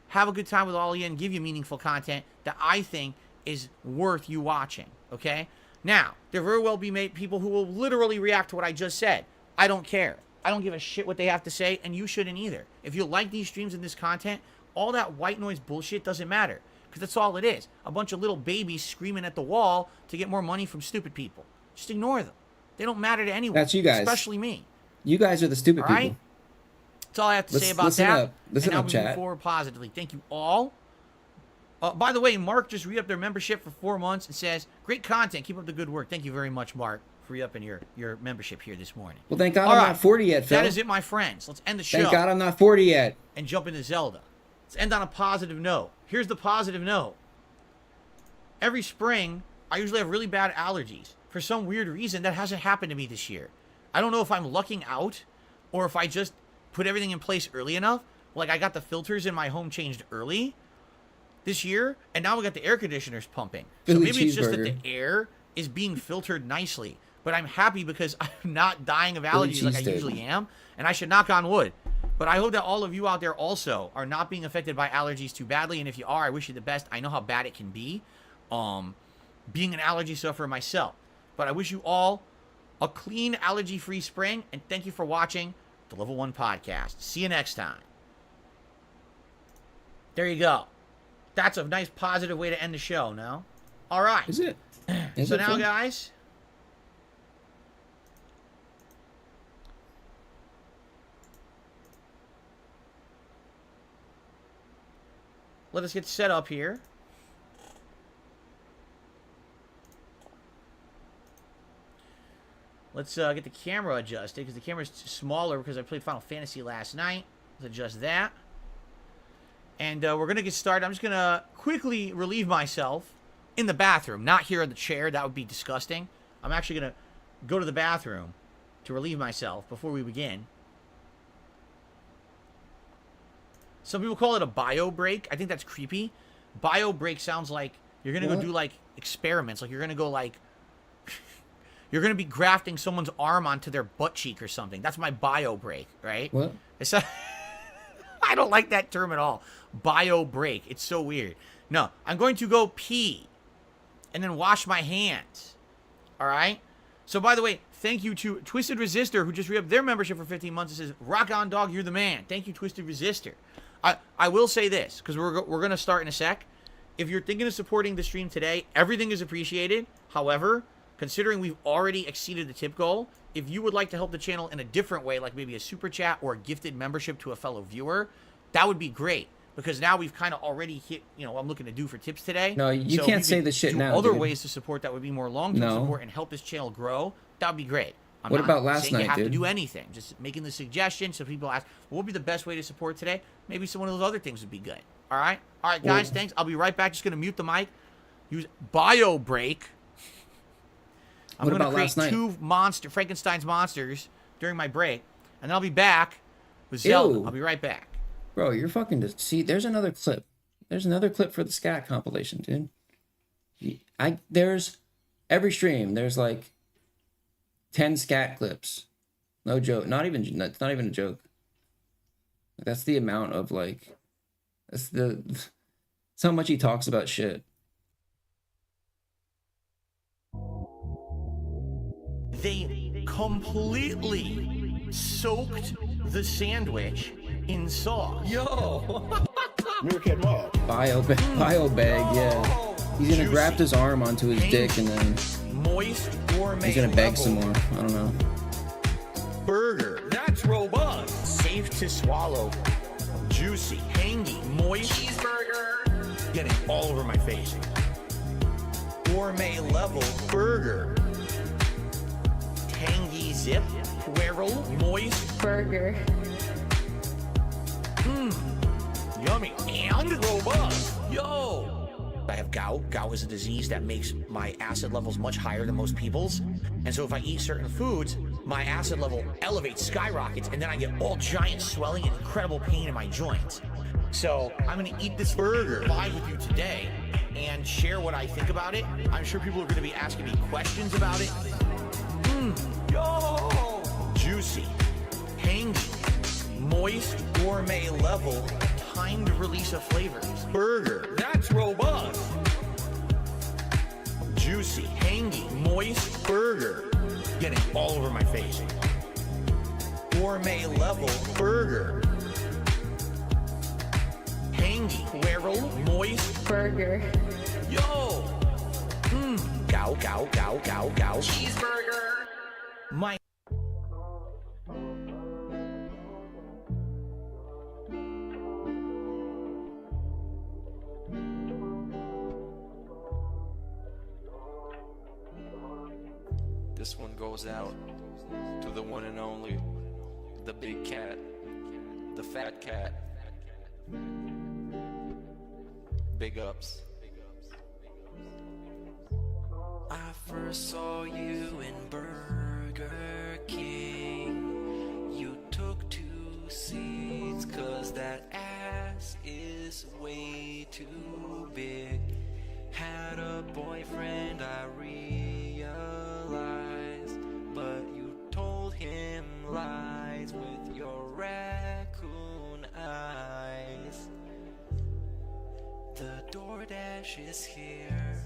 have a good time with all of you and give you meaningful content that I think is worth you watching, okay? Now, there very well be people who will literally react to what I just said. I don't care. I don't give a shit what they have to say, and you shouldn't either. If you like these streams and this content, all that white noise bullshit doesn't matter. Because that's all it is. A bunch of little babies screaming at the wall to get more money from stupid people. Just ignore them. They don't matter to anyone. That's you guys. Especially me. You guys are the stupid all right? people. That's all I have to say about that. Listen up, we chat. Move forward positively. Thank you all. By the way, Mark just re-upped their membership for 4 months and says, great content. Keep up the good work. Thank you very much, Mark, for re-upping your membership here this morning. Well, thank God I'm not 40 yet, Phil. That is it, my friends. Let's end the show. Thank God I'm not 40 yet. And jump into Zelda. Let's end on a positive note. Here's the positive note. Every spring, I usually have really bad allergies. For some weird reason, that hasn't happened to me this year. I don't know if I'm lucking out or if I just put everything in place early enough. Like, I got the filters in my home changed early this year, and now we got the air conditioners pumping. So maybe it's just that the air is being filtered nicely. But I'm happy because I'm not dying of allergies like I usually am, and I should knock on wood. But I hope that all of you out there also are not being affected by allergies too badly, and if you are, I wish you the best. I know how bad it can be, being an allergy sufferer myself. But I wish you all a clean, allergy-free spring, and thank you for watching the Level 1 Podcast. See you next time. There you go. That's a nice, positive way to end the show, no? All right. Is it? So now, guys, let us get set up here. Let's get the camera adjusted because the camera's smaller because I played Final Fantasy last night. Let's adjust that. And we're going to get started. I'm just going to quickly relieve myself in the bathroom, not here in the chair. That would be disgusting. I'm actually going to go to the bathroom to relieve myself before we begin. Some people call it a bio break. I think that's creepy. Bio break sounds like you're going to go do like experiments. Like you're going to go like, you're going to be grafting someone's arm onto their butt cheek or something. That's my bio break, right? What? It's a I don't like that term at all. Bio break. It's so weird. No, I'm going to go pee and then wash my hands. All right? So, by the way, thank you to Twisted Resistor, who just re-upped their membership for 15 months. It says, rock on, dog, you're the man. Thank you, Twisted Resistor. I will say this, because we're going to start in a sec. If you're thinking of supporting the stream today, everything is appreciated. However, considering we've already exceeded the tip goal, if you would like to help the channel in a different way, like maybe a super chat or a gifted membership to a fellow viewer, that would be great. Because now we've kind of already hit, what I'm looking to do for tips today. No, you can't say this shit now, Other dude. ways to support that would be more long-term support and help this channel grow. That would be great. I'm what not about last saying night, you have dude? to do anything. Just making the suggestion so people ask, what would be the best way to support today? Maybe some of those other things would be good. All right? All right, guys, thanks. I'll be right back. Just going to mute the mic. Use bio break. I'm going to create two Frankenstein's monsters during my break, and then I'll be back with Zelda. I'll be right back. Bro, you're fucking... See, there's another clip. There's another clip for the scat compilation, dude. There's... Every stream, there's like 10 scat clips. No joke. It's not even a joke. That's the amount of like, that's how much he talks about shit. They completely soaked the sandwich in sauce. Yo! Bio bag, yeah. He's gonna graft his arm onto his dick and then Moist gourmet he's gonna beg level some more. I don't know. burger. That's robust. Safe to swallow. Juicy, tangy, moist cheeseburger. Getting all over my face. Gourmet level burger. Tangy zip, swirl, moist Burger. Yummy and robust. Yo! I have gout. Gout is a disease that makes my acid levels much higher than most people's. And so if I eat certain foods, my acid level elevates, skyrockets, and then I get all giant swelling and incredible pain in my joints. So I'm gonna eat this burger live with you today and share what I think about it. I'm sure people are gonna be asking me questions about it. Yo! Juicy, tangy, moist, gourmet level, timed release of flavors. Burger, that's robust. Juicy, tangy, moist burger. Getting all over my face. Gourmet level burger. Tangy, swirl, moist Burger. Yo! Gow, gow, gow, gow, gow. Cheeseburger. My This one goes out to the one and only, the big cat, the fat cat. Big ups. I first saw you in Burger King. You took 2 seats, cause that ass is way too big. Had a boyfriend, I realized, but you told him lies with your raccoon eyes. The DoorDash is here.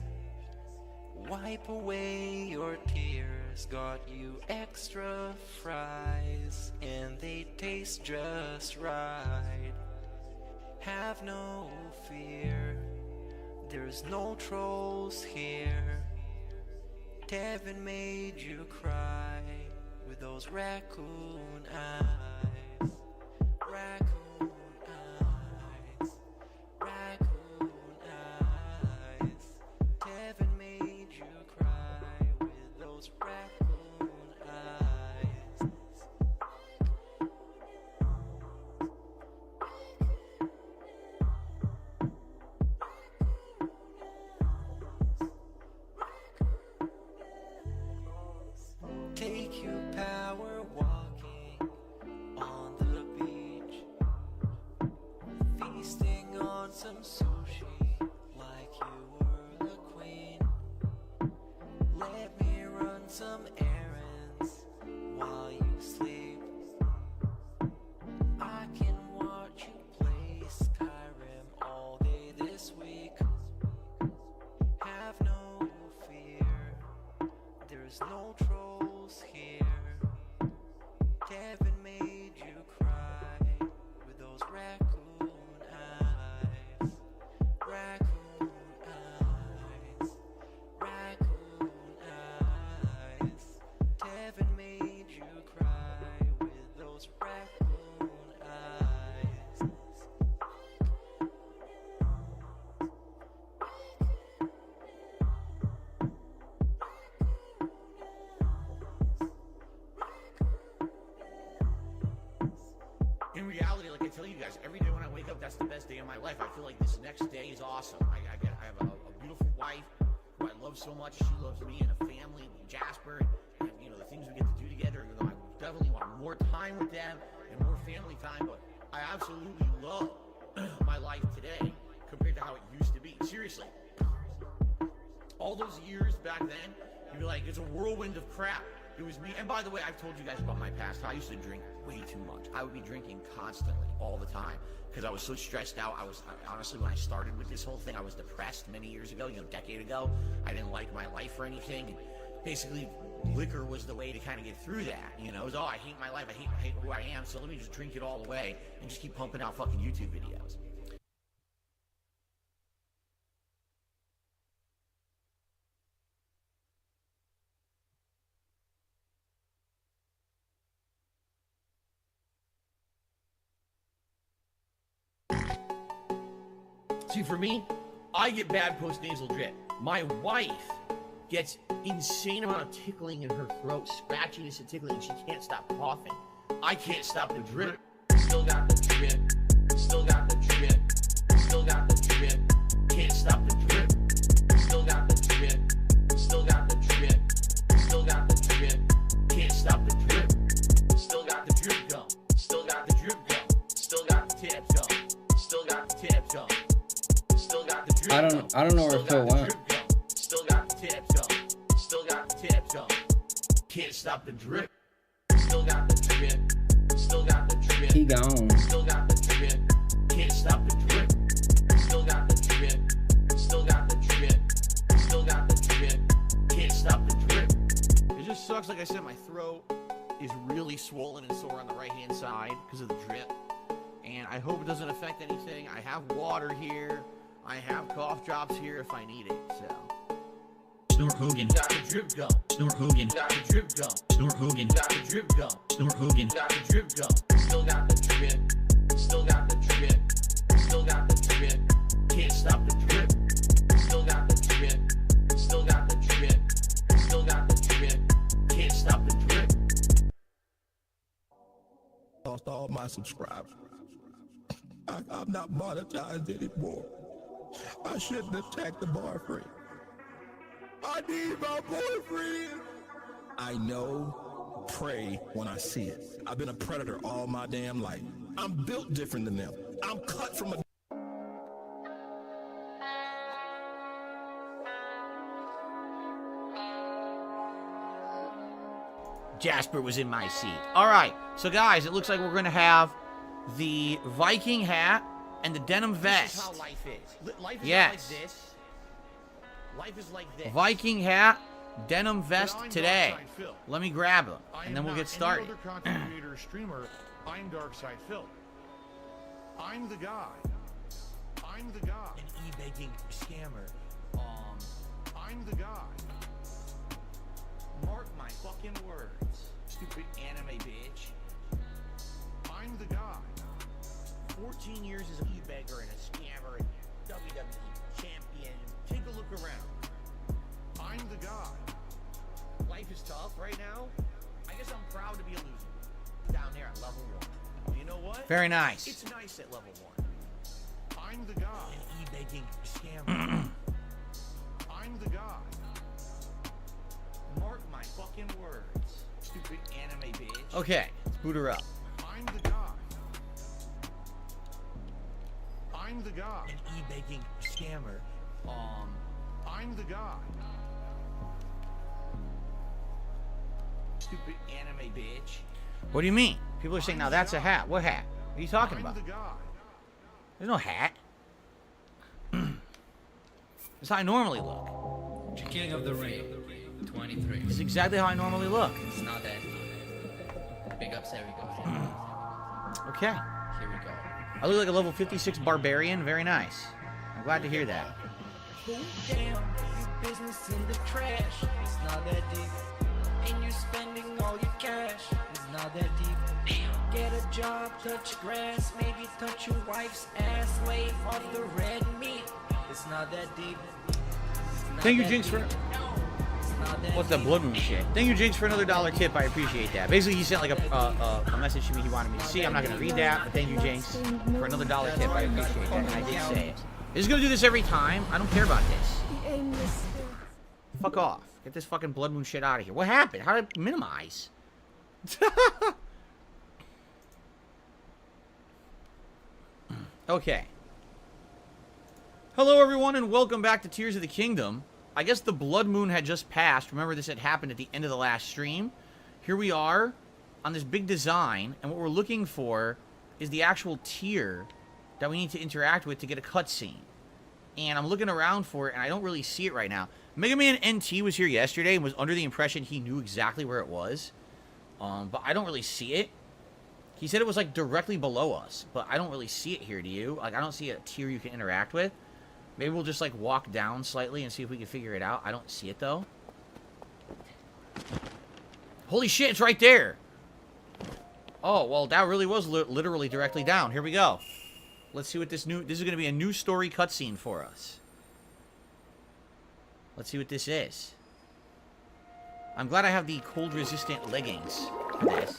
Wipe away your tears. Got you extra fries, and they taste just right. Have no fear, there's no trolls here. Tevin made you cry with those raccoon eyes. Raccoon eyes. Raccoon eyes. Tevin made you cry with those raccoon eyes. Take you power walking on the beach, feasting on some sushi like you were the queen. Let me run some errands while you sleep. I can watch you play Skyrim all day this week. Have no fear, there's no trolls here. Kevin made you cry with those raccoon eyes. Raccoon eyes. Raccoon eyes. Kevin made you cry with those raccoon eyes. in reality, like I tell you guys, every day when I wake up, that's the best day of my life. I feel like this next day is awesome. I have a beautiful wife who I love so much. She loves me and a family, Jasper, and you know the things we get to do together. You know, I definitely want more time with them and more family time. But I absolutely love my life today compared to how it used to be. Seriously, all those years back then, you'd be like, it's a whirlwind of crap. It was me. And by the way, I've told you guys about my past. I used to drink way too much. I would be drinking constantly, all the time, because I was so stressed out. Honestly, when I started with this whole thing, I was depressed many years ago, a decade ago. I didn't like my life or anything. And basically, liquor was the way to kind of get through that. It was, I hate my life. I hate who I am. So let me just drink it all away and just keep pumping out fucking YouTube videos. See, for me, I get bad post-nasal drip. My wife gets insane amount of tickling in her throat, scratchiness and tickling, and she can't stop coughing. I can't stop the drip. Still got the drip. Still got the drip. Still got the drip. Can't stop the drip. Still got the drip. Still got the drip. Still got the drip. Can't stop the drip. Still got the drip going. Still got the drip going. Still got the tips going. Still got the tips going. I don't know where Phil went. Still got the tips going. Still got the tips going. Can't stop the drip. Still got the drip. Still got the drip. He gone. Still got the drip. Can't stop the drip. Still got the drip. Still got the drip. Still got the drip. Can't stop the drip. It just sucks. Like I said, my throat is really swollen and sore on the right hand side because of the drip. And I hope it doesn't affect anything. I have water here. I have cough drops here if I need it, so. Snort Hogan. Got the drip go. Snort Hogan. Got the drip go. Snort Hogan. Got the drip go. Snort Hogan. Got the drip go. Still got the drip. Still got the drip. Still got the drip. Can't stop the drip. Still got the drip. Still got the drip. Still got the drip. Can't stop the drip. Lost all my subscribers. I'm not monetized anymore. I shouldn't attack the boyfriend. I need my boyfriend. I know, pray when I see it. I've been a predator all my damn life. I'm built different than them. I'm cut from a... Jasper was in my seat. All right, so guys, it looks like we're going to have the Viking hat and the denim vest. This is how life is. Life is not like this. Life is like this. Viking hat, denim vest today. Let me grab them, and then we'll get started. Any other content creator or streamer, I'm Darkside Phil. I'm the guy. I'm the guy. An e-baking scammer. I'm the guy. Mark my fucking words. Stupid anime bitch. I'm the guy. 14 years as an e-bagger and a scammer and WWE champion. Take a look around. I'm the guy. Life is tough right now. I guess I'm proud to be a loser. Down there at level 1. You know what? Very nice. It's nice at level 1. I'm the guy. An e-baking scammer. I'm the guy. Mark my fucking words. Stupid anime bitch. Okay, let's boot her up. I'm the guy. I'm the guy. An e-baking scammer. I'm the guy. Stupid anime bitch. What do you mean? People are saying, now that's a hat. What hat? What are you talking about? I'm the guy. There's no hat. It's how I normally look. King of the Ring. 23. It's exactly how I normally look. It's not that deep. Big ups, there we go. Okay. Here we go. I look like a level 56 barbarian. Very nice. I'm glad to hear that. Damn, your business in the trash. It's not that deep. And you're spending all your cash. It's not that deep. Get a job, touch grass, maybe touch your wife's ass. Lay off the red meat. It's not that deep. Thank you, Jinx, for... What's that blood moon shit? Thank you, Jinx, for another $1 tip. I appreciate that. Basically, he sent like a message to me he wanted me to see. I'm not going to read that, but thank you, Jinx, for another $1 tip. I appreciate that, and I did say it. I'm just going to do this every time. I don't care about this. Fuck off. Get this fucking blood moon shit out of here. What happened? How did I minimize? Okay. Hello, everyone, and welcome back to Tears of the Kingdom. I guess the blood moon had just passed. Remember, this had happened at the end of the last stream. here we are on this big design, and what we're looking for is the actual tier that we need to interact with to get a cutscene. And I'm looking around for it, and I don't really see it right now. Mega Man NT was here yesterday and was under the impression he knew exactly where it was. But I don't really see it. He said it was, like, directly below us, but I don't really see it here, do you? Like, I don't see a tier you can interact with. Maybe we'll just, like, walk down slightly and see if we can figure it out. I don't see it, though. Holy shit, it's right there! Oh, well, that really was literally directly down. Here we go. Let's see what this is going to be a new story cutscene for us. Let's see what this is. I'm glad I have the cold-resistant leggings for this.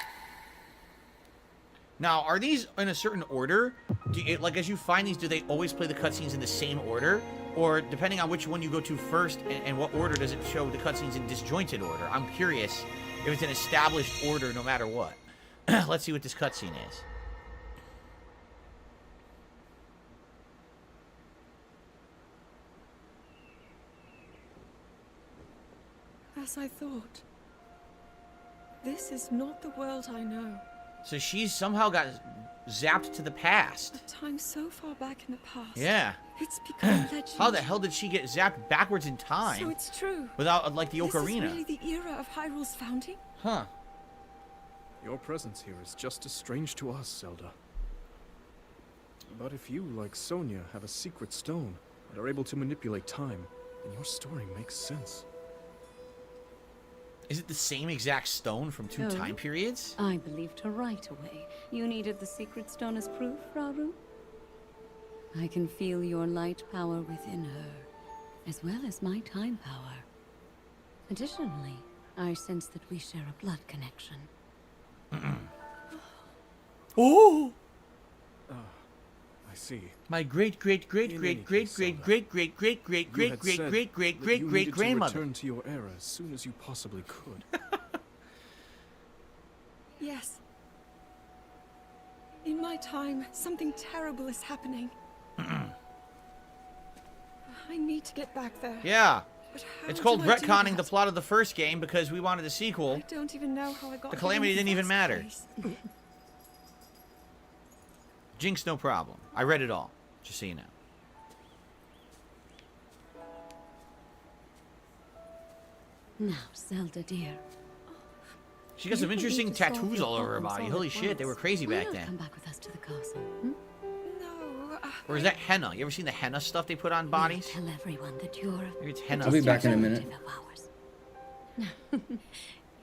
Now, are these in a certain order? Like, as you find these, do they always play the cutscenes in the same order? Or, depending on which one you go to first, and what order does it show the cutscenes in disjointed order? I'm curious if it's an established order no matter what. Let's see what this cutscene is. As I thought. This is not the world I know. So she's somehow got zapped to the past. A time so far back in the past. Yeah. It's become legend. How the hell did she get zapped backwards in time? So it's true. Without, like, the ocarina. This is really the era of Hyrule's founding? Huh. Your presence here is just as strange to us, Zelda. But if you, like Sonia, have a secret stone and are able to manipulate time, then your story makes sense. Is it the same exact stone from two time periods? I believed her right away. You needed the secret stone as proof, Rauru? I can feel your light power within her, as well as my time power. Additionally, I sense that we share a blood connection. Oh! I see. My great-great-great-great-great-great-great-great-great-great-great-great-great grandmother. Return to your era as soon as you possibly could. Yes. In my time, something terrible is happening. I need to get back there. Yeah. But how It's called do I do retconning the that? plot of the first game because we wanted a sequel. I don't even know how I got The here calamity in the didn't even first matter. place. Jinx, no problem. I read it all, just so you know. Now, Zelda dear. She got some You interesting need to solve tattoos your all over her problems body. all Holy at shit, they were once. crazy Why back not then. Come back with us to the castle. Hmm? No. Or is that henna? You ever seen the henna stuff they put on bodies? Tell everyone that you're Maybe it's henna. I'll be back in a minute. relative of ours.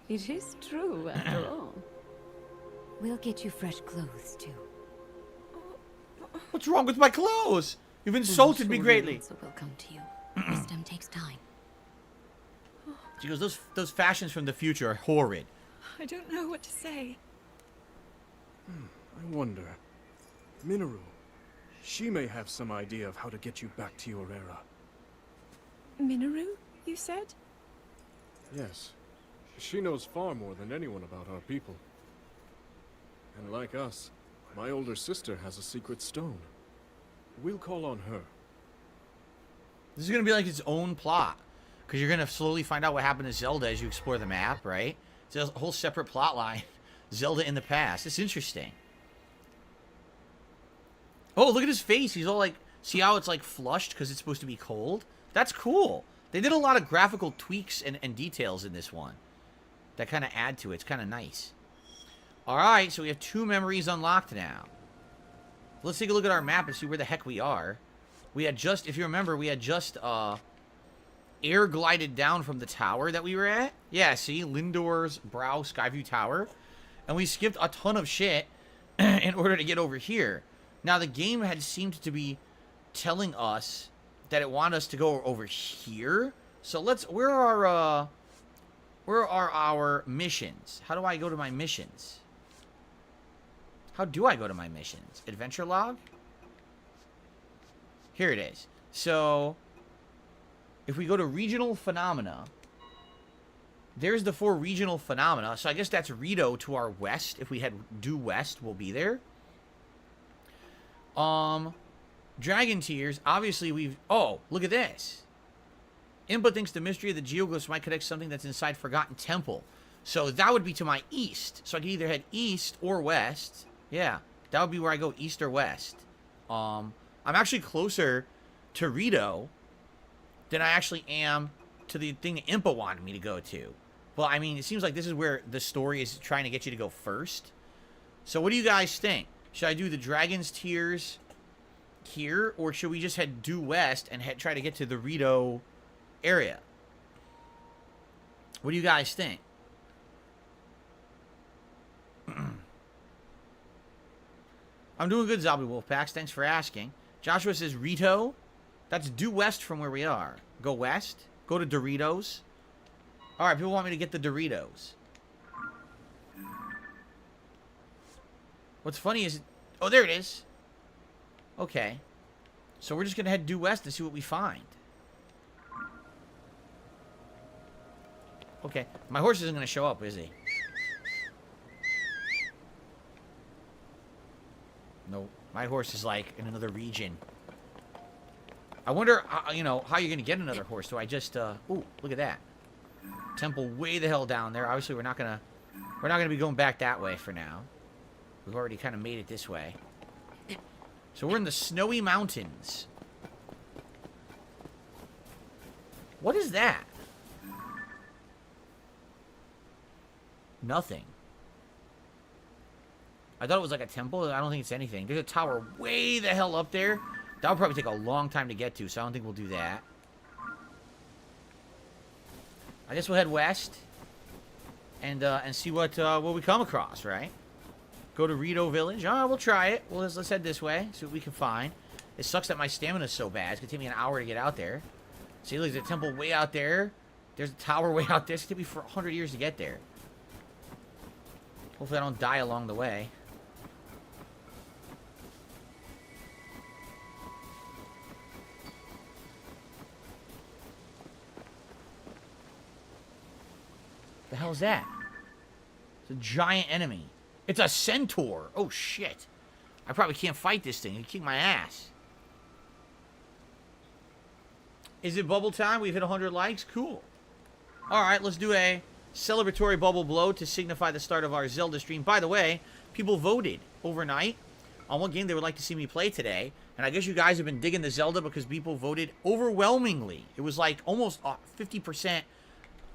It is true, after all. We'll get you fresh clothes, too. What's wrong with my clothes? You've insulted me greatly. So will come to you. Wisdom takes time. She goes, those fashions from the future are horrid. I don't know what to say. I wonder. Minoru. She may have some idea of how to get you back to your era. Minoru, you said? Yes. She knows far more than anyone about our people. And like us, my older sister has a secret stone. We'll call on her. This is going to be like its own plot. Because you're going to slowly find out what happened to Zelda as you explore the map, right? It's a whole separate plot line. Zelda in the past. It's interesting. Oh, look at his face. He's all like... See how it's like flushed because it's supposed to be cold? That's cool. They did a lot of graphical tweaks and details in this one. That kind of add to it. It's kind of nice. Alright, so we have 2 memories unlocked now. Let's take a look at our map and see where the heck we are. We had just... If you remember, we had just... air glided down from the tower that we were at. Yeah, see? Lindor's Brow Skyview Tower. And we skipped a ton of shit in order to get over here. Now, the game had seemed to be telling us that it wanted us to go over here. So let's... Where are our missions? How do I go to my missions? How do I go to my missions? Adventure log? Here it is. So... If we go to regional phenomena, there's the 4 regional phenomena. So I guess that's Rito to our west. If we head due west, we'll be there. Dragon Tears. Obviously, we've... Oh, look at this. Input thinks the mystery of the geoglyphs might connect something that's inside Forgotten Temple. So that would be to my east. So I could either head east or west. Yeah, that would be where I go, east or west. I'm actually closer to Rito than I actually am to the thing that Impa wanted me to go to. Well, I mean, it seems like this is where the story is trying to get you to go first. So what do you guys think? Should I do the Dragon's Tears here, or should we just head due west and try to get to the Rito area? What do you guys think? I'm doing good, Zombie Wolfpacks. Thanks for asking. Joshua says Rito. That's due west from where we are. Go west. Go to Doritos. Alright, people want me to get the Doritos. What's funny is... Oh, there it is. Okay. So we're just going to head due west and see what we find. Okay. My horse isn't going to show up, is he? No. My horse is like in another region. I wonder, you know, how you're going to get another horse. Do I just... Ooh, look at that. Temple way the hell down there. Obviously, we're not going to be going back that way for now. We've already kind of made it this way. So we're in the snowy mountains. What is that? Nothing. I thought it was like a temple. I don't think it's anything. There's a tower way the hell up there. That would probably take a long time to get to, so I don't think we'll do that. I guess we'll head west and see what we come across, right? Go to Rito Village. Oh, we'll try it. Well, let's head this way. See what we can find. It sucks that my stamina is so bad. It's going to take me an hour to get out there. See, look, there's a temple way out there. There's a tower way out there. It's going to take me for 100 years to get there. Hopefully I don't die along the way. The hell is that? It's a giant enemy. It's a centaur. Oh, shit. I probably can't fight this thing. It'll kick my ass. Is it bubble time? We've hit 100 likes. Cool. Alright, let's do a celebratory bubble blow to signify the start of our Zelda stream. By the way, people voted overnight on what game they would like to see me play today. And I guess you guys have been digging the Zelda because people voted overwhelmingly. It was like almost 50%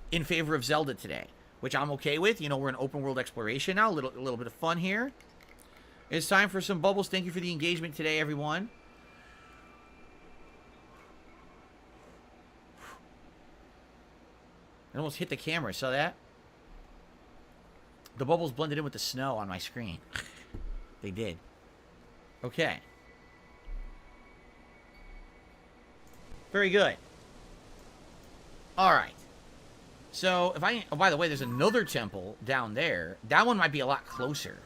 in favor of Zelda today, which I'm okay with. You know, we're in open world exploration now. A little bit of fun here. It's time for some bubbles. Thank you for the engagement today, everyone. I almost hit the camera. Saw that? The bubbles blended in with the snow on my screen. They did. Okay. Very good. All right. So, if I... Oh, by the way, there's another temple down there. That one might be a lot closer.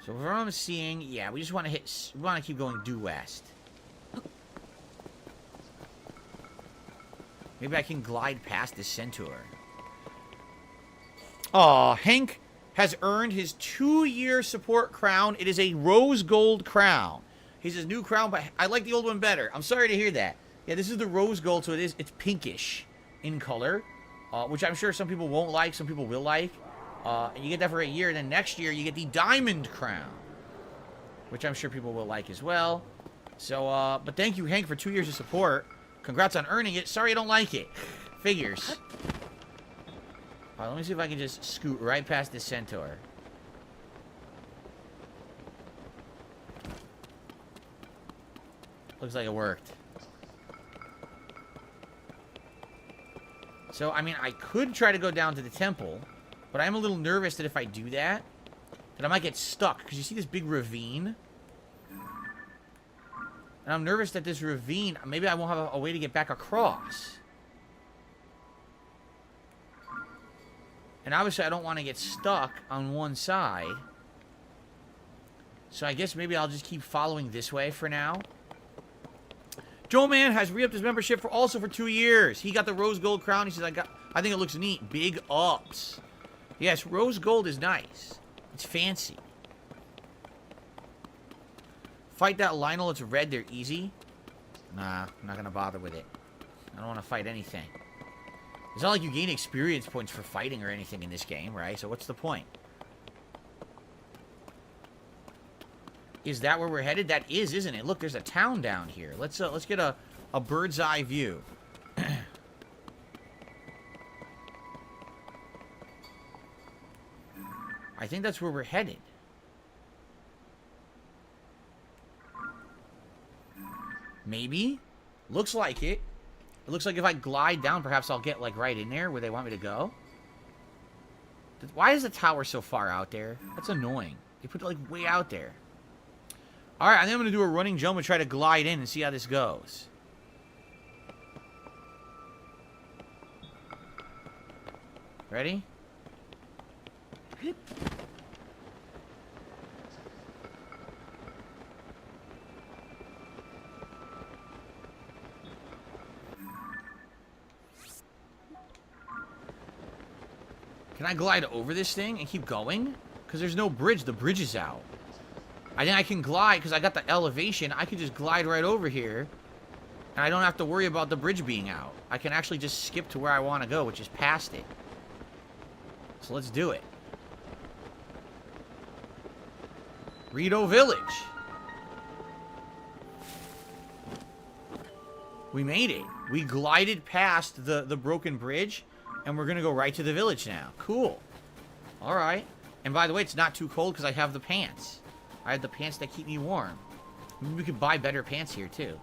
So, what I'm seeing... Yeah, we just want to hit... We want to keep going due west. Maybe I can glide past this centaur. Aw, Hank has earned his 2-year support crown. It is a rose gold crown. He says, new crown, but I like the old one better. I'm sorry to hear that. Yeah, this is the rose gold, so it's pinkish in color, which I'm sure some people won't like, some people will like. And you get that for a year, and then next year you get the diamond crown, which I'm sure people will like as well. So, but thank you, Hank, for 2 years of support. Congrats on earning it. Sorry I don't like it. Figures. Alright, let me see if I can just scoot right past this centaur. Looks like it worked. So, I mean, I could try to go down to the temple, but I'm a little nervous that if I do that I might get stuck. Because you see this big ravine? And I'm nervous that this ravine, maybe I won't have a way to get back across. And obviously I don't want to get stuck on one side. So I guess maybe I'll just keep following this way for now. Joe Man has re-upped his membership for 2 years. He got the rose gold crown. He says, I think it looks neat. Big ups. Yes, rose gold is nice. It's fancy. Fight that Lionel. It's red. They're easy. Nah, I'm not gonna bother with it. I don't want to fight anything. It's not like you gain experience points for fighting or anything in this game, right? So what's the point? Is that where we're headed? That is, isn't it? Look, there's a town down here. Let's get a bird's eye view. I think that's where we're headed. Maybe? Looks like it. It looks like if I glide down, perhaps I'll get, like, right in there where they want me to go. Why is the tower so far out there? That's annoying. They put it, like, way out there. Alright, I think I'm going to do a running jump and try to glide in and see how this goes. Ready? Can I glide over this thing and keep going? Because there's no bridge. The bridge is out. I think I can glide because I got the elevation. I can just glide right over here. And I don't have to worry about the bridge being out. I can actually just skip to where I want to go, which is past it. So let's do it. Rito Village. We made it. We glided past the broken bridge. And we're going to go right to the village now. Cool. Alright. And by the way, it's not too cold because I have the pants. I have the pants that keep me warm. Maybe we could buy better pants here, too.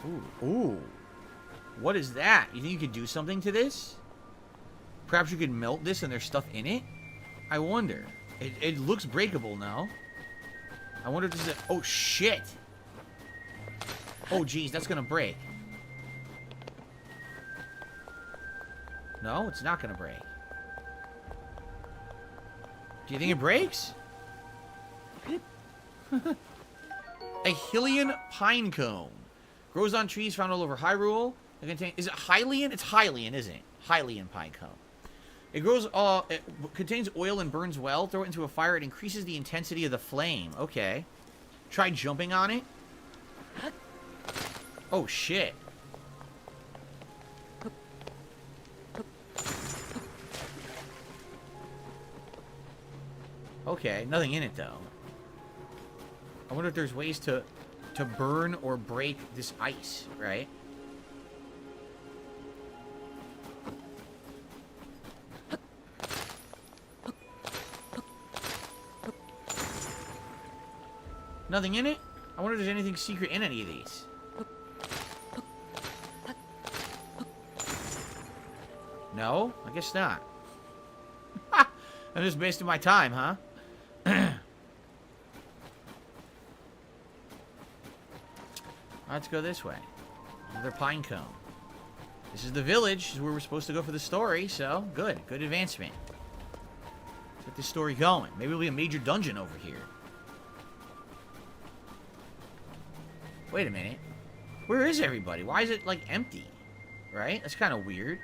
Ooh. Ooh. What is that? You think you could do something to this? Perhaps you could melt this and there's stuff in it? I wonder. It looks breakable now. I wonder if this is a... Oh, shit. Oh, geez, that's gonna break. No, it's not gonna break. Do you think it breaks? A Hylian pine cone. Grows on trees found all over Hyrule. Is it Hylian? It's Hylian, isn't it? Hylian pine cone. It grows, it contains oil and burns well. Throw it into a fire, it increases the intensity of the flame. Okay. Try jumping on it. Oh, shit. Okay, nothing in it, though. I wonder if there's ways to burn or break this ice, right? Nothing in it? I wonder if there's anything secret in any of these. No? I guess not. I'm just wasting my time, huh? Let's go this way. Another pine cone. This is the village. This is where we're supposed to go for the story, so good. Good advancement. Let's get this story going. Maybe it'll be a major dungeon over here. Wait a minute. Where is everybody? Why is it, like, empty? Right? That's kind of weird.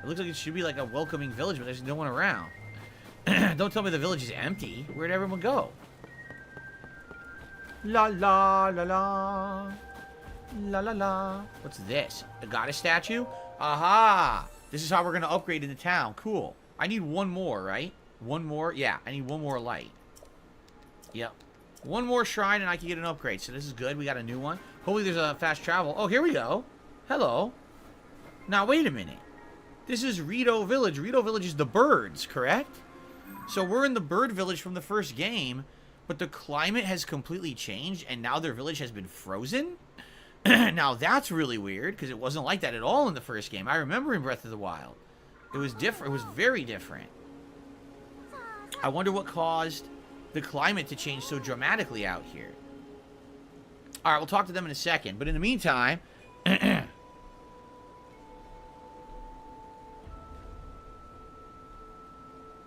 It looks like it should be like a welcoming village, but there's no one around. Don't tell me the village is empty. Where'd everyone go? La la la la. La la la. What's this? A goddess statue? Aha! This is how we're gonna upgrade in the town. Cool. I need one more, right? One more? Yeah, I need one more light. Yep. One more shrine and I can get an upgrade. So this is good. We got a new one. Hopefully there's a fast travel. Oh, here we go. Hello. Now, wait a minute. This is Rito Village. Rito Village is the birds, correct? So we're in the bird village from the first game, but the climate has completely changed, and now their village has been frozen? Now, that's really weird, because it wasn't like that at all in the first game. I remember in Breath of the Wild. It was different. It was very different. I wonder what caused the climate to change so dramatically out here. Alright, we'll talk to them in a second, but in the meantime...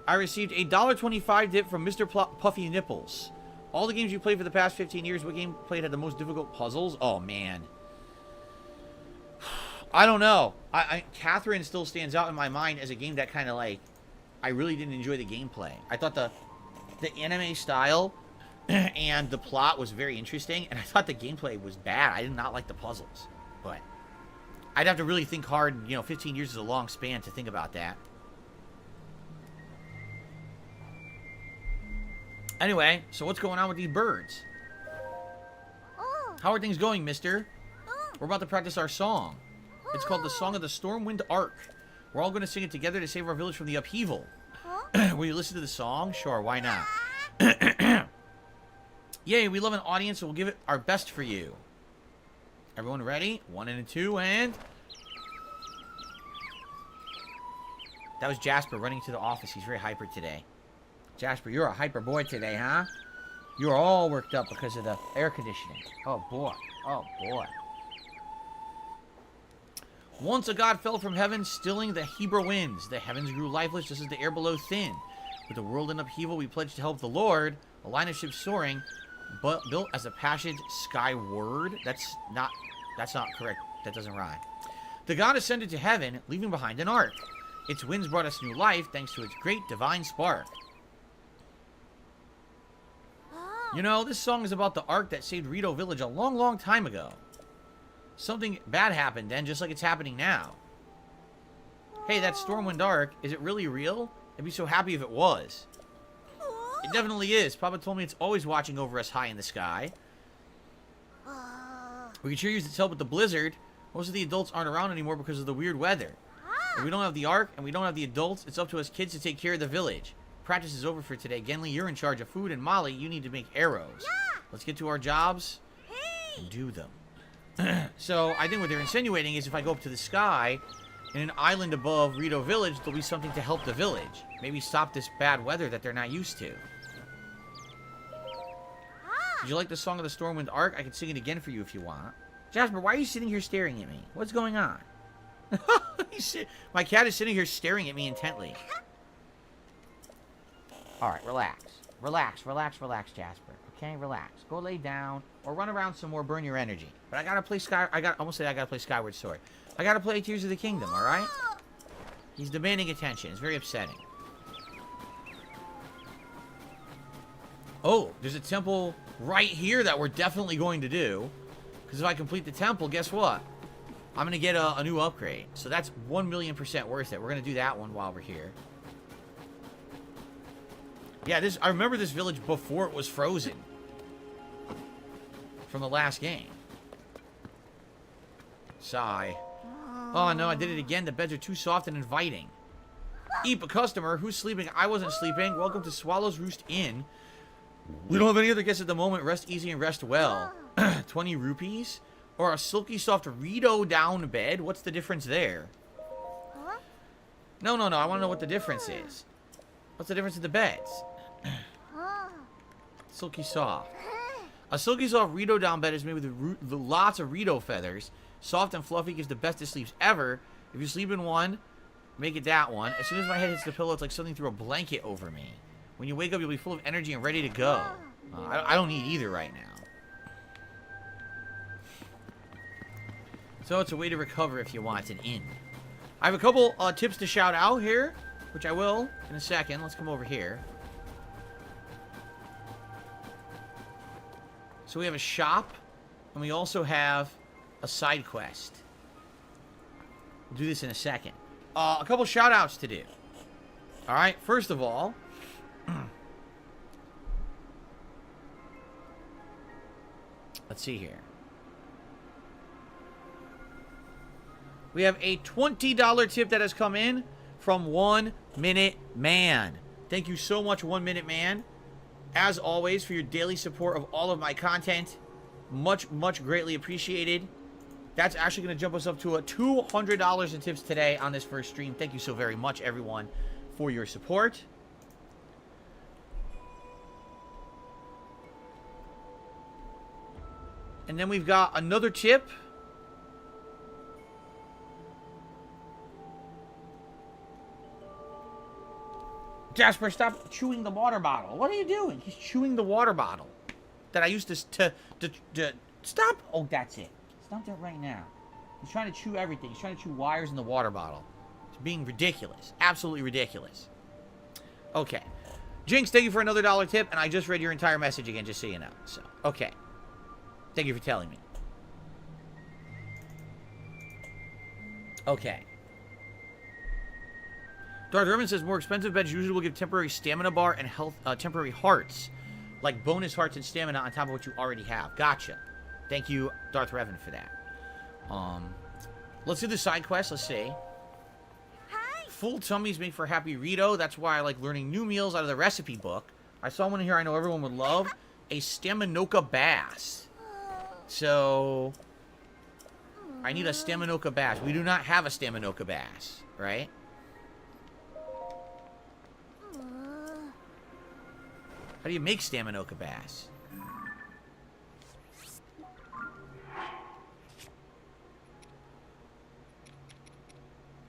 I received a $1.25 dip from Mr. Puffy Nipples. All the games you played for the past 15 years, what game played had the most difficult puzzles? Oh, man. I don't know. Catherine still stands out in my mind as a game that kind of like... I really didn't enjoy the gameplay. I thought the anime style And the plot was very interesting, and I thought the gameplay was bad. I did not like the puzzles, but I'd have to really think hard. 15 years is a long span to think about that. Anyway, so what's going on with these birds? How are things going, mister? We're about to practice our song. It's called the Song of the Stormwind Arc. We're all going to sing it together to save our village from the upheaval. Will you listen to the song? Sure, why not? Yay, we love an audience, so we'll give it our best for you. Everyone ready? 1 and a 2, and... That was Jasper running to the office. He's very hyper today. Jasper, you're a hyper boy today, huh? You're all worked up because of the air conditioning. Oh, boy. Oh, boy. Once a god fell from heaven, stilling the Hebrew winds. The heavens grew lifeless just as the air below thinned. With the world in upheaval, we pledged to help the Lord. A line of ships soaring, but built as a passage skyward. That's not correct. That doesn't rhyme. The god ascended to heaven, leaving behind an ark. Its winds brought us new life, thanks to its great divine spark. This song is about the ark that saved Rito Village a long, long time ago. Something bad happened then, just like it's happening now. Hey, that Stormwind Arc, is it really real? I'd be so happy if it was. It definitely is. Papa told me it's always watching over us high in the sky. We can sure use its help with the blizzard. Most of the adults aren't around anymore because of the weird weather. If we don't have the Ark and we don't have the adults, it's up to us kids to take care of the village. Practice is over for today. Genly, you're in charge of food, and Molly, you need to make arrows. Yeah. Let's get to our jobs and do them. So, I think what they're insinuating is if I go up to the sky, in an island above Rito Village, there'll be something to help the village. Maybe stop this bad weather that they're not used to. Did you like the Song of the Stormwind Arc? I can sing it again for you if you want. Jasper, why are you sitting here staring at me? What's going on? My cat is sitting here staring at me intently. Alright, relax. Relax, Jasper. Okay, relax. Go lay down or run around some more, burn your energy. But I gotta play I gotta play Skyward Sword. I gotta play Tears of the Kingdom, alright? He's demanding attention. It's very upsetting. Oh, there's a temple right here that we're definitely going to do. Because if I complete the temple, guess what? I'm going to get a new upgrade. So that's 1,000,000% worth it. We're going to do that one while we're here. Yeah, I remember this village before it was frozen. From the last game. Sigh. Oh no, I did it again. The beds are too soft and inviting. Eep, a customer. Who's sleeping? I wasn't sleeping. Welcome to Swallow's Roost Inn. We don't have any other guests at the moment. Rest easy and rest well. 20 rupees? Or a silky soft Rito down bed? What's the difference there? No. I want to know what the difference is. What's the difference in the beds? Silky soft. A silky soft Rito down bed is made with lots of Rito feathers. Soft and fluffy, gives the best of sleeps ever. If you sleep in one, make it that one. As soon as my head hits the pillow, it's like something threw a blanket over me. When you wake up, you'll be full of energy and ready to go. I don't need either right now. So it's a way to recover if you want an inn. I have a couple tips to shout out here, which I will in a second. Let's come over here. So we have a shop, and we also have a side quest. We'll do this in a second. A couple shout outs to do. Alright, first of all, let's see here. We have a $20 tip that has come in from 1 Minute Man. Thank you so much, 1 Minute Man. As always, for your daily support of all of my content. Much, much greatly appreciated. That's actually going to jump us up to a $200 in tips today on this first stream. Thank you so very much, everyone, for your support. And then we've got another tip. Jasper, stop chewing the water bottle. What are you doing? He's chewing the water bottle that I used to stop. Oh, that's it. Stop that right now. He's trying to chew everything. He's trying to chew wires in the water bottle. It's being ridiculous. Absolutely ridiculous. Okay. Jinx, thank you for another $1 tip, and I just read your entire message again, just so you know. So, okay. Thank you for telling me. Okay. Darth Urban says more expensive beds usually will give temporary stamina bar and health, temporary hearts, like bonus hearts and stamina on top of what you already have. Gotcha. Thank you, Darth Revan, for that. Let's do the side quest. Let's see. Hi. Full tummies make for a happy Rito. That's why I like learning new meals out of the recipe book. I saw one here I know everyone would love. A Staminoka Bass. So, I need a Staminoka Bass. We do not have a Staminoka Bass, right? How do you make Staminoka Bass?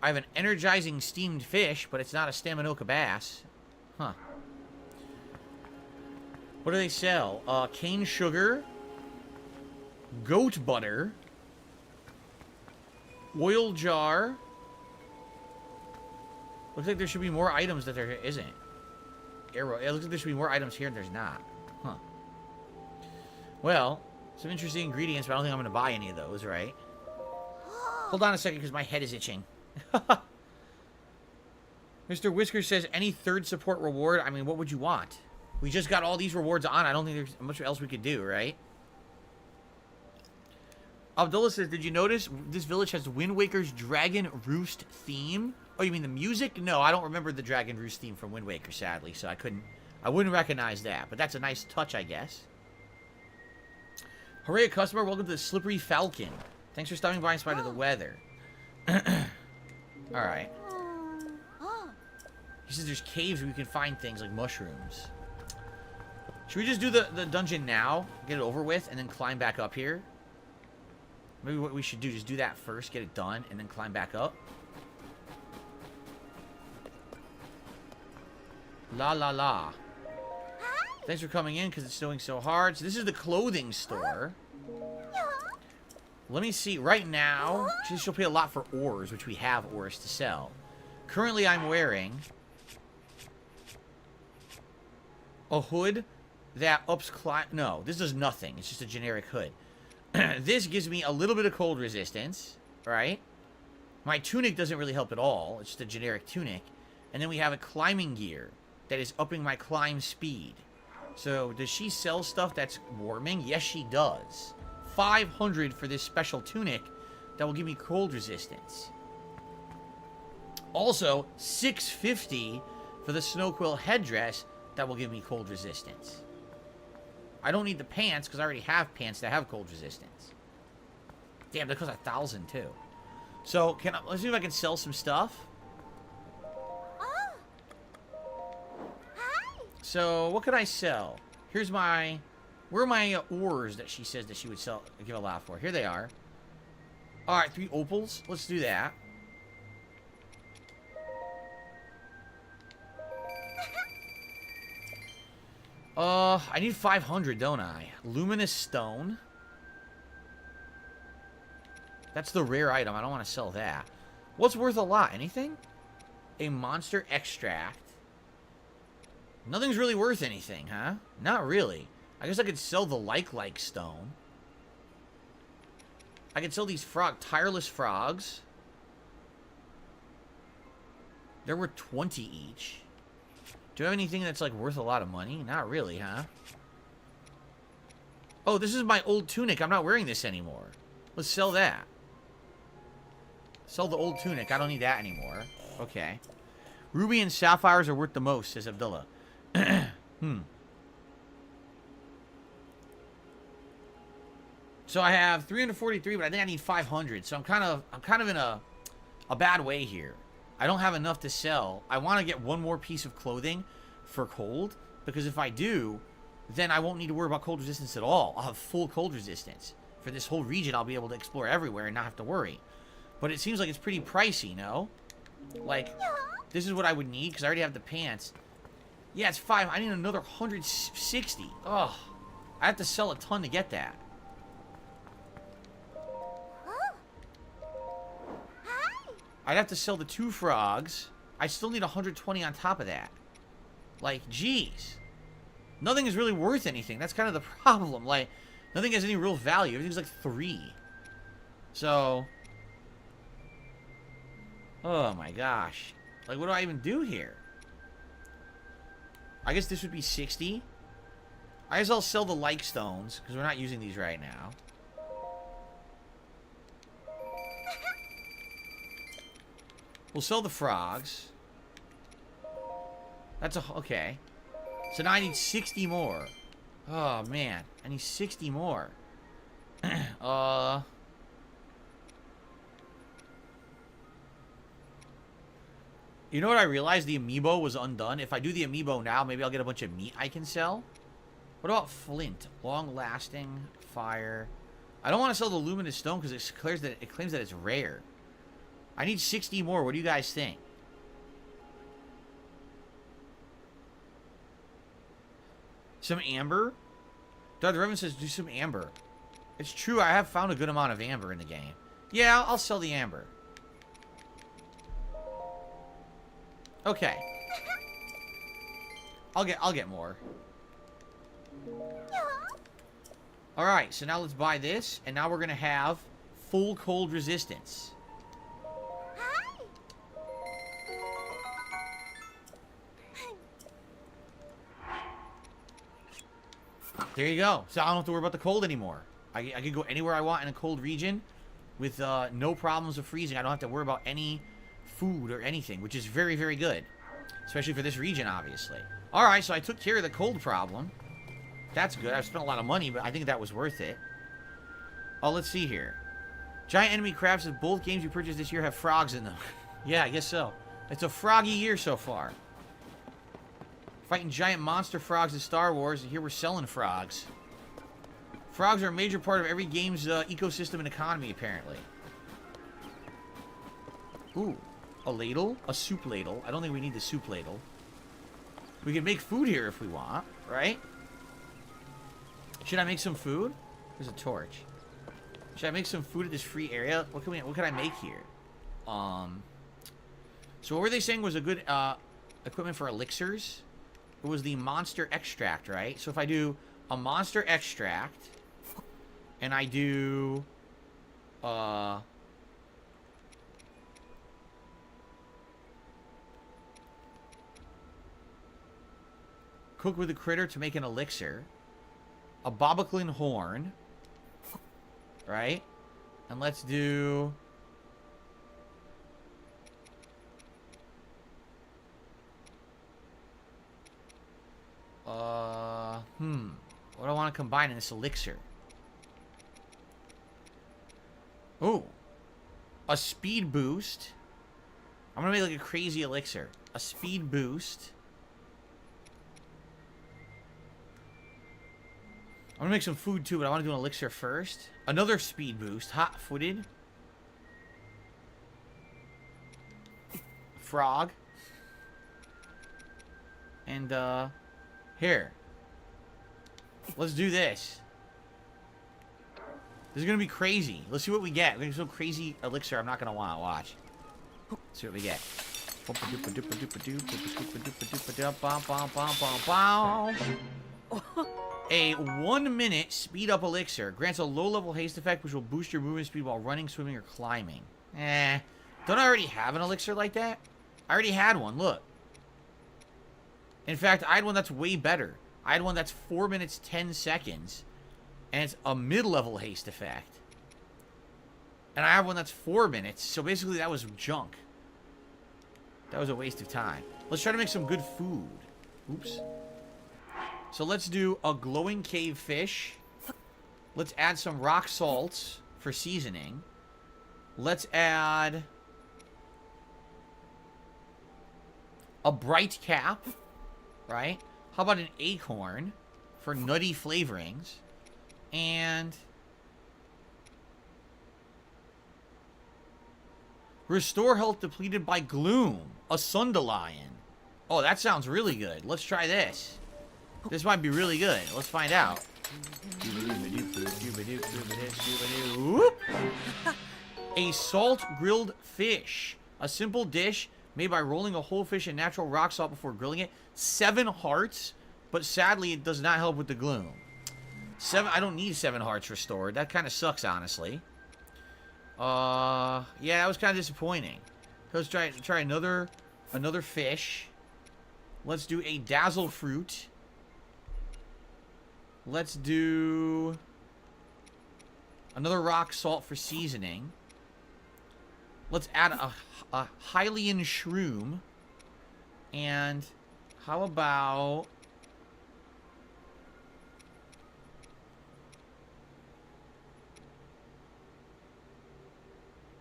I have an energizing steamed fish, but it's not a Staminoka Bass. Huh. What do they sell? Cane sugar, goat butter, oil jar. Looks like there should be more items that there isn't. Arrow. It looks like there should be more items here and there's not. Huh. Well, some interesting ingredients, but I don't think I'm going to buy any of those, right? Hold on a second because my head is itching. Mr. Whisker says, any third support reward? I mean, what would you want? We just got all these rewards on. I don't think there's much else we could do, right? Abdullah says, did you notice this village has Wind Waker's Dragon Roost theme? Oh, you mean the music? No, I don't remember the Dragon Roost theme from Wind Waker, sadly, so I wouldn't recognize that. But that's a nice touch, I guess. Hooray, customer. Welcome to the Slippery Falcon. Thanks for stopping by in spite of the weather. Alright. He says there's caves where you can find things like mushrooms. Should we just do the dungeon now? Get it over with, and then climb back up here? Maybe what we should do, just do that first, get it done, and then climb back up. La la la. Hi. Thanks for coming in because it's snowing so hard. So this is the clothing store. Let me see. Right now, she'll pay a lot for ores, which we have ores to sell. Currently, I'm wearing a hood that ups climb. No, this does nothing. It's just a generic hood. This gives me a little bit of cold resistance, right? My tunic doesn't really help at all. It's just a generic tunic. And then we have a climbing gear that is upping my climb speed. So, does she sell stuff that's warming? Yes, she does. 500 for this special tunic that will give me cold resistance. Also, 650 for the snow quill headdress that will give me cold resistance. I don't need the pants because I already have pants that have cold resistance. Damn, that costs 1,000 too. So, let's see if I can sell some stuff. So, what could I sell? Here's my... Where are my ores that she says that she would sell, give a lot for? Here they are. Alright, 3 opals. Let's do that. I need 500, don't I? Luminous stone. That's the rare item. I don't want to sell that. What's worth a lot? Anything? A monster extract. Nothing's really worth anything, huh? Not really. I guess I could sell the like stone. I could sell these tireless frogs. There were 20 each. Do I have anything that's like worth a lot of money? Not really, huh? Oh, this is my old tunic. I'm not wearing this anymore. Let's sell that. Sell the old tunic. I don't need that anymore. Okay. Ruby and sapphires are worth the most, says Abdullah. So I have 343, but I think I need 500. So I'm kind of in a bad way here. I don't have enough to sell. I want to get one more piece of clothing for cold, because if I do, then I won't need to worry about cold resistance at all. I'll have full cold resistance. For this whole region, I'll be able to explore everywhere and not have to worry. But it seems like it's pretty pricey, no? Like, this is what I would need, because I already have the pants. Yeah, it's 5. I need another 160. Ugh. I have to sell a ton to get that. I'd have to sell the 2 frogs. I still need 120 on top of that. Like, geez. Nothing is really worth anything. That's kind of the problem. Like, nothing has any real value. Everything's like 3. So... Oh my gosh. Like, what do I even do here? I guess this would be 60. I guess I'll sell the like stones, because we're not using these right now. We'll sell the frogs. That's okay. So now I need 60 more. Oh, man. I need 60 more. You know what I realized? The amiibo was undone. If I do the amiibo now, maybe I'll get a bunch of meat I can sell. What about flint? Long-lasting fire. I don't want to sell the luminous stone because it claims that it's rare. I need 60 more. What do you guys think? Some amber? Dr. Revan says do some amber. It's true, I have found a good amount of amber in the game. Yeah, I'll sell the amber. Okay. I'll get more. Alright, so now let's buy this, and now we're gonna have full cold resistance. There you go. So I don't have to worry about the cold anymore. I can go anywhere I want in a cold region with no problems of freezing. I don't have to worry about any food or anything, which is very, very good. Especially for this region, obviously. Alright, so I took care of the cold problem. That's good. I've spent a lot of money, but I think that was worth it. Oh, let's see here. Giant enemy crabs says both games you purchased this year have frogs in them. Yeah, I guess so. It's a froggy year so far. Fighting giant monster frogs in Star Wars, and here we're selling frogs. Frogs are a major part of every game's ecosystem and economy, apparently. Ooh, a ladle? A soup ladle. I don't think we need the soup ladle. We can make food here if we want, right? Should I make some food? There's a torch. Should I make some food at this free area? What can I make here? So what were they saying was a good equipment for elixirs? It was the monster extract, right? So if I do a monster extract, and I do, cook with a critter to make an elixir, a Bobaklin horn, right? And let's do... what do I want to combine in this elixir? Ooh. A speed boost. I'm going to make like a crazy elixir. A speed boost. I'm going to make some food too, but I want to do an elixir first. Another speed boost. Hot-footed. Frog. And, here. Let's do this. This is going to be crazy. Let's see what we get. We're going to do some crazy elixir I'm not going to want to watch. Let's see what we get. A 1-minute speed up elixir grants a low-level haste effect which will boost your movement speed while running, swimming, or climbing. Don't I already have an elixir like that? I already had one, look. In fact, I had one that's way better. I had one that's 4 minutes, 10 seconds. And it's a mid-level haste effect. And I have one that's 4 minutes. So basically that was junk. That was a waste of time. Let's try to make some good food. Oops. So let's do a glowing cave fish. Let's add some rock salts for seasoning. Let's add a bright cap. Right? How about an acorn for nutty flavorings? And restore health depleted by gloom. A Sundelion. Oh, that sounds really good. Let's try this. This might be really good. Let's find out. A salt grilled fish. A simple dish made by rolling a whole fish in natural rock salt before grilling it. 7 hearts, but sadly it does not help with the gloom. 7. I don't need 7 hearts restored. That kind of sucks, honestly. Yeah, that was kind of disappointing. Let's try another fish. Let's do a dazzle fruit. Let's do another rock salt for seasoning. Let's add a Hylian shroom. And how about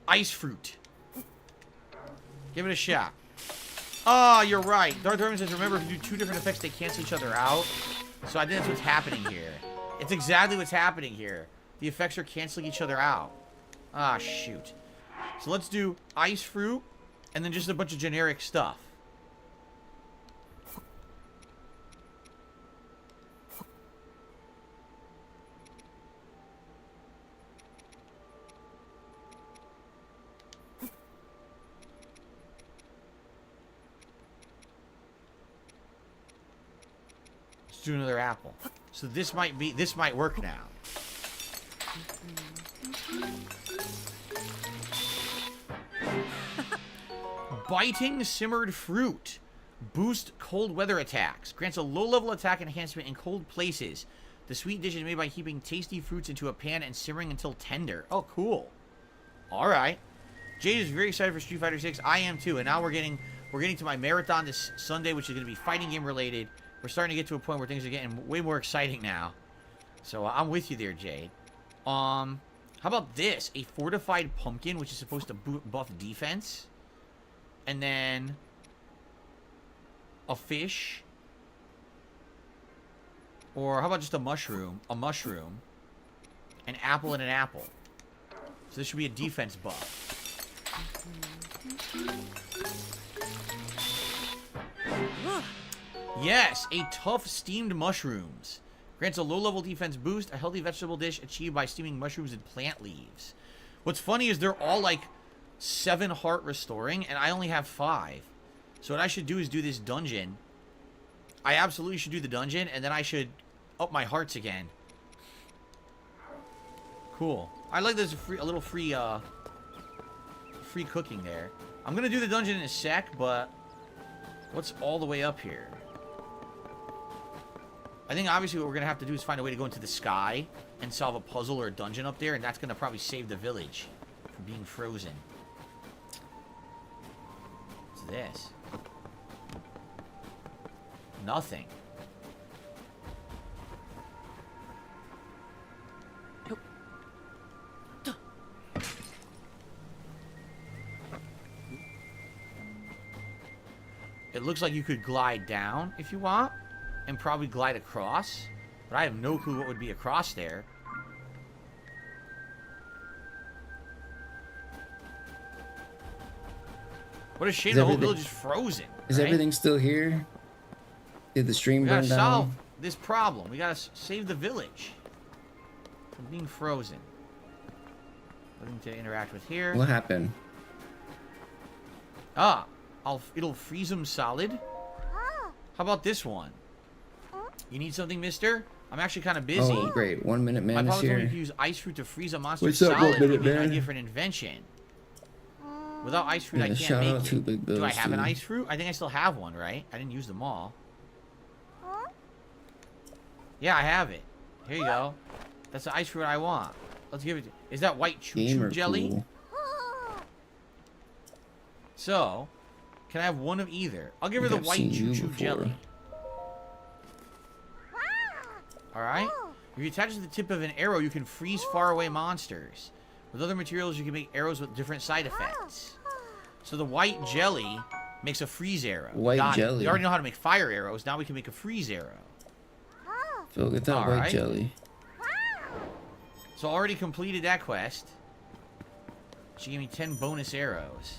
ice fruit? Give it a shot. Oh, you're right. Darth Herman says, remember, if you do 2 different effects, they cancel each other out. So I think that's what's happening here. It's exactly what's happening here. The effects are canceling each other out. Ah, shoot. So let's do ice fruit, and then just a bunch of generic stuff. Let's do another apple. So this might work now. Biting simmered fruit. Boost cold weather attacks. Grants a low-level attack enhancement in cold places. The sweet dish is made by heaping tasty fruits into a pan and simmering until tender. Oh, cool. Alright. Jade is very excited for Street Fighter 6. I am too. And now we're getting to my marathon this Sunday, which is going to be fighting game related. We're starting to get to a point where things are getting way more exciting now. So I'm with you there, Jade. How about this? A fortified pumpkin, which is supposed to buff defense. And then a fish. Or how about just a mushroom? A mushroom. An apple and an apple. So this should be a defense buff. Yes, a tough steamed mushrooms. Grants a low-level defense boost, a healthy vegetable dish achieved by steaming mushrooms and plant leaves. What's funny is they're all like 7 heart restoring, and I only have 5. So what I should do is do this dungeon. I absolutely should do the dungeon, and then I should up my hearts again. Cool. I like there's a little free cooking there. I'm gonna do the dungeon in a sec, but what's all the way up here? I think obviously what we're gonna have to do is find a way to go into the sky and solve a puzzle or a dungeon up there, and that's gonna probably save the village from being frozen. What's this? Nothing. It looks like you could glide down if you want, and probably glide across, but I have no clue what would be across there. What a shame, the whole village is frozen. Is everything still here? Did the stream burn down? We gotta solve this problem. We gotta save the village from being frozen. Nothing to interact with here. What happened? Ah, it'll freeze them solid. How about this one? You need something, mister? I'm actually kind of busy. Oh, great. 1 minute man is here. You can use ice fruit to freeze a monster What's up, solid. 1 minute Maybe an man? idea for an invention. Without ice fruit, I can't shout out make to it. Big Do I Bills, have an dude. ice fruit? I think I still have one, right? I didn't use them all. Yeah, I have it. Here you go. That's the ice fruit I want. Let's give it to... Is that white choo-choo Gamer jelly? cool. So, can I have one of either? I'll give her the I've white seen you choo-choo before. jelly. Alright? If you attach it to the tip of an arrow, you can freeze faraway monsters. With other materials, you can make arrows with different side effects. So the white jelly makes a freeze arrow. White Got it. jelly. We already know how to make fire arrows. Now we can make a freeze arrow. Phil, get that white Alright. jelly. So already completed that quest. She gave me 10 bonus arrows.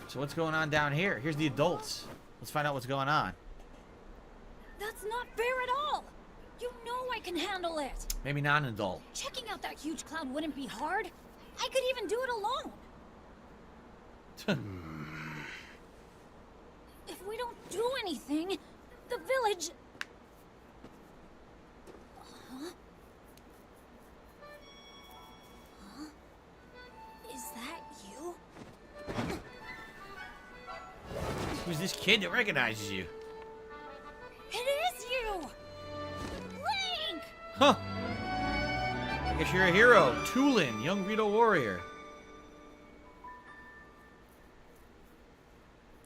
So what's going on down here? Here's the adults. Let's find out what's going on. That's not fair at all! You know I can handle it! Maybe not an adult. Checking out that huge cloud wouldn't be hard. I could even do it alone. If we don't do anything, the village... Huh? Huh? Is that you? Who's this kid that recognizes you? It is you! Link! Huh. I guess you're a hero. Tulin, young Rito warrior.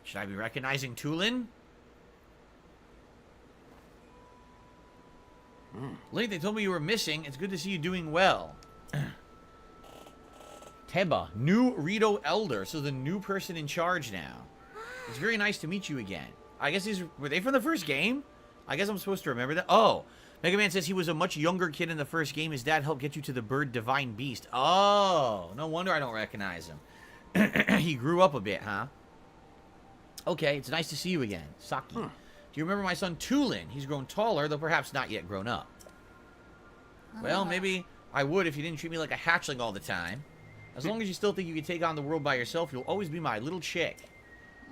Should I be recognizing Tulin? Link, they told me you were missing. It's good to see you doing well. Teba, new Rito Elder, so the new person in charge now. It's very nice to meet you again. I guess were they from the first game? I guess I'm supposed to remember that. Oh, Mega Man says he was a much younger kid in the first game. His dad helped get you to the bird Divine Beast. Oh, no wonder I don't recognize him. He grew up a bit, huh? Okay, it's nice to see you again. Saki. Do you remember my son Tulin? He's grown taller, though perhaps not yet grown up. Well, maybe I would if you didn't treat me like a hatchling all the time. As long as you still think you can take on the world by yourself, you'll always be my little chick.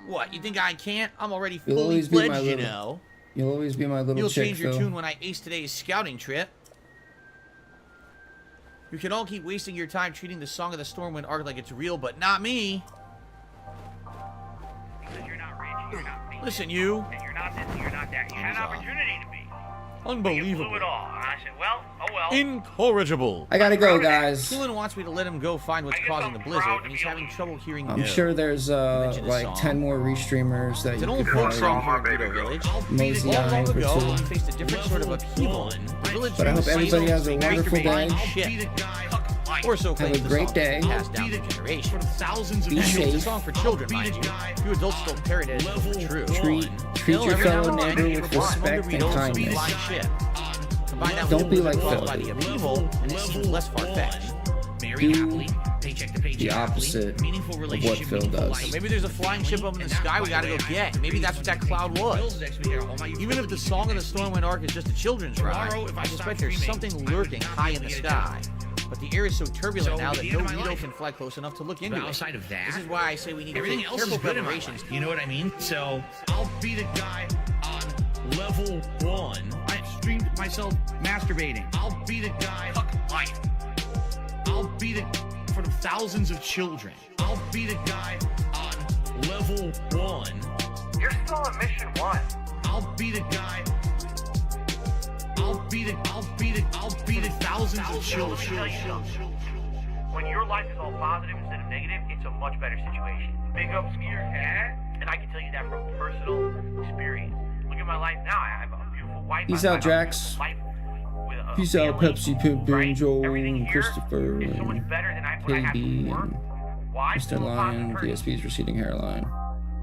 What, you think I can't? I'm already fully fledged, you know. You'll always be my little chick, You'll change your Phil. tune when I ace today's scouting trip. You can all keep wasting your time treating the Song of the Stormwind arc like it's real, but not me. Listen, you. And you're not this and you're not that. You had an opportunity to be. Unbelievable. You blew it all. And I said, well, oh well. Incorrigible. I gotta go, guys. Tulin wants me to let him go find what's causing the blizzard, and he's having trouble hearing I'm no. sure there's like 10 more restreamers that It's you an old could folk song probably here in Rito Village. mosey on Long for ago, two. we faced a different sort of upheaval. The village But I hope everybody has a wonderful day. Or so Have claims a the great song, day. passed down through generations. Be It's a safe. song for children, mind you. You adults still parrot it as if it's true. Treat Still, your every now fellow and then, neighbor you with can find respect and Rito's kindness. flying ship. Combine that Don't with be the like caused Phil. by the upheaval, and it seems less far-fetched. Do the opposite of what Phil does. So maybe there's a flying ship up in the sky we gotta go get. Maybe that's what that cloud was. Even if the Song of the Stormwind arc is just a children's ride, I suspect there's something lurking high in the sky. But the air is so turbulent now that no Rito can fly close enough to look into it. Outside of that, This is why I say we need to everything take else is careful good in my preparations. life. You know what I mean? So I'll be the guy on level 1. I streamed myself masturbating. I'll be the guy. Fuck life. I'll be the for the thousands of children. I'll be the guy on level 1. You're still on mission 1. I'll be the guy. I'll be the thousands of children. When your life is all positive instead of negative, it's a much better situation. Big ups to your head, and I can tell you that from personal experience. Look at my life now. I have a beautiful wife. Peace out, Jax. Peace out, Pepsi, Pimpin, Joel, and Christopher, and KB, and Mr. Lion, DSP's receding hairline.